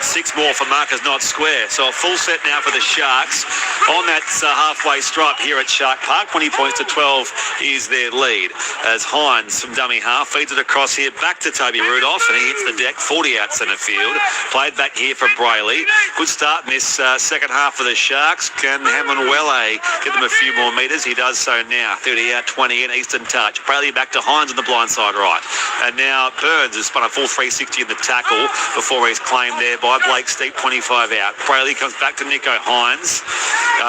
Speaker 2: 6 more for Marcus Not Square. So a full set now for the Sharks on that halfway stripe here at Shark Park. 20 points to 12 is their lead. As Hines from dummy half feeds it across here back to Toby Rudolph, and he hits the deck 40 out centre field. Played back here for Brayley. Good start in this second half for the Sharks. Can Hamanwele get them a few more metres? He does so now. 30 out, 20 in, Eastern touch. Brayley back to Hines on the blind side right. And now Burns has spun a full 360 in the tackle before he's claimed there by Blake Steep, 25 out. Brayley comes back to Nico Hines.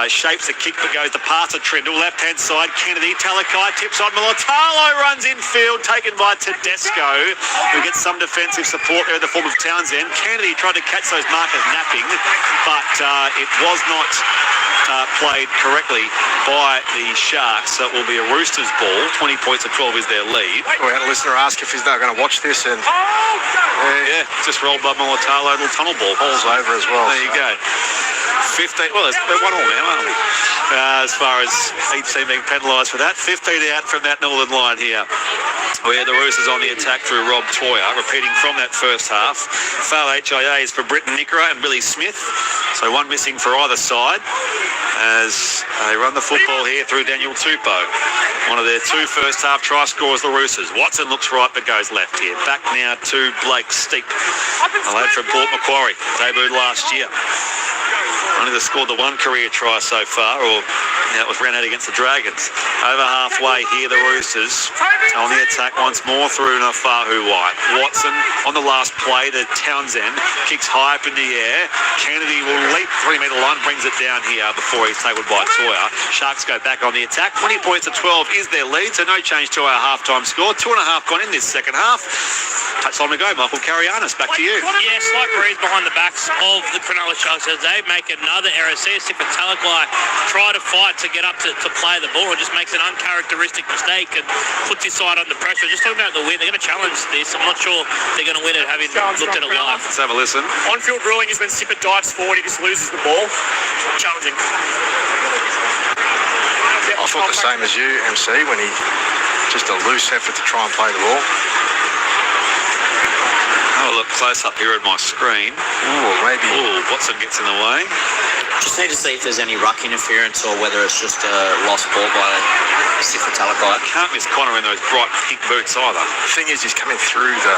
Speaker 2: Shapes the kick but goes to pass to Trindle. Left-hand side, Kennedy. Talakai tips on. Militalo runs infield, taken by Tedesco, who gets some defensive support there in the form of Townsend. Kennedy tried to catch those markers napping, but it was not played correctly by the Sharks. So it will be a Roosters ball. 20 points to 12 is their lead.
Speaker 1: We had a listener ask if he's not going to watch this, and
Speaker 2: just rolled by Militalo, little tunnel ball.
Speaker 1: Ball's over as well.
Speaker 2: There you go. 15, well, we're 1 all now, aren't we? As far as each team being penalised for that. 15 out from that northern line here. We had the Roosters on the attack through Rob Toyer, repeating from that first half. Foul HIAs for Britton Nickera and Billy Smith. So one missing for either side as they run the football here through Daniel Tupou. One of their 2 first half try scorers, the Roosters. Watson looks right but goes left here. Back now to Blake Steep, a lad from Port Macquarie, debuted last year. Only scored the 1 career try so far, or it was ran out against the Dragons. Over halfway here, the Roosters on the attack once more through Nafahu White. Watson on the last play to Townsend, kicks high up in the air. Kennedy will leap 3-metre line, brings it down here before he's tackled by Toyer. Sharks go back on the attack. 20 points to 12 is their lead, so no change to our halftime score. 2.5 gone in this second half. Touch time to go. Michael Carianis, back to you.
Speaker 3: Yeah, slight breeze behind the backs of the Cronulla Sharks as they make another error. See if Talakai try to fight to get up to play the ball and just makes an uncharacteristic mistake and puts his side under pressure. Just talking about the win, they're going to challenge this. I'm not sure they're going to win it having looked at it live.
Speaker 2: Let's have a listen.
Speaker 5: On-field ruling is when Sipper dives forward, he just loses the ball. Challenging.
Speaker 1: I thought the same as you, MC, when he just a loose effort to try and play the ball.
Speaker 2: Have a look close up here at my screen. Watson gets in the way.
Speaker 6: Just need to see if there's any ruck interference or whether it's just a lost ball by Sifa Talakai.
Speaker 2: Can't miss Connor in those bright pink boots either.
Speaker 1: The thing is, he's coming through to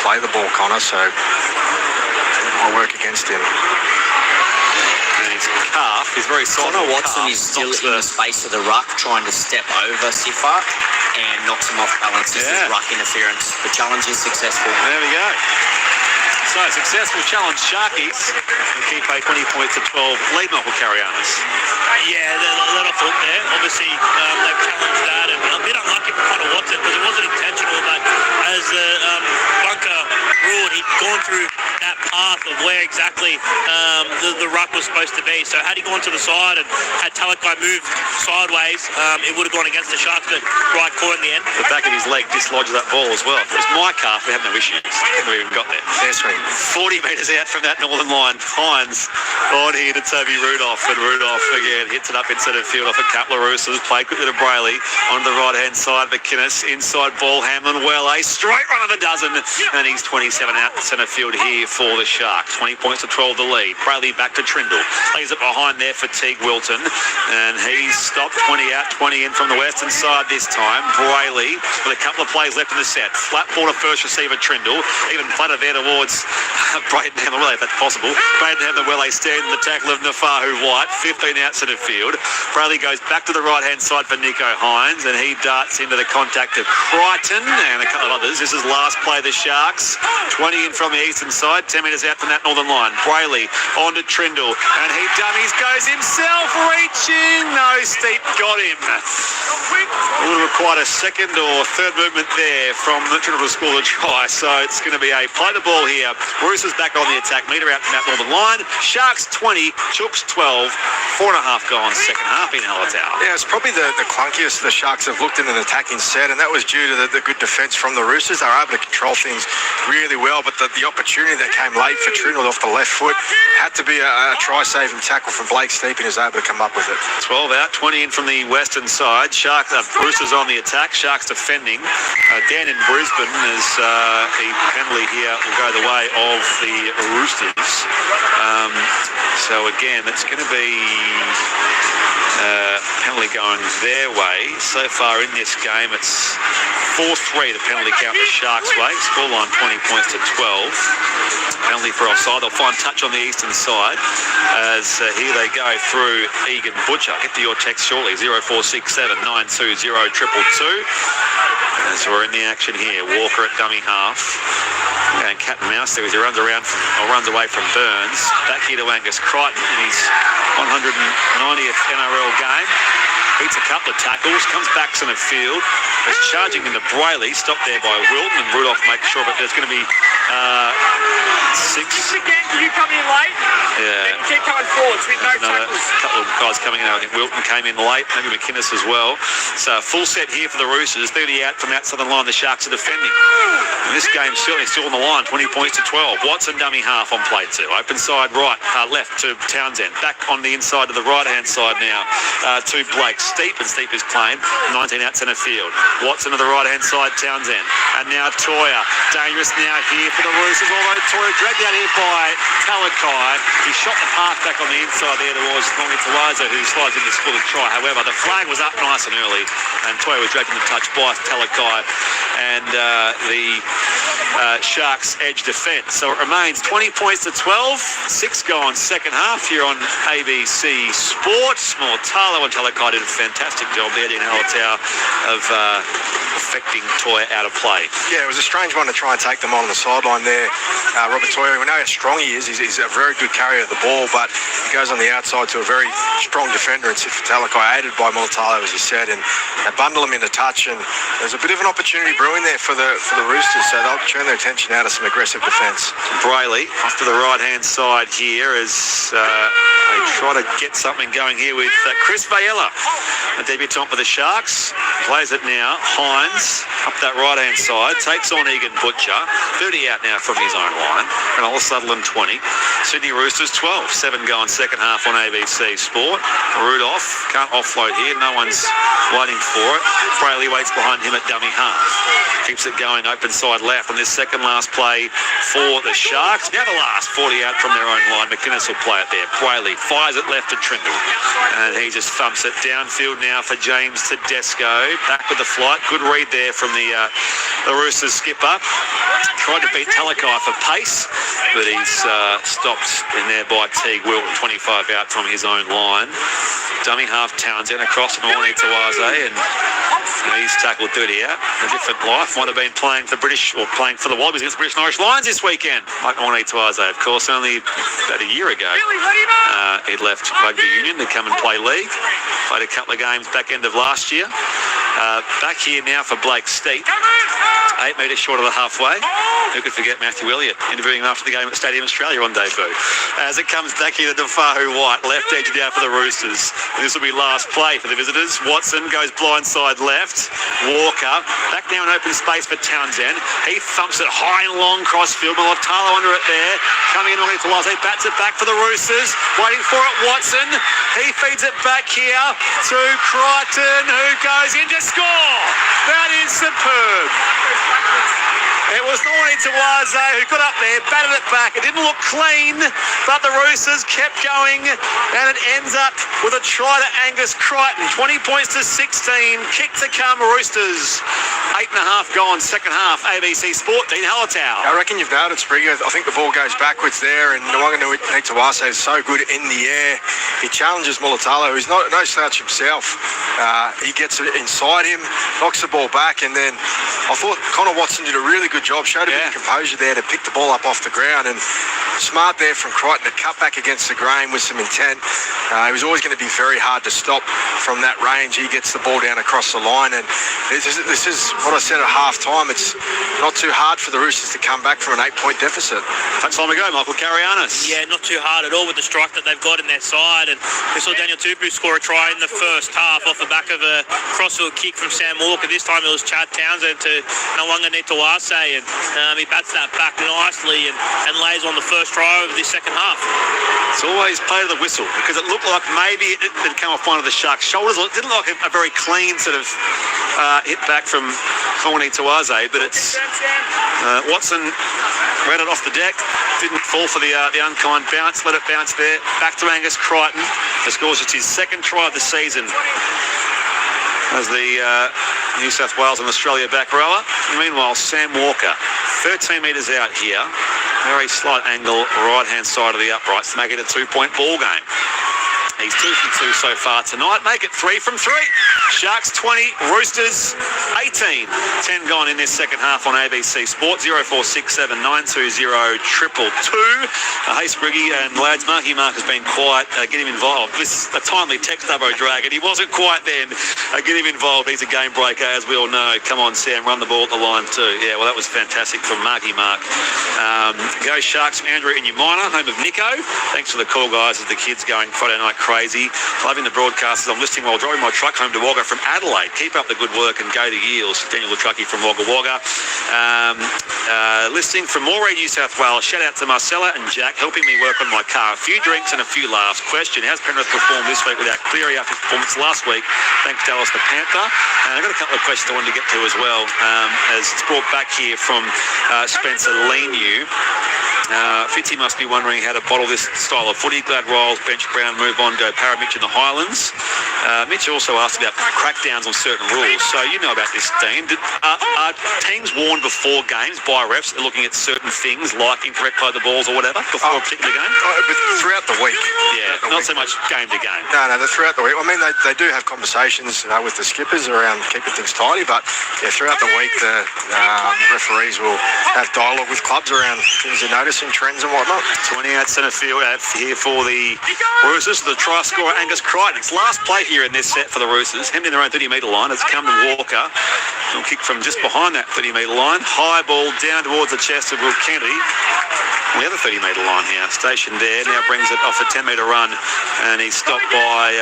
Speaker 1: play the ball, Connor, so it might work against him.
Speaker 2: And his calf is very solid.
Speaker 6: Connor Watson is still in the space of the ruck, trying to step over Sifa and knocks him off balance. This is ruck interference. The challenge is successful.
Speaker 2: There we go. So, successful challenge, Sharkies. Keep a 20 points to 12. Lead Michael Carianis.
Speaker 3: Yeah, a little foot there. Obviously, they've challenged that, and a bit unlucky for Connor Watson because it wasn't intentional, but as the bunker ruled, he'd gone through that path of where exactly the ruck was supposed to be. So had he gone to the side and had Talakai moved sideways, it would have gone against the Sharks, but right caught in the end.
Speaker 2: The back of his leg dislodged that ball as well. If it was my calf, we have no issues. We even got there.
Speaker 1: Fair swing.
Speaker 2: 40 metres out from that northern line. Hines on here to Toby Rudolph, and Rudolph again hits it up in centre field off a couple of Roosters. Played quickly to Brayley on the right-hand side. McInnes inside ball. Hamlin well, a straight run of a dozen, and he's 27 out in centre field here for the Sharks. 20 points to 12 the lead. Brayley back to Trindle. Lays it behind there for Teague Wilton, and he's stopped. 20 out, 20 in from the western side this time. Brayley with a couple of plays left in the set. Flat ball to first receiver Trindle. Even flatter there towards Braden Hamlin, if that's possible. Braden Hamlin, well, they stand in the tackle of Nafahu White. 15 out centre field. Brayley goes back to the right-hand side for Nico Hines, and he darts into the contact of Crichton and a couple of others. This is last play of the Sharks. 20 in from the eastern side, 10 metres out from that northern line. Brayley on to Trindle, and he dummies, goes himself, reaching. No, Steep got him. Would have required a second or third movement there from Trindle to score the try, so it's going to be a play the ball here. Roosters back on the attack, metre out from that northern line. Sharks 20, Chooks 12, 4.5 gone second half in Hallertau.
Speaker 1: Yeah, it's probably the clunkiest the Sharks have looked in an attacking set, and that was due to the good defence from the Roosters. They were able to control things really well, but the opportunity that came late for Trindle off the left foot had to be a try-saving tackle from Blake Steep, and he was able to come up with it.
Speaker 2: 12 out, 20 in from the western side. Sharks, Roosters on the attack, Sharks defending. Dan in Brisbane as the penalty here will go the way of the Roosters. So again, it's going to be penalty going their way. So far in this game, it's 4-3 the penalty count the Sharks' way. Scoreline 20 points to 12. Penalty for offside. They'll find touch on the eastern side as here they go through Egan Butcher. Get to your text shortly, 0467 920 222. As we're in the action here, Walker at dummy half. And cat and mouse there as he runs away from Burns. Back here to Angus Crichton in his 190th NRL game. Beats a couple of tackles, comes back centre field, is charging into Brayley, stopped there by Wilton, and Rudolph makes sure that there's going to be six.
Speaker 5: Again, can you come in late?
Speaker 2: Yeah.
Speaker 5: And keep coming forwards with no
Speaker 2: Another
Speaker 5: tackles.
Speaker 2: couple of guys coming in. I think Wilton came in late, maybe McInnes as well. So full set here for the Roosters. 30 out from outside the line. The Sharks are defending. And this game's certainly still on the line. 20 points to 12. Watson dummy half on play 2. Open side right, left to Townsend. Back on the inside to the right-hand side now to Blake. Steep is playing. 19 out centre field. Watson to the right-hand side, Townsend. And now Toya. Dangerous now here for the Roosters. Although Toya dragged out here by Talakai. He shot the path back on the inside there towards Longy Tawaza, who slides in to score the try. However, the flag was up nice and early, and Toya was dragged in the touch by Talakai. And the Sharks edge defence. So it remains 20 points to 12. 6 gone second half here on ABC Sports. Mortalo and Talakai did a fantastic job there, Dean Hallertau, of affecting Toya out of play.
Speaker 1: Yeah, it was a strange one to try and take them on the sideline there. Robert Toya, we know how strong he is. He's a very good carrier of the ball, but he goes on the outside to a very strong defender and sits for Talakai, aided by Mortalo, as you said, and they bundle him into touch, and there's a bit of an opportunity brewing there for the Roosters, so they'll turn their attention out of some aggressive defence.
Speaker 2: Brayley off to the right-hand side here as they try to get something going here with Chris Vaiella, a debutant for the Sharks. Plays it now. Hines up that right-hand side, takes on Egan Butcher. 30 out now from his own line. Cronulla Sutherland 20. Sydney Roosters 12. 7 going second half on ABC Sport. Rudolph can't offload here. No one's waiting for it. Brayley waits behind him at dummy half. Keeps it going open side left on this second last play for the Sharks. Now the last 40 out from their own line. McInnes will play it there. Brayley fires it left to Trindle. And he just thumps it downfield now for James Tedesco. Back with the flight. Good read there from the Roosters skipper. Tried to beat Talakai for pace, but he's stopped in there by Teague Wilton. 25 out from his own line. Dummy half Townsend across from Orny Tawaze, and he's tackled 30 out. A different life. Might have been playing for British, or playing for the Wallabies against the British and Irish Lions this weekend. Like Orny Tawaze, of course, only about a year ago. He left rugby union to come and play league. Played a couple of games back end of last year. Back here now for Blake Steep. 8 metres short of the halfway. Who could forget Matthew Elliott interviewing him after the game at Stadium Australia on debut. As it comes back here to Defahu White, left edge down for the Roosters. And this will be last play for the visitors. Watson goes blindside left. Walker back now in open space for Townsend. He thumps it high and long crossfield. Mortalo under it there. Coming in on it to Waze. Bats it back for the Roosters. Waiting for it, Watson. He feeds it back here to Crichton, who goes in to score. That is superb. It was Orny Tawaze who got up there, batted it back. It didn't look clean, but the Roosters kept going, and it ends up with a try to Angus Crichton. 20 points to 16. Kick to come, Roosters. 8.5 gone, second half. ABC Sport, Dean Hallertau.
Speaker 1: I reckon you've nailed it, Sprigger. I think the ball goes backwards there, and Tawaze is so good in the air. He challenges Mortalo, who's no slouch himself. He gets it inside him, knocks the ball back, and then I thought Connor Watson did a really good job, showed a bit of composure there to pick the ball up off the ground, and smart there from Crichton to cut back against the grain with some intent. He was always going to be very hard to stop from that range. He gets the ball down across the line, and this is what I said at half time. It's not too hard for the Roosters to come back from an 8-point deficit.
Speaker 2: That's time to go, Michael Carianis.
Speaker 3: Yeah, not too hard at all with the strike that they've got in their side, and we saw Daniel Tupu score a try in the first half off the back of a crossfield kick from Sam Walker. This time it was Chad Townsend to Nawanga Netawase, and he bats that back nicely and lays on the first try of this second half.
Speaker 2: It's always play to the whistle, because it looked like maybe it had come off one of the Sharks' shoulders. It didn't look like a very clean sort of hit back from Orny Tawaze, but it's Watson ran it off the deck, didn't fall for the unkind bounce, let it bounce there. Back to Angus Crichton, who scores just his second try of the season as the New South Wales and Australia back rower. Meanwhile, Sam Walker, 13 metres out here, Very slight angle, right-hand side of the uprights to make it a 2-point ball game. He's 2 from 2 so far tonight. Make it 3 from 3. Sharks 20, Roosters 18. 10 gone in this second half on ABC Sport. 0467 920 222. Hey, Spriggy and lads, Marky Mark has been quiet. Get him involved. This is a timely text, Dubbo Dragon. He wasn't quiet then. Get him involved. He's a game breaker, as we all know. Come on, Sam, run the ball at the line too. Yeah, well, that was fantastic from Marky Mark. Go Sharks from Andrew in Umina, home of Nico. Thanks for the call, guys, as the kids going Friday night crazy. Loving the broadcasters. I'm listening while driving my truck home to Wagga from Adelaide. Keep up the good work and go to Yields. Daniel the Truckie from Wagga Wagga. Listening from Moree, New South Wales. Shout out to Marcella and Jack helping me work on my car. A few drinks and a few laughs. Question, how's Penrith performed this week without Cleary after his performance last week? Thanks, Dallas the Panther. And I've got a couple of questions I wanted to get to as well. As it's brought back here from Spencer Leniu. Fitzy must be wondering how to bottle this style of footy. Glad Riles, bench Brown, move on, go Para Mitch in the Highlands. Mitch also asked about crackdowns on certain rules. So you know about this, Dean. Are teams warned before games by refs looking at certain things like incorrect play of the balls or whatever before a particular game?
Speaker 1: But throughout the week.
Speaker 2: Yeah, not so much game to game.
Speaker 1: No, they're throughout the week. I mean, they do have conversations with the skippers around keeping things tidy, but yeah, throughout the week the referees will have dialogue with clubs around things they're noticing, trends and whatnot.
Speaker 2: 20 out centre field out here for the Roosters. The try scorer Angus Crichton. It's last play here in this set for the Roosters. Hemmed in their own 30-metre line. It's Camden Walker. He'll kick from just behind that 30-metre line. High ball down towards the chest of Will Kennedy. We have a 30-metre line here, stationed there. Now brings it off a 10-metre run, and he's stopped by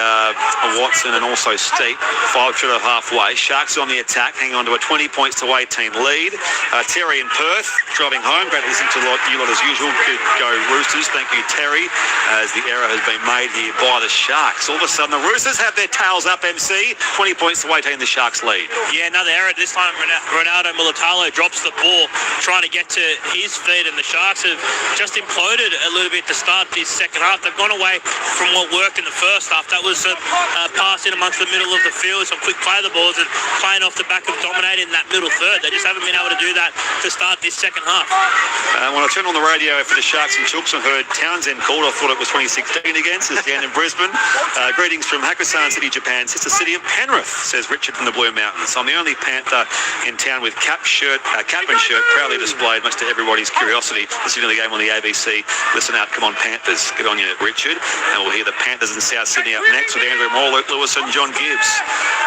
Speaker 2: Watson and also Steep. 5 short of halfway. Sharks on the attack, hanging on to a 20 points to 18 lead. Terry in Perth driving home. Great listening to you lot as usual. Good go Roosters. Thank you, Terry, as the error has been made here by the Sharks. All of a sudden, the Roosters have their tails up, MC. 20 points to 18, the Sharks lead.
Speaker 3: Yeah, another error. This time, Ronaldo Mulitalo drops the ball, trying to get to his feet, and the Sharks have just imploded a little bit to start this second half. They've gone away from what worked in the first half. That was some pass in amongst the middle of the field, some quick play of the balls, and playing off the back of dominating that middle third. They just haven't been able to do that to start this second half.
Speaker 2: When I turned on the radio for the Sharks and Chooks and heard Townsend called, I thought it was 2016 again. Says down in Brisbane. Greetings from Hakusan City, Japan. Sister city of Penrith, says Richard from the Blue Mountains. I'm the only Panther in town with cap and shirt proudly displayed, much to everybody's curiosity. Listening to the game on the ABC. Listen out, come on Panthers. Good on you, Richard. And we'll hear the Panthers in South Sydney up next with Andrew Moore, Luke Lewis and John Gibbs.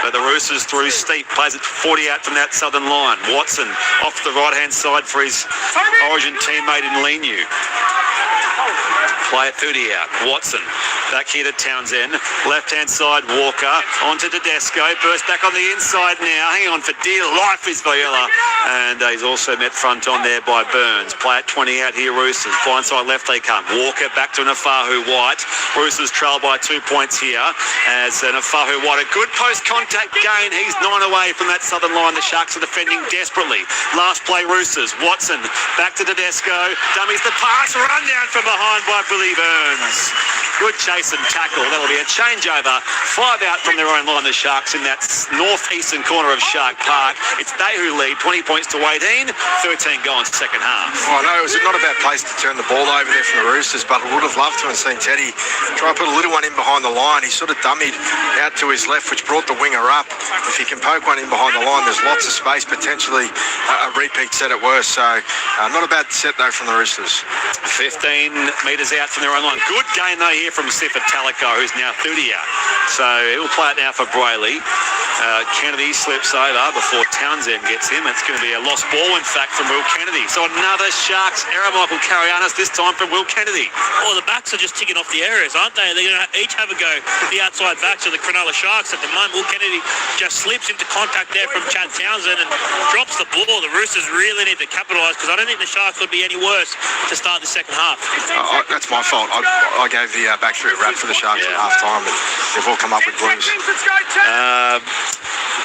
Speaker 2: But the Roosters through Steep, plays it 40 out from that southern line. Watson off to the right-hand side for his Origin teammate in Leniu. Play it 30 out. Watson back here to Townsend. Left-hand side, Walker. Onto Tedesco. Burst back on the inside now. Hanging on for dear life is Viola. And he's also met front on there by Burns. Play it 20 out here, Roosters. Blindside left they come. Walker back to Nafahu White. Roosters trail by 2 points here. As Nafahu White, a good post-contact gain. He's 9 away from that southern line. The Sharks are defending desperately. Last play, Roosters. Watson back to Tedesco. Dummies the pass. Run down from behind by Billy Burns. Good chase and tackle. That'll be a changeover. 5 out from their own line, the Sharks, in that northeastern corner of Shark Park. It's they who lead, 20 points to 18. 13 gone second half.
Speaker 1: Oh, no, it was not a bad place to turn the ball over there for the Roosters, but I would have loved to have seen Teddy try to put a little one in behind the line. He sort of dummied out to his left, which brought the winger up. If he can poke one in behind the line, there's lots of space, potentially a repeat set at worst. So not a bad set, though, from the Roosters.
Speaker 2: 15 metres out from their own line. Good game, though, here from Sif Italico, who's now 30 out. So he'll play it now for Brayley. Kennedy slips over before Townsend gets him. It's going to be a lost ball, in fact, from Will Kennedy. So another Sharks error, Michael Carianis, this time from Will Kennedy.
Speaker 3: Well, the backs are just ticking off the areas, aren't they? They're going to each have a go. The outside backs of the Cronulla Sharks at the moment. Will Kennedy just slips into contact there from Chad Townsend and drops the ball. The Roosters really need to capitalise, because I don't think the Sharks would be any worse to start the second half.
Speaker 1: That's my fault. I gave the back three a rap for the Sharks at half time, and they've all come up with blues.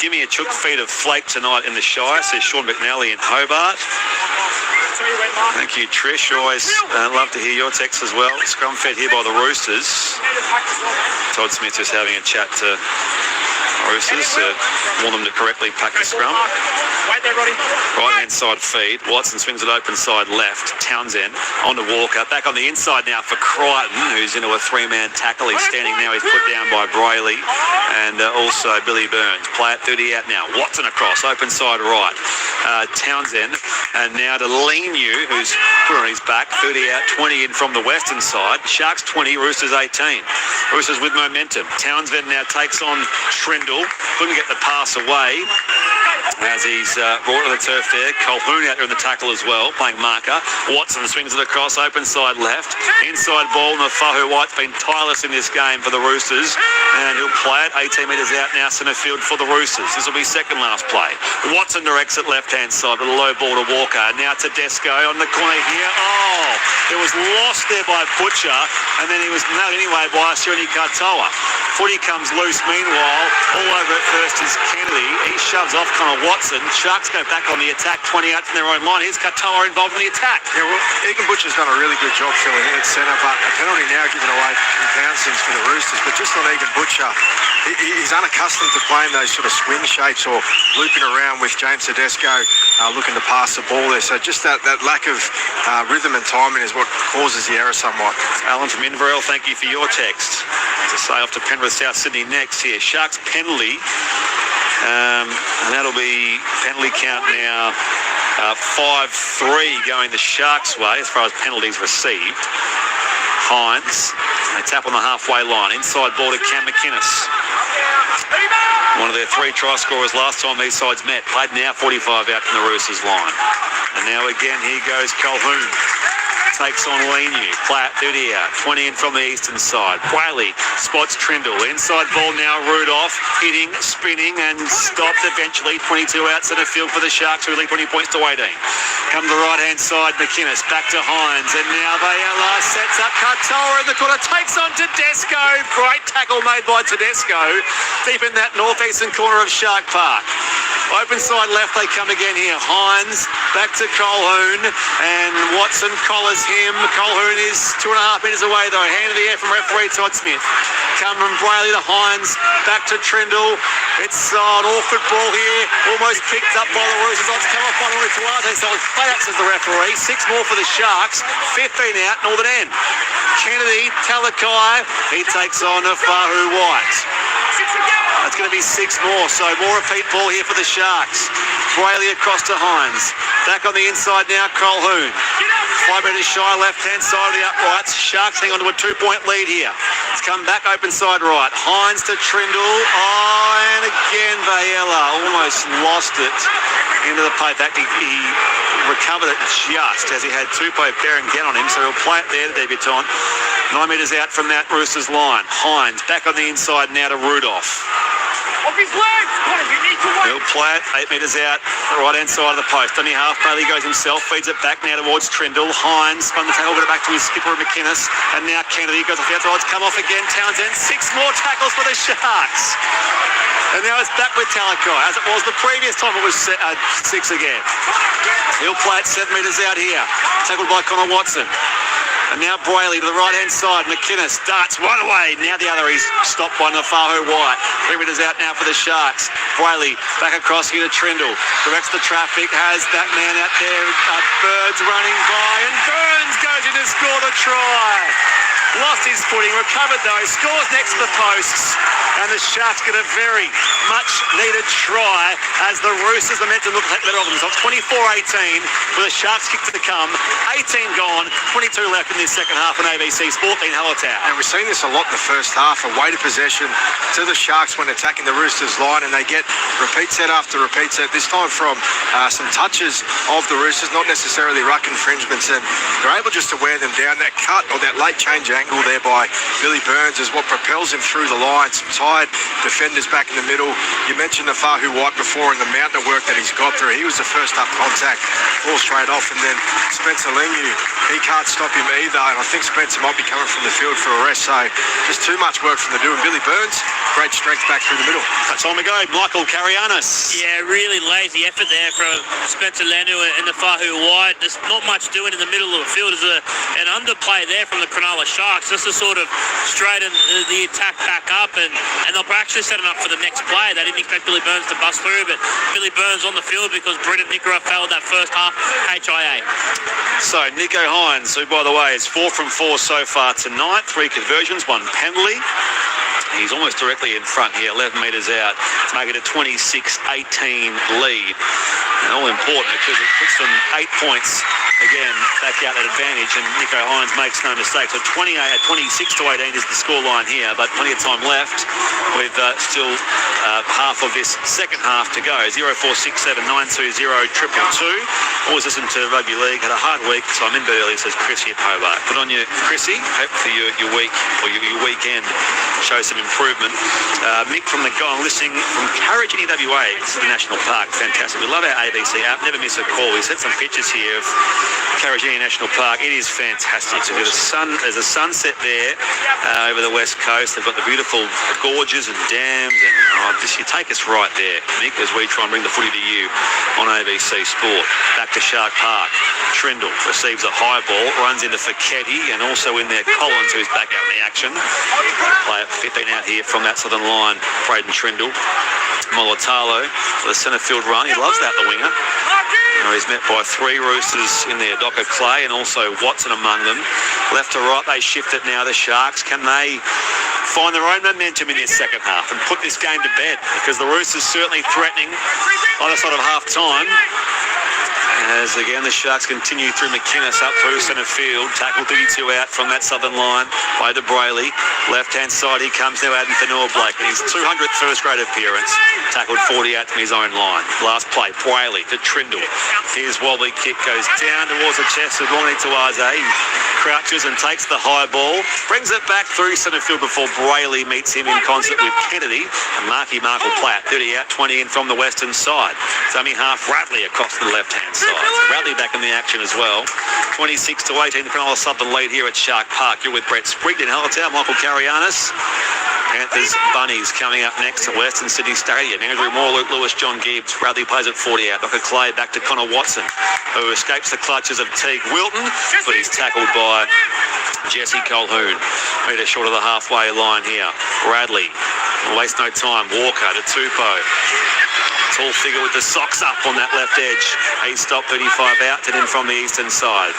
Speaker 2: Give me a chook feed of flake tonight in the Shire, says Sean McNally in Hobart. Thank you, Trish. Always love to hear your texts as well. Scrum fed here by the Roosters. Todd Smith just having a chat to Roosters want them to correctly pack the scrum.
Speaker 5: Wait there, Roddy.
Speaker 2: Right-hand side feed. Watson swings it open side left. Townsend on to Walker. Back on the inside now for Crichton, who's into a three-man tackle. He's standing now. He's put down by Brayley and also Billy Burns. Play at 30 out now. Watson across. Open side right. Townsend. And now to Leniu, who's put on his back. 30 out, 20 in from the western side. Sharks 20, Roosters 18. Roosters with momentum. Townsend now takes on Trindle. Couldn't get the pass away as he's brought to the turf there. Colquhoun out there in the tackle as well, playing marker. Watson swings it across, open side left. Inside ball, Nafahu White's been tireless in this game for the Roosters, and he'll play it 18 metres out now, centre field for the Roosters. This will be second last play. Watson directs it left-hand side with a low ball to Walker. Now Tedesco on the corner here. Oh, it was lost there by Butcher, and then he was nailed anyway by Sione Katoa. Footy comes loose meanwhile. All over at first is Kennedy. He shoves off Connor Watson. Sharks go back on the attack, 20 out from their own line. Here's Katoa involved in the attack.
Speaker 1: Yeah, well, Egan Butcher's done a really good job filling in at centre, but a penalty now given away from Townsend for the Roosters. But just on Egan Butcher, he's unaccustomed to playing those sort of swing shapes or looping around with James Tedesco looking to pass the ball there. So just that lack of rhythm and timing is what causes the error somewhat.
Speaker 2: Alan from Inverell, thank you for your text. To say off to Penrith South Sydney next here. Sharks penalty. And that'll be penalty count now 5-3 going the Sharks' way as far as penalties received. Hines, they tap on the halfway line. Inside ball to Cam McInnes. One of their three try scorers last time these sides met. Played now 45 out from the Roosters line. And now again, here goes Colquhoun. Takes on Leniu. Play at 30 out. 20 in from the eastern side. Brayley spots Trindle. Inside ball now. Rudolph hitting, spinning and stopped eventually. 22 out centre field for the Sharks who lead 20 points to 18. Come to the right-hand side. McInnes back to Hines. And now Vayala sets up Katoa in the corner. Takes on Tedesco. Great tackle made by Tedesco. Deep in that northeastern corner of Shark Park. Open side left they come again here. Hines back to Colquhoun and Watson collars him. Colquhoun is 2.5 metres away though. Hand in the air from referee Todd Smith. Come from Brayley to Hines. Back to Trindle. It's an awkward ball here. Almost picked up by the Roosters. It's come off by Tuate. So it's play out, says the referee. 6 more for the Sharks. 15 out, Northern End. Kennedy, Talakai. He takes on Nafahu White. That's going to be 6 more, so more repeat ball here for the Sharks. Brayley across to Hines. Back on the inside now, Colquhoun. 5 metres shy, left-hand side of the uprights. Sharks hang on to a 2-point lead here. It's come back open side right. Hines to Trindle. Oh, and again Vayala almost lost it into the play. In fact, he recovered it just as he had Tupou bearing down on him, so he'll play it there to debutant. 9 metres out from that Roosters line. Hines back on the inside now to Rudolph.
Speaker 5: Off his leg!
Speaker 2: He'll play it 8 metres out, right-hand side of the post. Only half Bailey goes himself, feeds it back now towards Trindle. Hines spun the tackle, got it back to his skipper McInnes, and now Kennedy goes off the outside. It's come off again. Townsend, 6 more tackles for the Sharks. And now it's back with Talakai, as it was the previous time it was 6 again. He'll play it 7 metres out here. Tackled by Connor Watson. And now Brayley to the right-hand side. McInnes darts one away. Now the other. He's stopped by Nafahu White. 3 metres out now for the Sharks. Brayley back across here to Trindle. Directs the traffic. Has that man out there. Birds running by. And Burns goes in to score the try. Lost his footing. Recovered though. Scores next to the posts. And the Sharks get a very much needed try as the Roosters momentum look better of them. So it's 24-18 with the Sharks kick to the come. 18 gone. 22 left in this second half on ABC Sport in Hallertau.
Speaker 1: And we've seen this a lot in the first half, a weighted possession to the Sharks when attacking the Roosters line, and they get repeat set after repeat set, this time from some touches of the Roosters, not necessarily ruck infringements, and they're able just to wear them down. That cut or that late change angle there by Billy Burns is what propels him through the line. Some tired defenders back in the middle. You mentioned Nafahu White before and the amount of work that he's got through. He was the first up contact, ball straight off, and then Spencer Leniu, he can't stop him either, and I think Spencer might be coming from the field for a rest, so just too much work from the do. And Billy Burns, great strength back through the middle.
Speaker 2: That's time to go. Michael Carianis.
Speaker 3: Yeah, really lazy effort there from Spencer Leniu and Nafahu White. There's not much doing in the middle of the field. There's an underplay there from the Cronulla Sharks. Sharks just to sort of straighten the attack back up, and they'll actually set it up for the next play. They didn't expect Billy Burns to bust through, but Billy Burns on the field because Brendan Nickera failed that first half HIA.
Speaker 2: So Nico Hines, who by the way is 4 from 4 so far tonight, 3 conversions, 1 penalty. He's almost directly in front here, 11 metres out, to make it a 26-18 lead. And all important because it puts them 8 points again back out at advantage, and Nico Hines makes no mistake. So 26-18 is the scoreline here, but plenty of time left with still half of this second half to go. 0467920222. Always listen to Rugby League. Had a hard week, so I'm in bed early, says Chrissy at Hobart. Good on you, Chrissy. Hope for your week or your weekend shows some improvement. Mick from the Gong, listening from Carriage in WA. It's the National Park. Fantastic. We love our ABC app. Never miss a call. We sent some pictures here of Carrigaini National Park. It is fantastic. So there's a sunset there over the west coast. They've got the beautiful gorges and dams, and you take us right there, Mick, as we try and bring the footy to you on ABC Sport. Back to Shark Park. Trindle receives a high ball, runs into Fiketti, and also in there Collins, who's back out in the action. Player 15 out here from that southern line, Braden Trindle. Molitalo, the centre field run. He loves that, the winger. He's met by 3 Roosters in there, Docker Clay and also Watson among them. Left to right, they shift it now, the Sharks. Can they find their own momentum in this second half and put this game to bed? Because the Roosters certainly threatening either side of half-time. As again the Sharks continue through McInnes up through centre field. Tackle 32 out from that southern line by De Brayley. Left hand side he comes now, Adam Fanor-Blake, and his 200th first grade appearance. Tackled 40 out from his own line. Last play, Brayley to Trindle. His wobbly kick goes down towards the chest of Lonnie Tuaze. He crouches and takes the high ball. Brings it back through centre field before Brayley meets him in concert with Kennedy. And Marky Markle Platt, 30 out, 20 in from the western side. It's only half Radley across the left hand side. So Radley back in the action as well. 26-18, the Cronulla Southern lead here at Shark Park. You're with Brett Sprigg in Helltown, Michael Carianis. Panthers Bunnies coming up next at Western Sydney Stadium. Andrew Moore, Luke Lewis, John Gibbs. Radley plays at 40 out. Docker Clay back to Connor Watson, who escapes the clutches of Teague Wilton, but he's tackled by Jesse Colhoun. Metre short of the halfway line here. Radley, waste no time. Walker to Tupou. Tall figure with the socks up on that left edge. He stopped 35 out and in from the eastern side.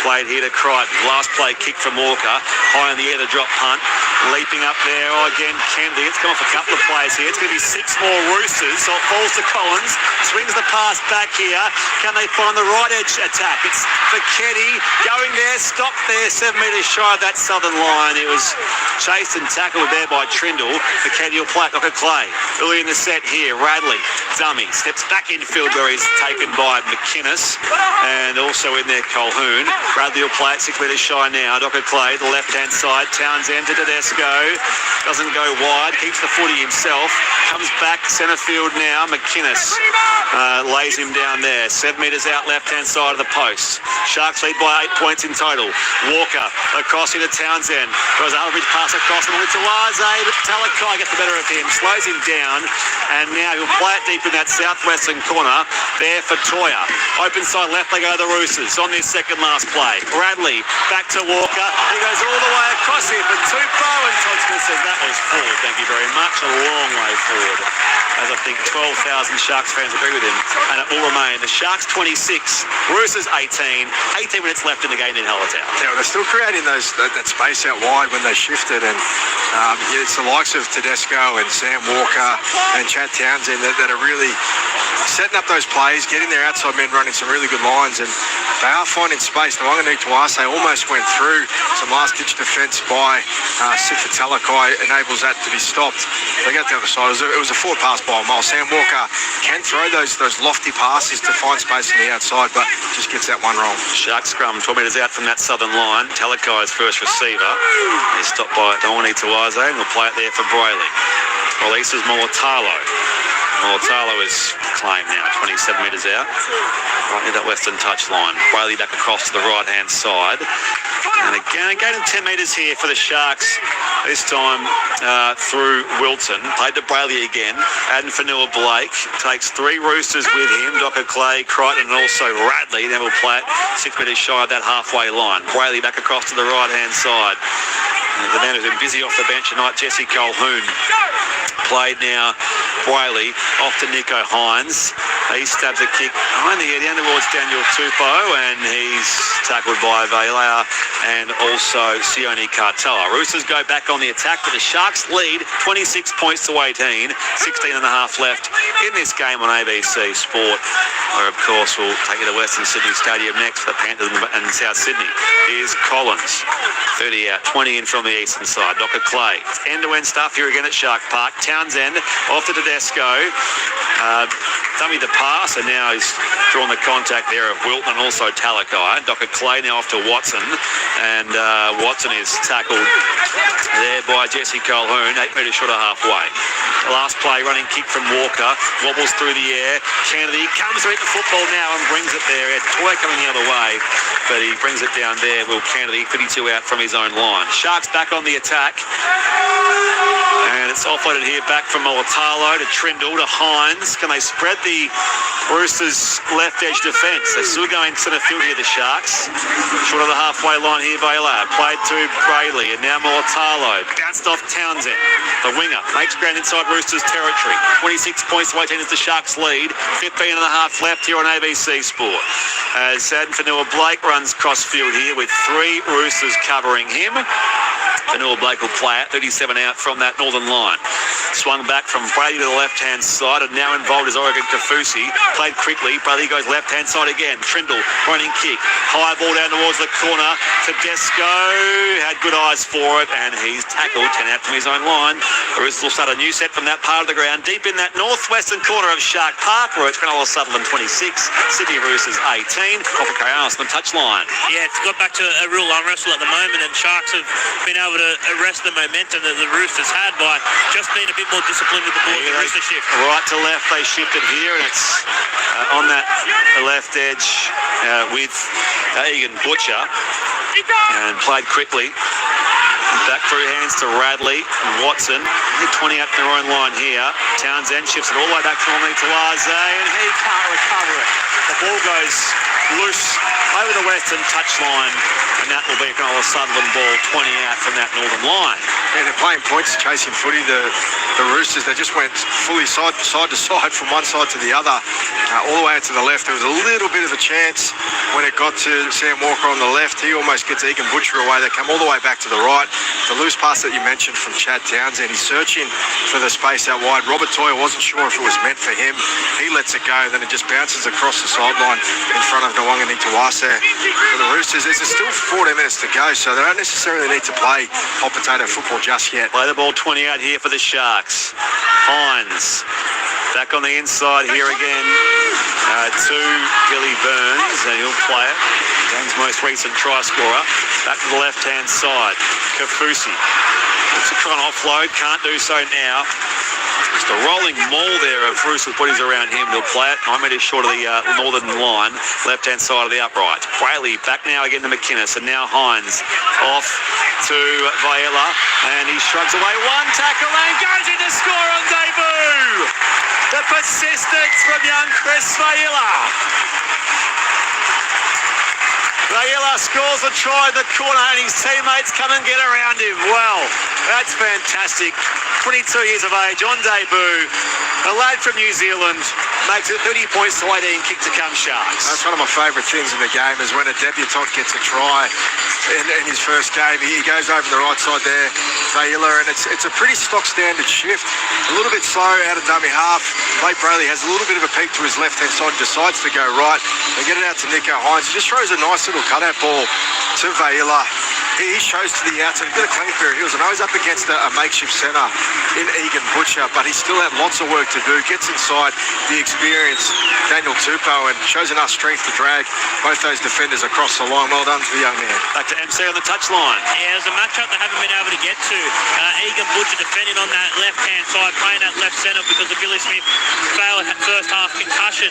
Speaker 2: Played here to Crichton. Last play kick from Walker. High in the air, the drop punt. Leaping up there, again, Kennedy. It's come off a couple of players here. It's going to be 6 more Roosters. So it falls to Collins. Swings the pass back here. Can they find the right edge attack? It's Fiketti going there. Stopped there, 7 metres shy of that southern line. It was chased and tackled there by Trindle. Fiketti will play it. Docker Clay. Early in the set here. Radley. Dummy. Steps back infield where he's taken by McInnes. And also in there, Colhoun. Radley will play it 6 metres shy now. Docker Clay, the left-hand side. Townsend to Tedesco. Doesn't go wide. Keeps the footy himself. Comes back centre field now. McInnes lays him down there. 7 metres out left-hand side of the post. Sharks lead by 8 points in total. Walker across into Townsend. Goes a half-bridge pass across and to Tuaze, but Talakai gets the better of him. Slows him down. And now he'll play it deep in that southwestern corner. There for Toya. Open side left, they go the Roosters on this second last play. Bradley back to Walker. He goes all the way across here for Tupou, and Todd Smith says that was forward. Thank you very much. A long way forward. As I think 12,000 Sharks fans agree with him. And it will remain the Sharks 26, Roosters 18. 18 minutes left in the game in Helltown.
Speaker 1: Yeah, they're still creating that space out wide when they shifted, and it's the likes of Tedesco and Sam Walker and Chad Townsend that are really setting up those plays, getting their outside men running some really good lines, and they are finding space. The Wanganui Tuaze almost went through some last-ditch defence by Sifa Talakai, enables that to be stopped. They got the other side. It was a forward pass by a mile. Sam Walker can throw those lofty passes to find space on the outside, but just gets that one wrong.
Speaker 2: Shark scrum 12 metres out from that southern line. Talakai's first receiver. He's stopped by Wanganui Tuaze, and we'll play it there for Brayley. Releases Molitalo. Molitalo is claimed now, 27 metres out. Right near that western touch line. Brayley back across to the right-hand side. And again, going 10 metres here for the Sharks. This time through Wilton. Played to Brayley again. Adam Fanua-Blake takes 3 Roosters with him. Docker Clay, Crichton and also Radley. Then we'll play it 6 metres shy of that halfway line. Brayley back across to the right-hand side. The man who's been busy off the bench tonight, Jesse Colquhoun. Played now, Brayley, off to Nico Hines. He stabs a kick behind the head down towards Daniel Tupou, and he's tackled by Vailea and also Sione Katoa. Roosters go back on the attack, but the Sharks lead 26 points to 18, 16 and a half left in this game on ABC Sport, where of course we'll take you to Western Sydney Stadium next for the Panthers and South Sydney. Here's Collins, 30 out, 20 in from the eastern side. Docker Clay, end-to-end stuff here again at Shark Park. Townsend off to Tedesco, dummy the pass, and now he's drawn the contact there of Wilton and also Talakai. Docker Clay now off to Watson, and Watson is tackled there by Jesse Colquhoun, 8 metres short of halfway. The last play, running kick from Walker, wobbles through the air. Kennedy comes to hit the football now and brings it there. He had Toy coming the other way, but he brings it down there. Will Kennedy, 32 out from his own line. Sharks back on the attack. And it's offloaded here back from Molatalo to Trindle to Hines. Can they spread the Roosters' left edge defence? They're still going centre field here, the Sharks. Short of the halfway line here, Vailea. Played to Brayley, and now Molatalo. Bounced off Townsend. The winger makes ground inside Roosters territory. 26 points to 18 as the Sharks lead. 15 and a half left here on ABC Sport. As Adam Fanua-Blake runs cross field here with 3 Roosters covering him. Fanua-Blake will play it, 37 out from that northern line. Swung back from Brady to the left-hand side, and now involved is Oregon Kafusi. Played quickly. Brady goes left-hand side again. Trindle, running kick. High ball down towards the corner. Tedesco had good eyes for it, and he's tackled 10 out from his own line. The Roosters will start a new set from that part of the ground, deep in that northwestern corner of Shark Park, where it's Cronulla Sutherland 26, Sydney Roosters 18. Off of Karanis on the touchline.
Speaker 3: Yeah, it's got back to a real arm wrestle at the moment, and Sharks have been able to arrest the momentum that the Roosters had by just being a bit more disciplined with the ball. The Rooster shift.
Speaker 2: Right to left, they shifted here, and it's on that left edge with Egan Butcher, and played quickly. Back through hands to Radley and Watson. 20 out their own line here. Townsend shifts it all the way back from to Arze, and he can't recover it. The ball goes loose over the western touchline, and that will be a Cronulla Sutherland ball, 20 out from that northern line.
Speaker 1: Yeah, they're playing points, chasing footy. The Roosters, they just went fully side to side from one side to the other, all the way to the left. There was a little bit of a chance when it got to Sam Walker on the left. He almost gets Egan Butcher away. They come all the way back to the right. The loose pass that you mentioned from Chad Townsend, he's searching for the space out wide. Rabbitohs wasn't sure if it was meant for him. He lets it go, then it just bounces across the sideline in front of Nwanga Nitawase. For the Roosters, there's still 14 minutes to go, so they don't necessarily need to play hot potato football just yet.
Speaker 2: Play the ball 20 out here for the Sharks. Hines back on the inside here again to Billy Burns, and he'll play it. Game's most recent try scorer. Back to the left-hand side. Kafusi looks to try and offload, can't do so now. Just a rolling maul there of Roosters bodies around him. He'll play it 9 metres short of the northern line, left-hand side of the upright. Brayley back now again to McInnes, and now Hines off to Vailea, and he shrugs away one tackle and goes in to score on debut. The persistence from young Chris Vailea. Vailea scores a try in the corner, and his teammates come and get around him. Well, that's fantastic. 22 years of age, on debut. A lad from New Zealand makes it 30 points to 18, kick to come Sharks.
Speaker 1: That's one of my favourite things in the game, is when a debutant gets a try in his first game. He goes over the right side there, Vailea, and it's a pretty stock standard shift. A little bit slow out of dummy half. Blake Brayley has a little bit of a peek to his left-hand side, decides to go right. They get it out to Nico Hines. He just throws a nice little cutout ball to Vailea. he shows to the outside. A bit of clean pair of heels. I know he's up against a makeshift centre in Egan Butcher, but he still had lots of work to do. Gets inside the experienced Daniel Tupou and shows enough strength to drag both those defenders across the line. Well done to the young man.
Speaker 2: Back to MC on the touchline.
Speaker 3: Yeah, there's a matchup they haven't been able to get to. Egan Butcher defending on that left-hand side, playing that left centre because of Billy Smith failed first half concussion,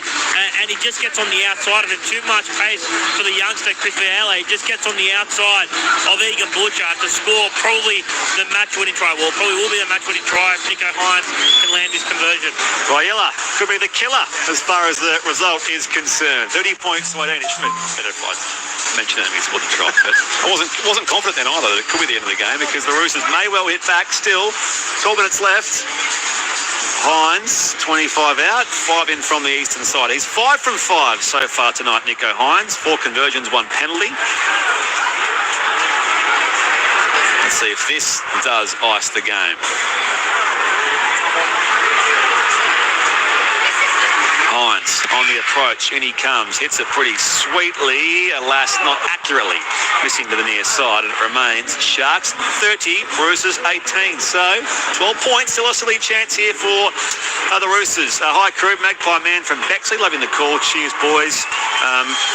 Speaker 3: and he just gets on the outside of it. Too much pace for the youngster Chris Viale. He just gets on the outside of Egan Butcher to score probably the match-winning try. Well, probably will be the match-winning try if Nico Hines can land his conversion.
Speaker 2: Rayella could be the killer as far as the result is concerned. 30 points to 18. It should be better if I mentioned it and it's what the try, but I wasn't confident then either that it could be the end of the game because the Roosters may well hit back still. 12 minutes left. Hines, 25 out, 5 in from the eastern side. He's 5 from 5 so far tonight, Nico Hines. 4 conversions, 1 penalty. Let's see if this does ice the game. Hines on the approach, in he comes, hits it pretty sweetly, alas not accurately, missing to the near side, and it remains Sharks 30, Roosters 18, so 12 points, still a silly chance here for the Roosters. Hi crew, Magpie Man from Bexley, loving the call, cheers boys.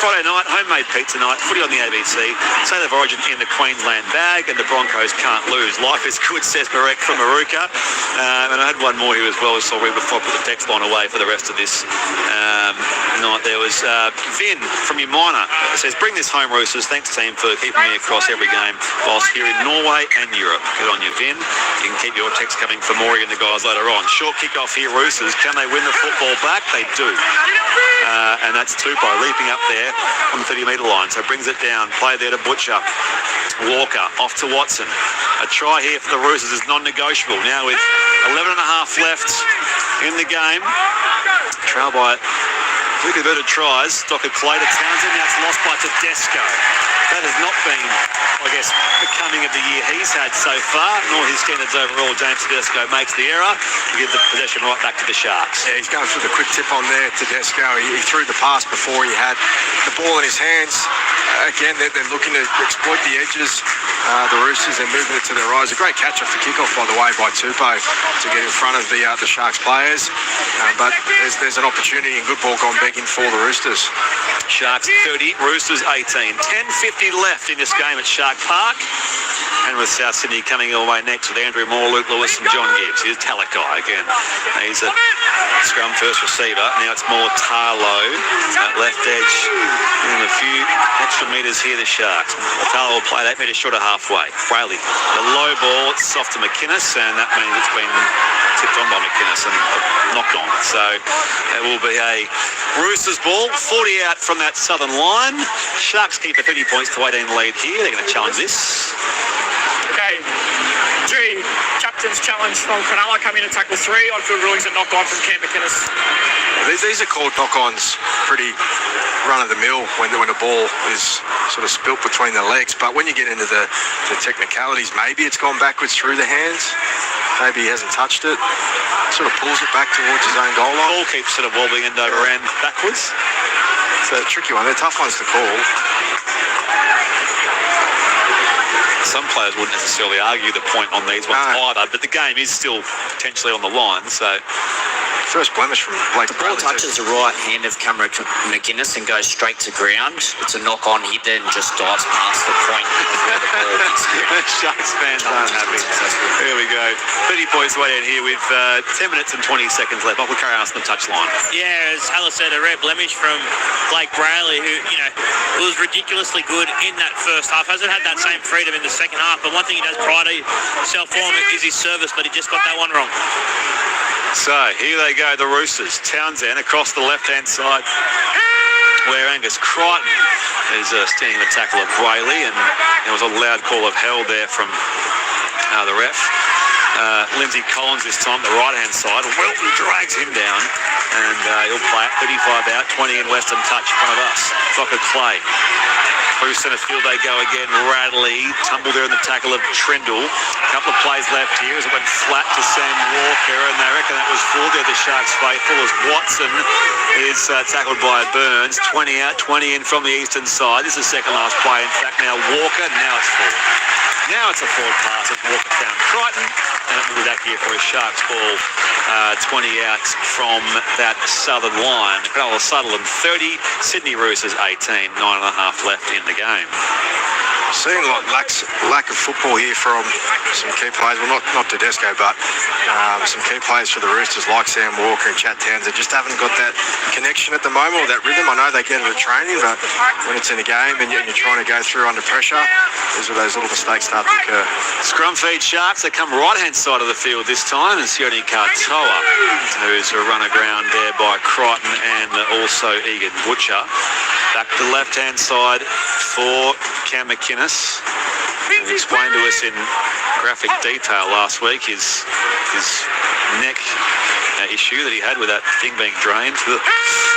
Speaker 2: Friday night, homemade pizza night, footy on the ABC, State of Origin in the Queensland bag, and the Broncos can't lose. Life is good, says Marek from Maruka, and I had one more here as well, so before I put the text line away for the rest of this night. There was Vin from Umina. It says, bring this home, Roosters. Thanks, team, for keeping me across every game whilst here in Norway and Europe. Good on you, Vin. You can keep your text coming for Maury and the guys later on. Short kick-off here, Roosters. Can they win the football back? They do. And that's Tupou leaping up there on the 30-metre line. So brings it down. Play there to Butcher. Walker off to Watson. A try here for the Roosters is non-negotiable. Now with 11 and a half left in the game. Trail by 2 converted tries. Docker Clay to Townsend. Now it's lost by Tedesco. That has not been, I guess, the coming of the year he's had so far, nor his standards overall. James Tedesco makes the error to give the possession right back to the Sharks.
Speaker 1: Yeah, he's going for the quick tip on there, Tedesco. He threw the pass before he had the ball in his hands. Again, they're looking to exploit the edges. The Roosters, they're moving it to their eyes. A great catch off the kickoff, by the way, by Tupou to get in front of the Sharks players. But there's an opportunity and good ball gone begging for the Roosters.
Speaker 2: Sharks 30, Roosters 18. 10:50 left in this game at Shark Park. And with South Sydney coming all the way next with Andrew Moore, Luke Lewis and John Gibbs. Here's Talakai again. He's a scrum first receiver. Now it's more Tarlo at left edge. And a few extra metres here, the Sharks. Tarlo will play that metre short of halfway. Brayley, the low ball, it's soft to McInnes, and that means it's been tipped on by McInnes and knocked on. So it will be a Roosters ball, 40 out from that southern line. Sharks keep a 30 points to 18 lead here. They're going to challenge this.
Speaker 5: Okay, G, captain's challenge from Cronulla coming in to tackle 3. On-field rulings and knock-on from Cam McInnes.
Speaker 1: These are called knock-ons, pretty run-of-the-mill when the ball is sort of spilt between the legs. But when you get into the technicalities, maybe it's gone backwards through the hands. Maybe he hasn't touched it. Sort of pulls it back towards his own goal line.
Speaker 2: Ball keeps sort of wobbling end over end backwards.
Speaker 1: It's a tricky one. They're tough ones to call.
Speaker 2: Some players wouldn't necessarily argue the point on these ones either, but the game is still potentially on the line, so...
Speaker 1: First blemish from Blake.
Speaker 6: The ball touches the right hand of Cameron McInnes and goes straight to ground. It's a knock-on. He then just dives past the point where the ball hits.
Speaker 2: Sharks fans aren't happy. Here we go. 30 points away in here with 10 minutes and 20 seconds left. Michael Carey on the touchline.
Speaker 3: Yeah, as Halla said, a rare blemish from Blake Brayley, who, was ridiculously good in that first half. Hasn't had that same freedom in the second half, but one thing he does pride himself on is his service, but he just got that one wrong.
Speaker 2: So here they go, the Roosters. Townsend across the left-hand side where Angus Crichton is standing in the tackle of Brayley, and there was a loud call of hell there from the ref. Lindsay Collins this time, the right-hand side. Wilton drags him down, and he'll play it 35 out, 20 in Western touch in front of us. Docker Clay Through centre field they go again. Radley, tumble there in the tackle of Trindle. A couple of plays left here as it went flat to Sam Walker, and they reckon that was for the Sharks faithful as Watson is tackled by Burns. 20 out, 20 in from the eastern side. This is the second last play. In fact, now Walker, now it's forward. Now it's a forward pass as Walker found Crichton, and it will be back here for a Sharks ball. 20 out from that southern line. Cronulla Sutherland 30, Sydney Roosters 18, 9.5 left in the game.
Speaker 1: Seeing lack of football here from some key players. Well, not Tedesco, but some key players for the Roosters like Sam Walker and Chad Townsend just haven't got that connection at the moment, or that rhythm. I know they get it at training, but when it's in a game and you're trying to go through under pressure, these are those little mistakes start to occur.
Speaker 2: Scrum feed Sharks. They come right-hand side of the field this time, and Sione Katoa, who's a run aground there by Crichton and also Egan Butcher. Back to the left-hand side for Cam McInnes. He explained to us in graphic detail last week his neck issue that he had with that thing being drained.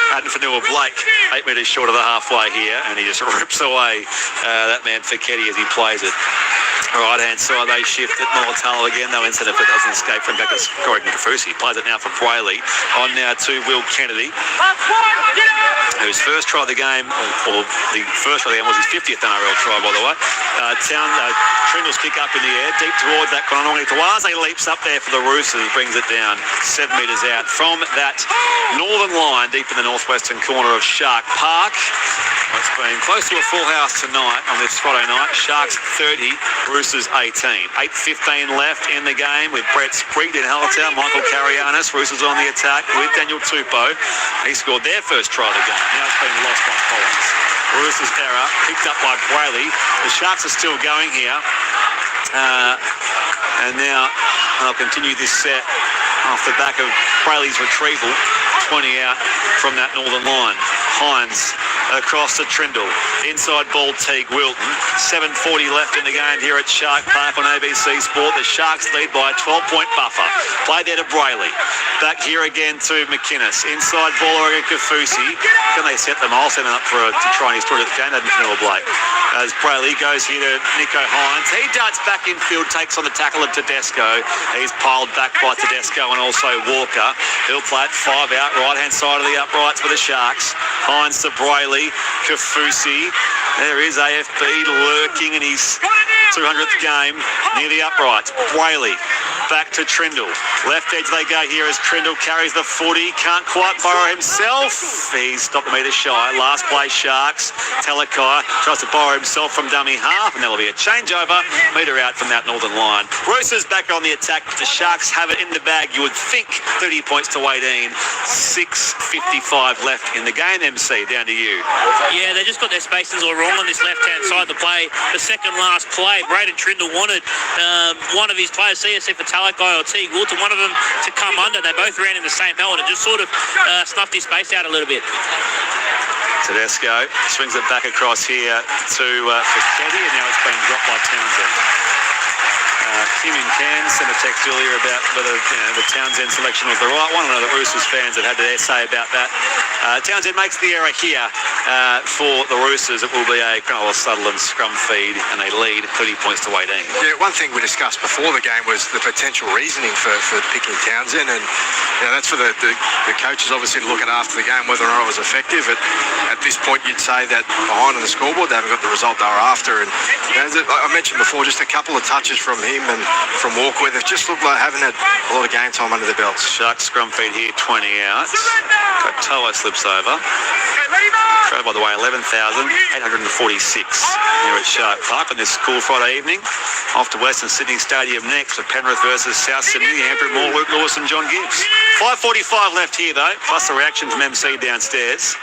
Speaker 2: Hadn't for Noah Blake, 8 metres short of the halfway here, and he just rips away that man Feketi as he plays it. Right-hand side, they shift it. Molitalo again, though, instead of it doesn't escape from back to Corrigan Kafusi. Plays it now for Brayley. On now to Will Kennedy, whose first try of the game, or the first try of the game was his 50th NRL try, by the way. Trindle's kick up in the air, deep towards that Cronulla. Tuaze leaps up there for the Roosters, brings it down 7 metres out from that northern line, deep in the northwestern corner of Shark Park. It's been close to a full house tonight on this Friday night. Sharks 30, Roosters 18. 8:15 left in the game with Brett Sprigg in Hallertown, Michael Carianis. Roosters on the attack with Daniel Tupou. He scored their first try of the game. Now it's been lost by Collins. Roosters error picked up by Brayley. The Sharks are still going here. And now they'll continue this set off the back of Brayley's retrieval. 20 out from that northern line. Hines across to Trindle. Inside ball, Teague Wilton. 7:40 left in the game here at Shark Park on ABC Sport. The Sharks lead by a 12-point buffer. Play there to Brayley. Back here again to McInnes. Inside ball, Oregon Kafusi. Can they set them? I'll set them up to try and destroy the game. They didn't know Blake. As Brayley goes here to Nico Hines. He darts back in field, takes on the tackle of Tedesco. He's piled back by Tedesco and also Walker. He'll play it 5 out, right-hand side of the uprights for the Sharks. Hines to Brayley. Kafusi. There is AFB lurking in his 200th game near the uprights. Brayley back to Trindle. Left edge they go here as Trindle carries the footy. Can't quite borrow himself. He's stopped a metre shy. Last play Sharks. Talakai tries to borrow himself from dummy half, and there'll be a changeover. Metre out from that northern line. Roosters back on the attack. The Sharks have it in the bag. You would think 30 points to 18. 6:55 left in the game. MC, down to you.
Speaker 3: Yeah, they just got their spacings all wrong on this left-hand side of the play. The second last play, Braden Trindle wanted one of his players, CSC for Talakai or Teague Wilton, one of them to come under. They both ran in the same hole, and it just sort of snuffed his space out a little bit.
Speaker 2: Tedesco swings it back across here to Feketi, and now it's been dropped by Townsend. Kim and Can sent a text earlier about whether the Townsend selection was the right one. I know the Roosters fans have had their say about that. Townsend makes the error here for the Roosters. It will be a Cronulla Sutherland scrum feed, and they lead 30 points to 18.
Speaker 1: Yeah, one thing we discussed before the game was the potential reasoning for picking Townsend, and that's for the coaches obviously to look at after the game whether or not it was effective. At this point, you'd say that behind on the scoreboard they haven't got the result they were after. And I mentioned before, just a couple of touches from him and from Walker, they've just looked like haven't had a lot of game time under their belts.
Speaker 2: Sharks scrum feed here, 20 out. Katoa slips over. Crowd, by the way, 11,846 here at Shark Park on this cool Friday evening. Off to Western Sydney Stadium next for Penrith versus South Sydney. Andrew Moore, Luke Lewis and John Gibbs. 5:45 left here though, plus the reaction from MC downstairs.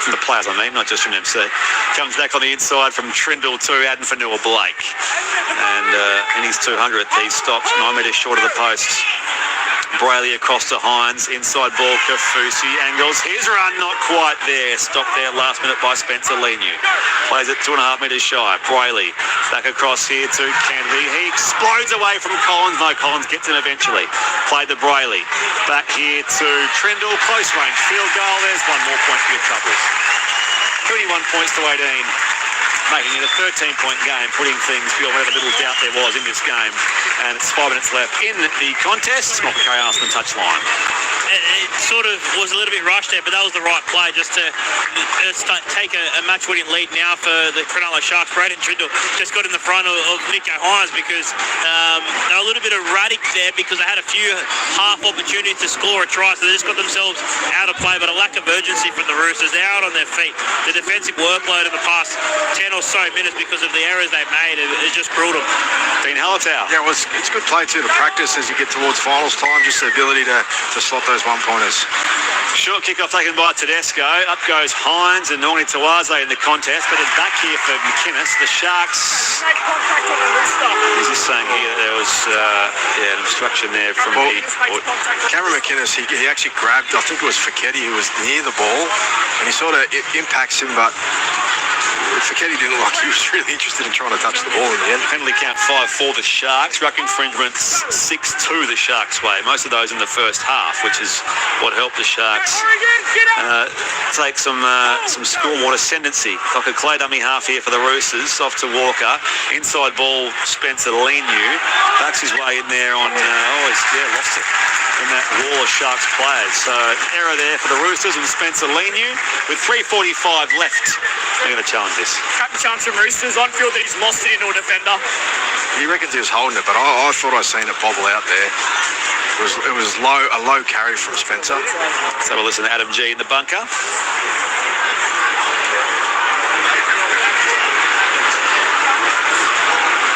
Speaker 2: From the players, I mean, not just from MC. Comes back on the inside from Trindle to Aden for Noah Blake. And in his 200th, he stops 9 metres short of the post. Brayley across to Hines. Inside ball, Kafusi angles. His run not quite there. Stopped there last minute by Spencer Leniu. Plays it 2.5 metres shy. Brayley back across here to Kennedy. He explodes away from Collins. No, Collins gets in eventually. Played to Brayley. Back here to Trindle. Close range field goal. There's one more point for your troubles. 31 points to 18. making it a 13-point game, putting things beyond whatever little doubt there was in this game. And it's 5 minutes left in the contest. Not Carey Arsenal touchline.
Speaker 3: It sort of was a little bit rushed there, but that was the right play just to take a match-winning lead now for the Cronulla Sharks. Braden Trindle just got in the front of Nico Hines because they were a little bit erratic there because they had a few half opportunities to score a try, so they just got themselves out of play, but a lack of urgency from the Roosters. They're out on their feet. The defensive workload in the past 10 or so minutes because of the errors they made has just grilled them.
Speaker 2: Dean Hallertau.
Speaker 1: Yeah, well, it's good play too to practice as you get towards finals time, just the ability to slot those one-pointers.
Speaker 2: Short kick-off taken by Tedesco. Up goes Hines and Nornie Tawaze in the contest, but it's back here for McInnes. The Sharks... He's just saying here that there was an obstruction there from
Speaker 1: Cameron McInnes, he actually grabbed, I think it was Fekete who was near the ball, and he sort of impacts him, but Fekete didn't look like he was really interested in trying to touch the ball in the end.
Speaker 2: Penalty count 5 for the Sharks. Ruck infringements 6-2 the Sharks' way. Most of those in the first half, which is what helped the Sharks take some scoreboard ascendancy. Like a clay dummy half here for the Roosters. Off to Walker. Inside ball, Spencer Leniu. Backs his way in there on... lost it in that wall of Sharks players. So error there for the Roosters and Spencer Leniu with 3:45 left. They're going to challenge this.
Speaker 5: Captain chance from Roosters on field that he's lost it into a defender.
Speaker 1: He reckons he was holding it, but I thought I seen it bobble out there. It was a low carry from Spencer.
Speaker 2: Let's have a listen to Adam G in the bunker.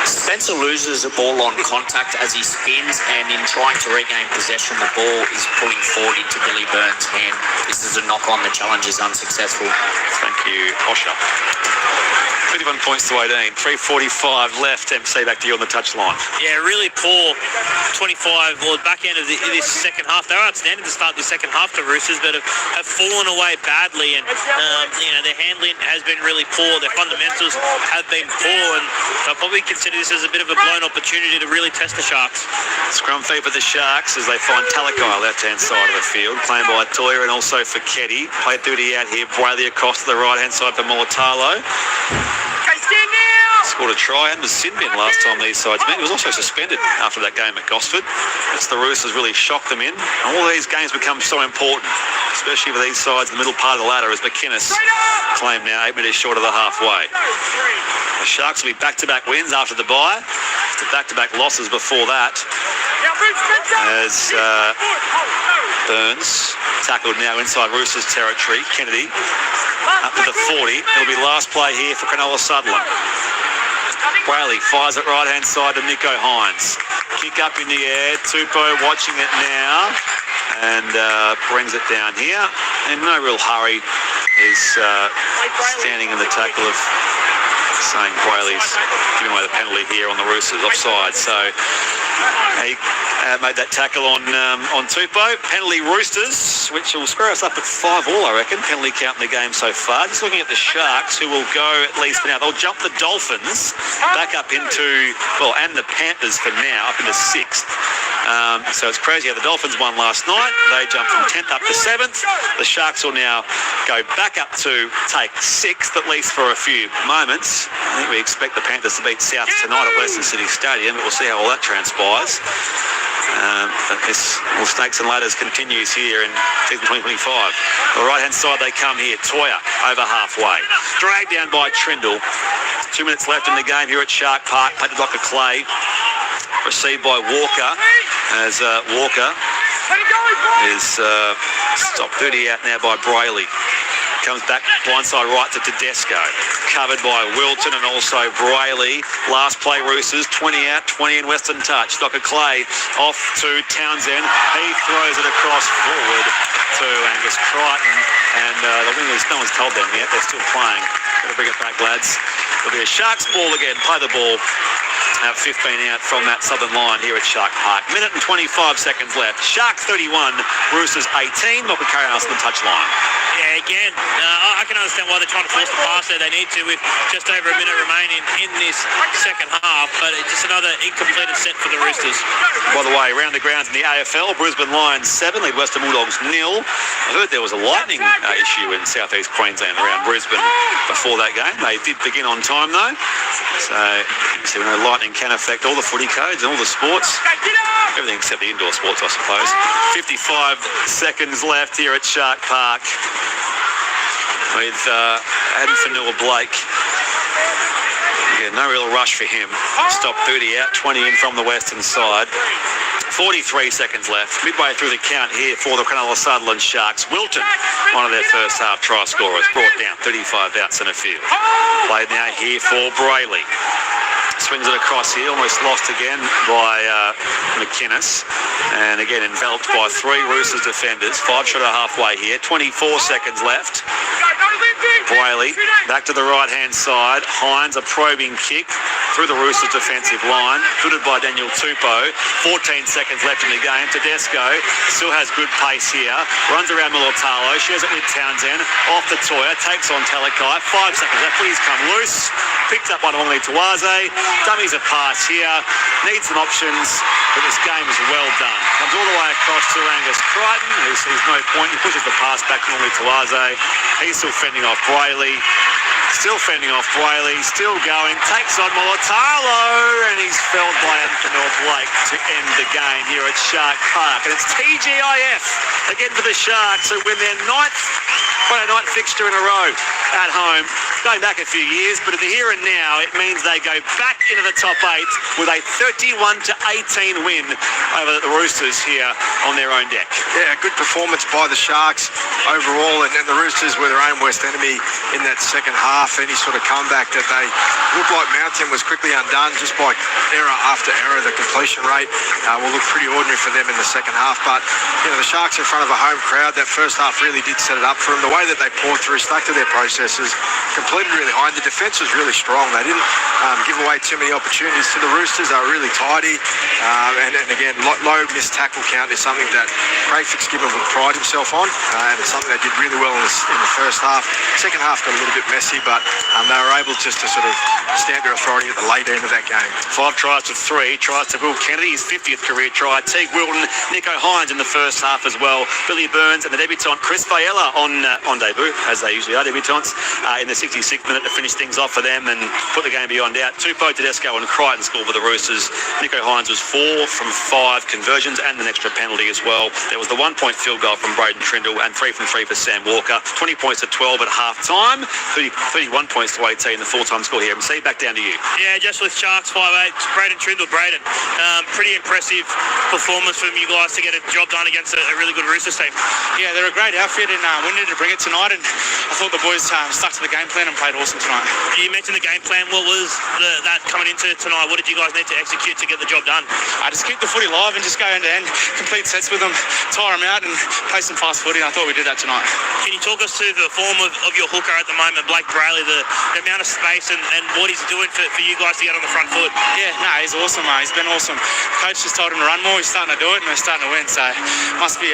Speaker 6: Spencer loses a ball on contact as he spins, and in trying to regain possession, the ball is pulling forward into Billy Burns' hand. This is a knock on. The challenge is unsuccessful.
Speaker 2: Thank you, Osher. 31 points to 18. 3:45 left. MC, back to you on the touchline.
Speaker 3: Yeah, really poor 25 or back end of this second half. They were outstanding to start the second half, the Roosters, but have fallen away badly, and their handling has been really poor. Their fundamentals have been poor, and they'll probably consider this as a bit of a blown opportunity to really test the Sharks.
Speaker 2: Scrum feed for the Sharks as they find Talakai left-hand side of the field, claimed by Toyer and also for Fekete. Played through the out here, Brayley across to the right-hand side for Mulatalo. Scored a try and was sin-bin last time these sides met. He was also suspended after that game at Gosford. It's the Roosters really shocked them in. And all these games become so important, especially for these sides in the middle part of the ladder, as McInnes claimed now 8 minutes short of the halfway. The Sharks will be back-to-back wins after the bye. To back-to-back losses before that. As Burns tackled now inside Roosters territory. Kennedy up to the 40. It'll be last play here for Cronulla Sutherland. Brayley fires it right-hand side to Nico Hines. Kick up in the air. Tupou watching it now and brings it down here. In no real hurry. Is standing in the tackle of saying Brayley's giving away the penalty here on the Roosters offside. So he made that tackle on Tupou. Penalty Roosters, which will square us up at 5-all, I reckon. Penalty count in the game so far. Just looking at the Sharks, who will go at least for now. They'll jump the Dolphins back up into, and the Panthers for now, up into 6th. So it's crazy how the Dolphins won last night. They jumped from 10th up to 7th. The Sharks will now go back up to take 6th, at least for a few moments. I think we expect the Panthers to beat South tonight at Western City Stadium, but we'll see how all that transpires. But this snakes and ladders continues here in season 2025. The right-hand side they come here. Toyer over halfway. Dragged down by Trindle. 2 minutes left in the game here at Shark Park. Played to Dr. Clay. Received by Walker as Walker is stopped 30 out now by Brayley. Comes back blindside right to Tedesco. Covered by Wilton and also Brayley. Last play Roosters, 20 out, 20 in Western touch. Dr. Clay off to Townsend. He throws it across forward to Angus Crichton. And the wingers, no one's told them yet. They're still playing. Got to bring it back, lads. It'll be a Sharks ball again. Play the ball. 15 out from that southern line here at Shark Park. Minute and 25 seconds left. Sharks 31, Roosters 18. Mocha Carey Arsenal touchline.
Speaker 3: Yeah, again, I can understand why they're trying to force the pass there. They need to with just over a minute remaining in this second half, but it's just another incompleted set for the Roosters.
Speaker 2: By the way, round the grounds in the AFL, Brisbane Lions 7, lead Western Bulldogs 0. I heard there was a lightning issue in southeast Queensland around Brisbane before that game. They did begin on time though, so you see, we know lightning can affect all the footy codes and all the sports. Everything except the indoor sports, I suppose. 55 seconds left here at Shark Park with Adam Fanua-Blake. Yeah, no real rush for him. Stop 30 out, 20 in from the western side. 43 seconds left. Midway through the count here for the Cronulla Sutherland Sharks. Wilton, one of their first half try scorers, brought down 35 outs in a field. Played now here for Brayley. Swings it across here, almost lost again by McInnes. And again enveloped by 3 Roosters defenders. 5 shot of halfway here. 24 seconds left. Brayley back to the right-hand side. Hines, a probing kick through the Roosters defensive line. Footed by Daniel Tupou. 14 seconds left in the game. Tedesco still has good pace here. Runs around Militalo. Shares it with Townsend. Off the Toya. Takes on Talakai. 5 seconds left. Please come loose. Picked up one on Tuaze. Dummies a pass here. Needs some options, but this game is well done. Comes all the way across to Angus Crichton, who sees no point. He pushes the pass back to Tuaze. He's still fending off Brayley. Still fending off Brayley. Still going. Takes on Militalo, and he's felled by Adam Blake to end the game here at Shark Park. And it's TGIF again for the Sharks, who win their 9th Friday night fixture in a row at home. Going back a few years, but at the here and now, it means they go back into the top 8 with a 31-18 win over the Roosters here on their own deck.
Speaker 1: Yeah, good performance by the Sharks overall, and the Roosters were their own worst enemy in that second half. Any sort of comeback that they looked like Mountain was quickly undone just by error after error. The completion rate will look pretty ordinary for them in the second half, but you know, the Sharks in front of a home crowd, that first half really did set it up for them. The way that they poured through, stuck to their processes, completed really high. The defence was really strong. They didn't give away too many opportunities to the Roosters. They were really tidy, and again, low missed tackle count is something that Craig Fitzgibbon would pride himself on, and it's something they did really well in the first half. Second half got a little bit messy, but they were able just to sort of stamp their authority at the late end of that game.
Speaker 2: 5 tries to 3. Tries to Will Kennedy, his 50th career try. Teague Wilton, Nico Hines in the first half as well. Billy Burns and the debutant Chris Vaiella on debut, as they usually are, debutants, in the 66th minute to finish things off for them and put the game beyond doubt. Tupou, Tedesco and Crichton scored for the Roosters. Nico Hines was 4 from 5 conversions and an extra penalty as well. There was the 1-point field goal from Braden Trindle and 3 from 3 for Sam Walker. 20 points to 12 at half-time. 31 points to 18, the full-time score here. MC, back down to you.
Speaker 3: Yeah, just with Sharks 5-8, Braden Trindle, pretty impressive performance from you guys to get a job done against a really good Roosters team.
Speaker 5: Yeah, they're a great outfit, and we needed to bring it tonight, and I thought the boys stuck to the game plan and played awesome tonight.
Speaker 3: You mentioned the game plan. What was that coming into tonight? What did you guys need to execute to get the job done?
Speaker 5: Just keep the footy live and just go end-to-end, complete sets with them, tire them out and play some fast footy, and I thought we did that tonight.
Speaker 3: Can you talk us through the form of your hooker at the moment, Blake Brayley, the amount of space and what he's doing for you guys to get on the front foot?
Speaker 5: Yeah, no, he's awesome, mate. He's been awesome. Coach just told him to run more. He's starting to do it, and we're starting to win, so must be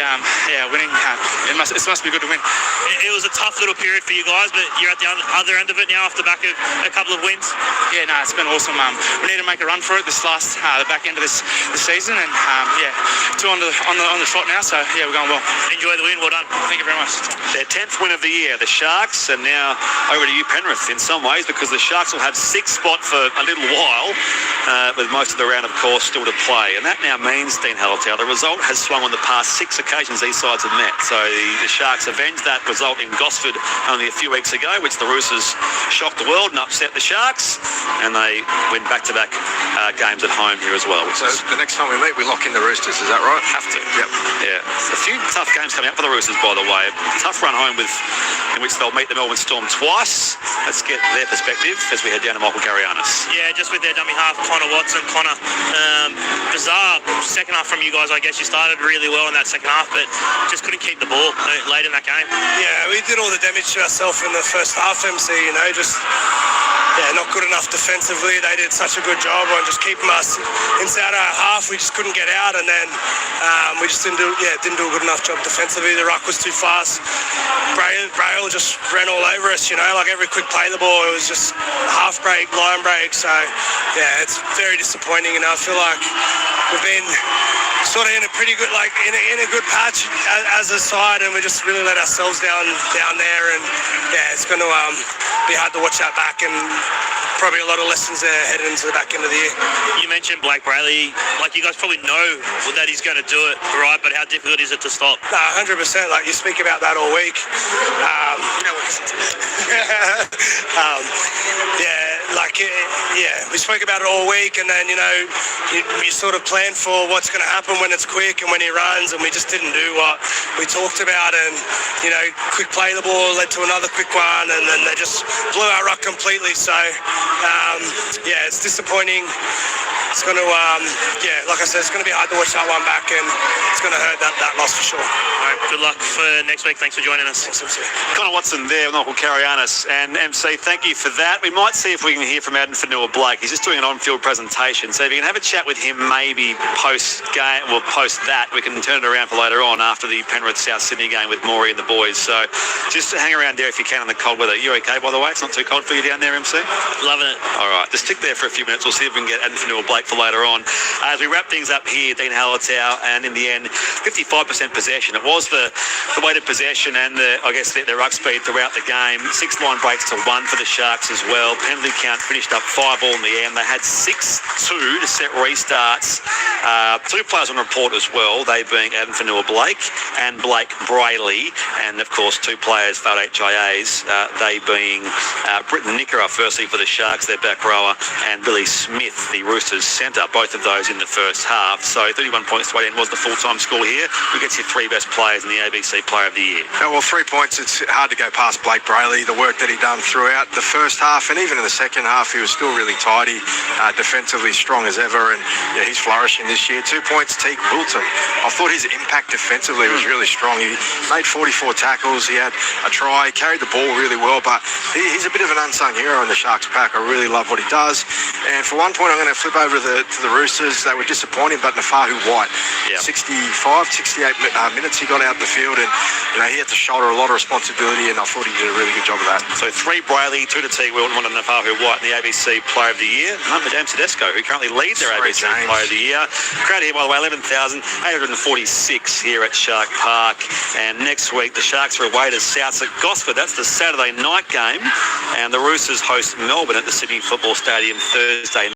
Speaker 5: winning. It must be good to win.
Speaker 3: It was a tough little period for you guys, but you're at the other end of it now off the back of a couple of wins.
Speaker 5: Yeah, no, it's been awesome. We need to make a run for it this last the back end of this season, and 2 on the trot now, so yeah, we're going well.
Speaker 3: Enjoy the win. Well done.
Speaker 5: Thank you very much.
Speaker 2: Their 10th win of the year, the Sharks, and now over to you, Penrith, in some ways, because the Sharks will have 6th spot for a little while, with most of the round, of course, still to play. And that now means, Dean Hallertau, the result has swung on the past 6 occasions these sides have met. So the Sharks avenged that result in Gosford only a few weeks ago, which the Roosters shocked the world and upset the Sharks, and they win back-to-back games at home here as well.
Speaker 1: So the next time we meet, we lock in the Roosters, is that right?
Speaker 2: Have to.
Speaker 1: Yep.
Speaker 2: Yeah. A few tough games coming up for the Roosters, by the way. Tough run home in which they'll meet the Melbourne Storm twice. Let's get their perspective as we head down to Michael Carianis.
Speaker 3: Yeah, just with their dummy half, Connor Watson. Connor, bizarre second half from you guys. I guess you started really well in that second half, but just couldn't keep the ball late in that game.
Speaker 17: Yeah, we did all the damage to ourselves in the first half, MC, not good enough defensively. They did such a good job on just keeping us inside our half. We just couldn't get out, and then we just didn't do a good enough job defensively. The ruck was too fast. Braille just ran all over us, like every quick play the ball, it was just half break, line break. So it's very disappointing, and I feel like we've been sort of in a pretty good, in a good patch as a side, and we just really let ourselves down there, and it's going to be hard to watch that back, and probably a lot of lessons there heading into the back end of the year.
Speaker 3: You mentioned Blake Brayley. You guys probably know that he's going to do it, right? But how difficult is it to stop?
Speaker 17: 100%. You speak about that all week. We spoke about it all week, and then you sort of plan for what's going to happen when it's quick and when he runs, and we just didn't do what we talked about, and quick play the ball led to another quick one, and then they just blew our ruck completely. So it's disappointing. It's going to like I said, it's going to be hard to watch that one back, and it's going to hurt that loss for sure.
Speaker 3: All right, good luck for next week. Thanks for joining us.
Speaker 17: Thanks, MC.
Speaker 2: Connor Watson there, Michael Carianis, and MC, thank you for that. We might see if we can hear from Adam Fanua Blake. He's just doing an on-field presentation, so if you can have a chat with him maybe post-game, post that, we can turn it around for later on after the Penrith-South Sydney game with Maury and the boys. So just hang around there if you can in the cold weather. You okay, by the way? It's not too cold for you down there, MC?
Speaker 3: Loving it.
Speaker 2: All right, just stick there for a few minutes. We'll see if we can get Adam Fanua Blake for later on. As we wrap things up here, Dean Hallertau, and in the end, 55% possession. It was the weighted possession and the ruck speed throughout the game. 6 line breaks to 1 for the Sharks as well. Penalty count finished up 5 all in the end. They had 6-2 to set restarts. 2 players on report as well, they being Adam Fanua Blake and Blake Brayley, and of course 2 players failed HIAs, they being Britton Nickera firstly for the Sharks, their back rower, and Billy Smith, the Roosters centre, both of those in the first half. So 31 points to 18 was the full-time score here. We get your 3 best players in the ABC Player of the Year.
Speaker 1: Well, 3 points, it's hard to go past Blake Brayley, the work that he done throughout the first half, and even in the second half he was still really tidy, defensively strong as ever, and he's flourishing this year. 2 points, Teague Wilton. I thought his impact defensively was really strong. He made 44 tackles, he had a try, carried the ball really well, but he's a bit of an unsung hero in the Sharks pack. I really love what he does. And for 1 point, I'm going to flip over to the Roosters. They were disappointing, but Nafahu White, 68 minutes he got out the field, and he had to shoulder a lot of responsibility, and I thought he did a really good job of that.
Speaker 2: So 3 Brayley, 2 to Teague Wilton, 1 to Nafahu White in the ABC Player of the Year. None for James Tedesco, who currently leads their ABC Player of the Year. Crowd here, by the way, 11,846 here at Shark Park. And next week, the Sharks are away to Souths at Gosford. That's the Saturday night game. And the Roosters host Melbourne at the Sydney Football Stadium Thursday